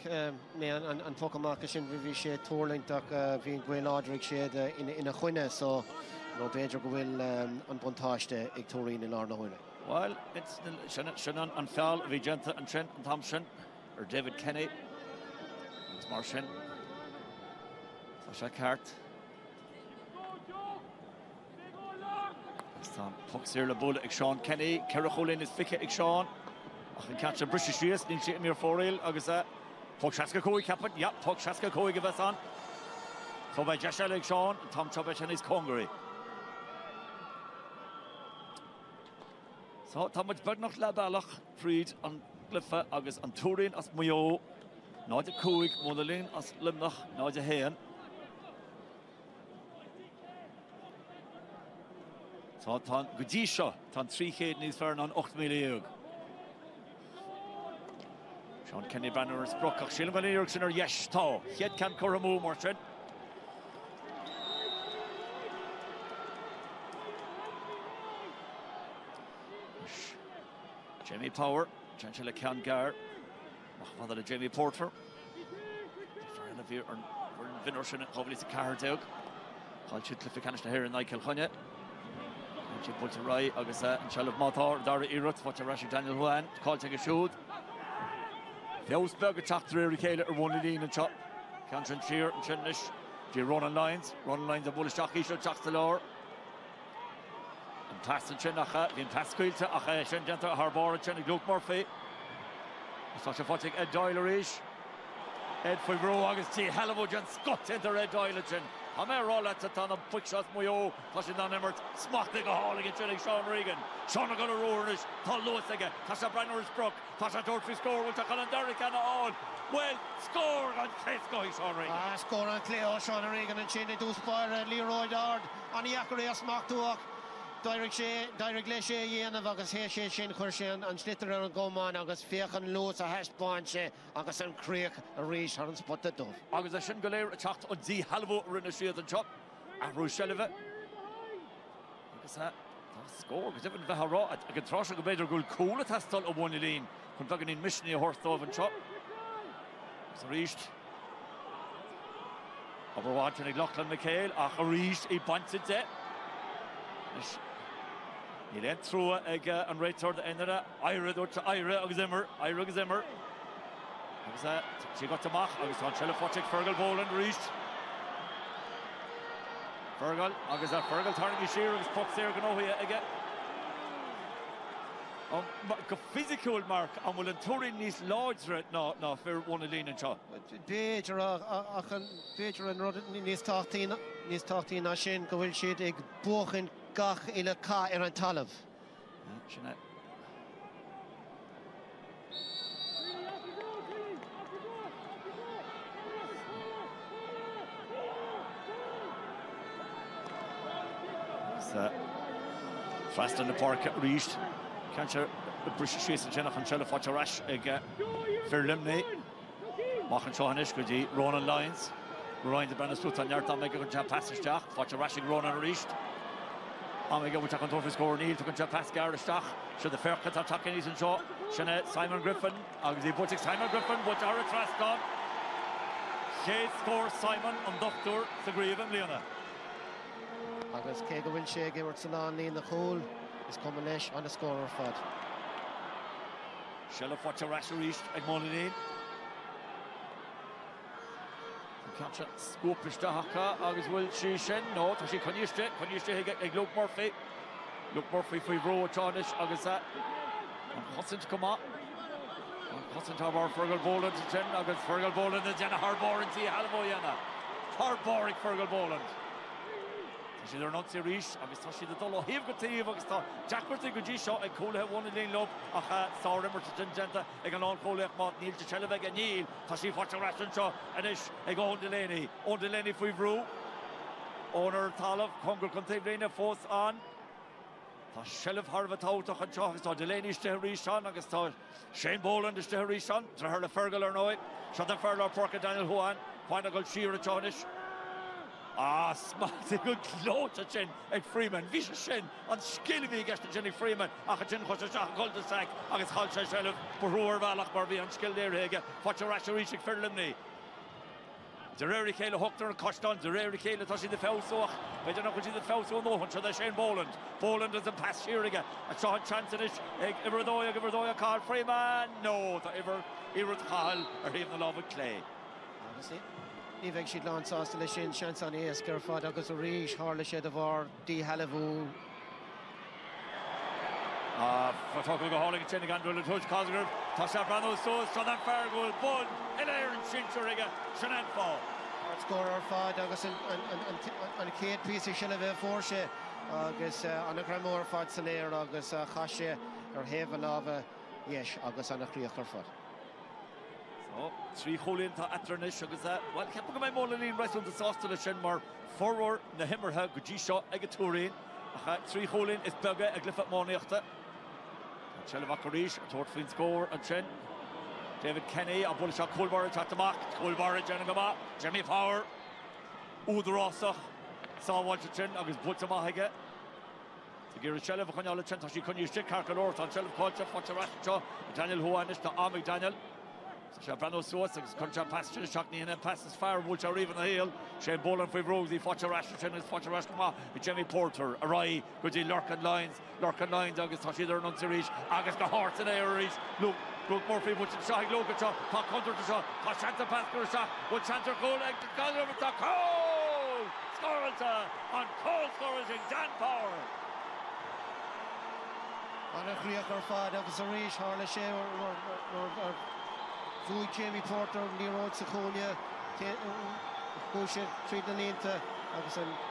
mé an tócamach sin bhí sé túirlaintach bhí gcuil láidric siad ina chuine so nó beidir go bhfuil an buntáiste ag Turín in lána chuine. Well, it's sin an feall bhí Genta an Trent an Thompson or David Kenny. It's mar sin. Tá sé ceart. Pucks here, the ball at Sean Kenny. Keracholin is thick at Sean. I can catch a British Shears. Didn't see him here for real. I guess that. Puck Shaska Koi captain. Yep, Puck Shaska Koi give us on. So by Josh Alec Sean, Tom Chobich and his Congery. So Thomas Bernach Labalach, Fried and Cliffa, August and Turin as Mayo. Not the Koig, Modelin as Limnach, not the Hain. So tan Gudisha, tan 3 chéad níos fearn an 8 milliún. Sean Kenny Banner is broch ach Shilman Erickson yes tá. Head can Coramú Martin. Jamie Power, Chancellor Can Gar. Ach wat Jamie Porter. For an of you or Vinnerson hopefully to Cardog. Hal should cliff canish na here in Michael Hunye. She puts it right, August and Shalom Matar, Dara Irut, watch a rush Daniel Juan, call take a shoot. Fjellsberg attack through Ricala or one lean and chop. Cantron Shear and Chinnish. G running lines of Bullish Jockey, should chuck the lower. And pass and Chinacha, then pass Quilta, Acha, Shengenta, Harbor, Chinnick, Luke Murphy. Such a footing Ed Doylerish. Ed Fibro, August T. Halliwood, Scott into Ed Doylechin. Hamer roll at the ton of quick shots, Moyo, pushing down Emmert, smacking a hauling at Sean Regan. Sean are going to roar it, Paul Lewis again, Tasha Branner is broke, Tasha Dorothy score, which I call Derrick and all. Well, score on Clesco, Sean Regan. Score on Cleo, Sean Regan and Chinny do spire Leroy Dard, and Yakari smack to walk. Direct Leshe, Yen of August Heshe, Shin Kurshan, and Slitter and Goman, August Fiakan Lewis, a hash bunch, August and Creek, a reach, and spot the dove. August a Shingaler, a chat on Z Halvo, Renashe the chop, and Rochelle. August that score, because even Vahara, I can throw a better goal cool at Hastel of one lane, conducting in Mission, a horse dove and chop. It's reached. Overwatching Lachlan McHale, a reached, a bunted it. He then threw and right toward the end of that. Ira Zimmer. She got to Mach. I was on Shella Fochik, Fergal Boland reached. Fergal, agus a Fergal turning his sheer, agus pucks there going over again. Go physical mark, and will Turin these large right now for one of Lean and Shaw. Beger and Rod Nis Tartin Ashin, go will sheet a bochen gach in a car in a talav. Fast in the park reached. Can't you British chase and Jenna and Shella Fatcher Rash again? Fairlimney. Machen Shahanish could he Ronan Lyons. Ryan the Brandon Slut and Yarta make a good passage Jack. Fatcher Rashing Ronan reached. Omega which I can throw for score Neil to good pass Gareth Stach. Should the fair cut attacking his and shot. Shanette Simon Griffin. Agzi Buttick Simon Griffin. But Jared Trascon. Shade scores Simon and Doctor Sagreven Leona. Agus Kega will shake Gilbert Salon in the hole. Is coming lesh on the scorer fod. Shella Fatcher Rash reached at Molyneux. Catch scoop is the haka. Agus will she shen no. Tashi Konyishte he get a Luke Murphy. Luke Murphy for row Charnish Agus that. And Hudson to come up. Hudson to our Fergal Boland to Jen Agus Fergal Boland and Jenna Harbor and see Halvoyana. Harboric Fergal Boland. Tashi they're not serious. Agus Tashi the Dolo have got to Agus Jack Bertie good shot and Cole have won the lane lob. Saw Rimmer to Jenta. I can all Cole Mott Neil to Cheleveg and Neil. Tashi Fatcher Ration Shaw and Ish. I go on Delaney for Vrew. Owner Talov Congress Contablina force on. Tash Shelf Harvat out to Shaw. So Delaney Steharishan. Agus Shane Boland is Steharishan. To her the Fergal or no. Shot the Fergal Pork Daniel Juan. Final goal Shearer Chonish. Smarty good load to Chin at Freeman. Vicious Shin on Skilby against Jenny Freeman. Achin Hoshach Golden Sack. Against Halsha Shelf. Burur Valach Barbie and Skill there. Fatcher Rasher reaching Fairlimney. Zereri Kayla Hookter and Coston. Zereri Kayla touching the foul so. I don't know what the foul so no one. So the Shane Boland. Boland doesn't pass here again. A shot chance in it. Everdoya Carl Freeman. No, ever Carl or even the love of Clay. Obviously. Nivek she'd launch us to the shin chance on Easkey fod agus a reach Harla shed of our D Halavu. For talking go hauling chin again to the touch Cosgrove. Tasha Brano so that fair goal Bun Hilaire and Shinchuriga Shannon fall. Scorer fod agus and a Kate piece of Shillave Forshe agus on a Gramor fod Sanair agus Khashe or Havelava yes agus on a Creacher fod. So, 3 Cholin to Atranish, agus well, can't put my Molyneux right on the sauce to the Shinmar, forward, the Himmerha, Gujisha, Egaturin, 3 Cholin is Bugga, a Glyphot Moniachta, Chelevakarish, a Tortfin score, and Shin, David Kenny, a Bullisha Colbar, Chatamak, Colbar, Jenagama, Jimmy Power, Udrasa, Saw Walchin, agus Butamahaga, the Gary Cheleva Canala Chentashi, Kunyushik, Karkalor, and Chelef Culture, Fatcher Rashaw, Daniel Huanish, to Army Daniel. Brando Source, Concha pass to the Shockney and then passes fire, which are even the hill. Shane Boland for Rosie, Fatcher Ashton is Fatcher Ashton, Jimmy Porter, Arai, Goody Lurkin Lines, August Tashi, they're not to reach, August the horse in there, reach. Look, Murphy, which is shot, Logan shot, Puck Hunter to shot, Shanta pass to a shot, which Shanta goal, and the over to Cole! Scores on Cole scores in Dan Power. On a Creacher fod, August a reach, Harla Shea or Fui Jamie Porter, Nero Sakonia, Husha, treat the lane to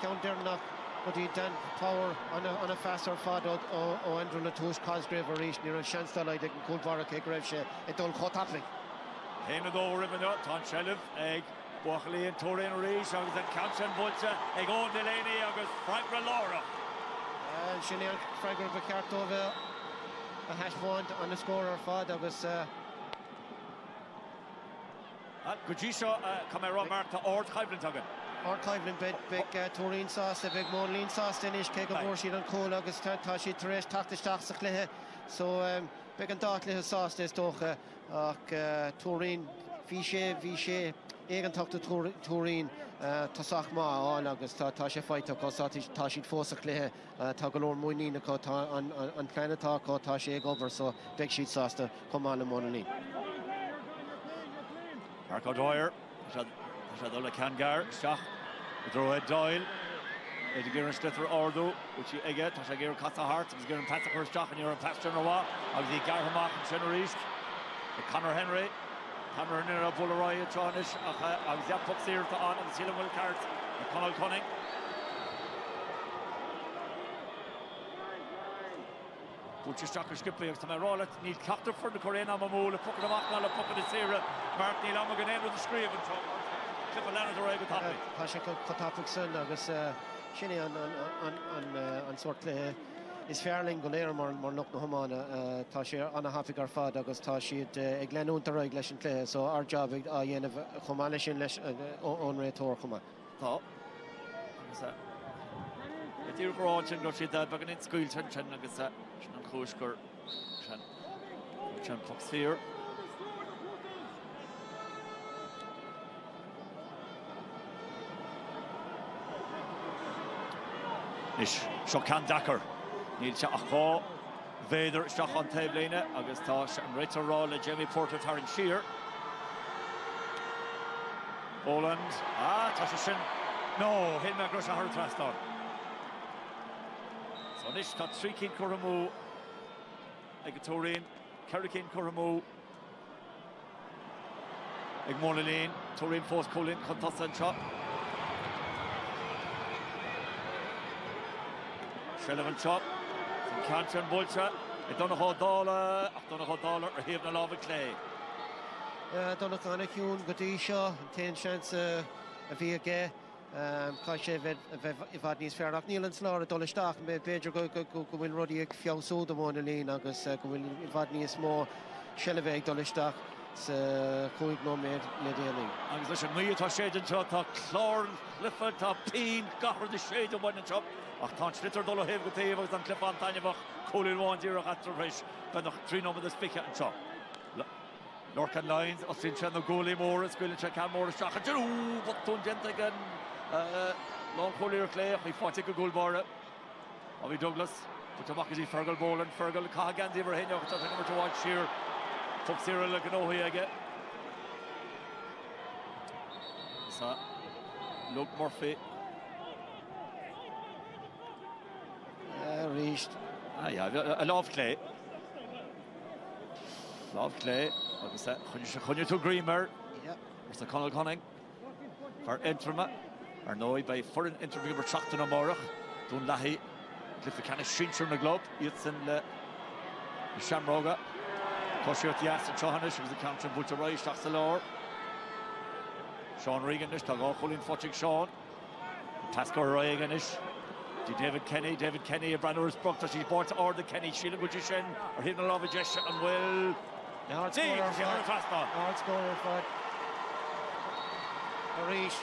Count Dernock, but he Dan Power on a faster fod o Andrew Latouche Cosgrave or Reach, Nero Shanstalai, they can cool Vara Cake Revshe, it don't cut happening. Hena do ribbon out, Ton Shelif, Egg, Buckley and Torin Reach, August and Counchan Butcher, Egg on Delaney, August Frank Laura. And Chanel Frank Ricardo, a hash point on the scorer fod, August. Gujisha come around Mark to Ord Kivlin Tuggan. Ord Kivlin big Turin sauce, big Monlene sauce, then ish cake of Borshi and Cole, August Tashi Teresh, Taktish Taxaclehe. So big and Dartlehe sauce this Docha, Turin, Vishe, Egan talk to Turin, Tasachma, all August Tashi fight to Tashi Fosaclehe, Tagalor Moinina on Planet Talk, Tashi Egg over, so big sheet sauce to come on the Monlene. Marco Dwyer, Shadola Kangar, Shach, Droid Doyle, the Garen Slither Ordo, which you get, as I get Catha Hart, as Garen Patrick Stock, and you're a pastor in a while, as the Garhamach and Center East, the Conor Henry, Conor Henry, Bullaroy, Tronish, as the Puck Sear to on, and the Sealing Will Cart, and Conal Cunning. Butcher Stocker Skipper, to my roll, Neil Clochter for the Korean Amamu, the Puck of the Machna, the Puck of the Sierra, Mark Neil Amagan with the scream, and Cliff of Lanners are able to happen. Pasha Kotapic Sun, August Shinny on sort is Hurling Golera more look no Hamana, Tashi on a half a fad, August Tashi, Glenun the regulation play, so our job, Yen of Homalish and on Retor Homa. Oh, it's your branch and Roshi that back in school, Chen Nagasa, Shan Kushker, Chen Fox here. Ish Shokan Dakar, Neil Chacho, Vader Shachan Tablina, August Tosh and Ritter Roll, Jamie Porter Taryn Shear. Poland, Tashin, no, Hilma Grosha Hartraston. So Nish Tot Srikin Kuramu, Egatorin, Karikin Kuramu, Egmolin, Torin Force Colin, Contasan Chop. Sullivan Chop, Canchan Bulcha, Donahoe Dollar, or Haven Lava Clay. Donacana Hune, Godisha, 10 chance a Viage, Kashev, Ivadnis Fairlock, Neil and Slaughter, Dollarstock, Major go will Roddy Fiauso, the one Lane, August, will Ivadnis more, Shelleveg, Dollarstock, Coig no made Lady. And listen, me to shade and shot, Clorn, Clifford, Peen, Gahar the shade of one and chop. Ach, Tan Schlitter Dollar have the tables and Cliff on Tanjabach, Colin 1-0 at the race, but the 3 number the speaker and chop. Lorcan Lines, Austin Chen, the goalie Morris, Gwilin Chekan Morris, Shach, and what Tun Gentigan, Long Collier Clay, we fought a goal bar. Bobby Douglas, but the Mackenzie Fergal Boland, Fergal, Kagan, the Everhane, number to watch here. Top Cyril, look at Ohi again. So, Luke Murphy. Reached. Yeah, I love Clay. Love Clay. Like I said, Hunyu to Greenmer. Yeah. There's the Conal Cunning. For Interma. Arnoy by foreign interview for Chachton O'Morach. Dun Lahi. Cliff the kind of Shincher in the globe. It's in the Shamroga. Kosher at the Aston Shohanish. Was the counter Butcher Roy. Shachsalor. Sean Regan. Tag Colin Fotching Sean. Tasker Roy againish. David Kenny, a brand new Brook, she's bought to order Kenny, Sheila Gujishin, or hitting a lot of gesture and will. Now it's going for it. Now it's going for it. Arish.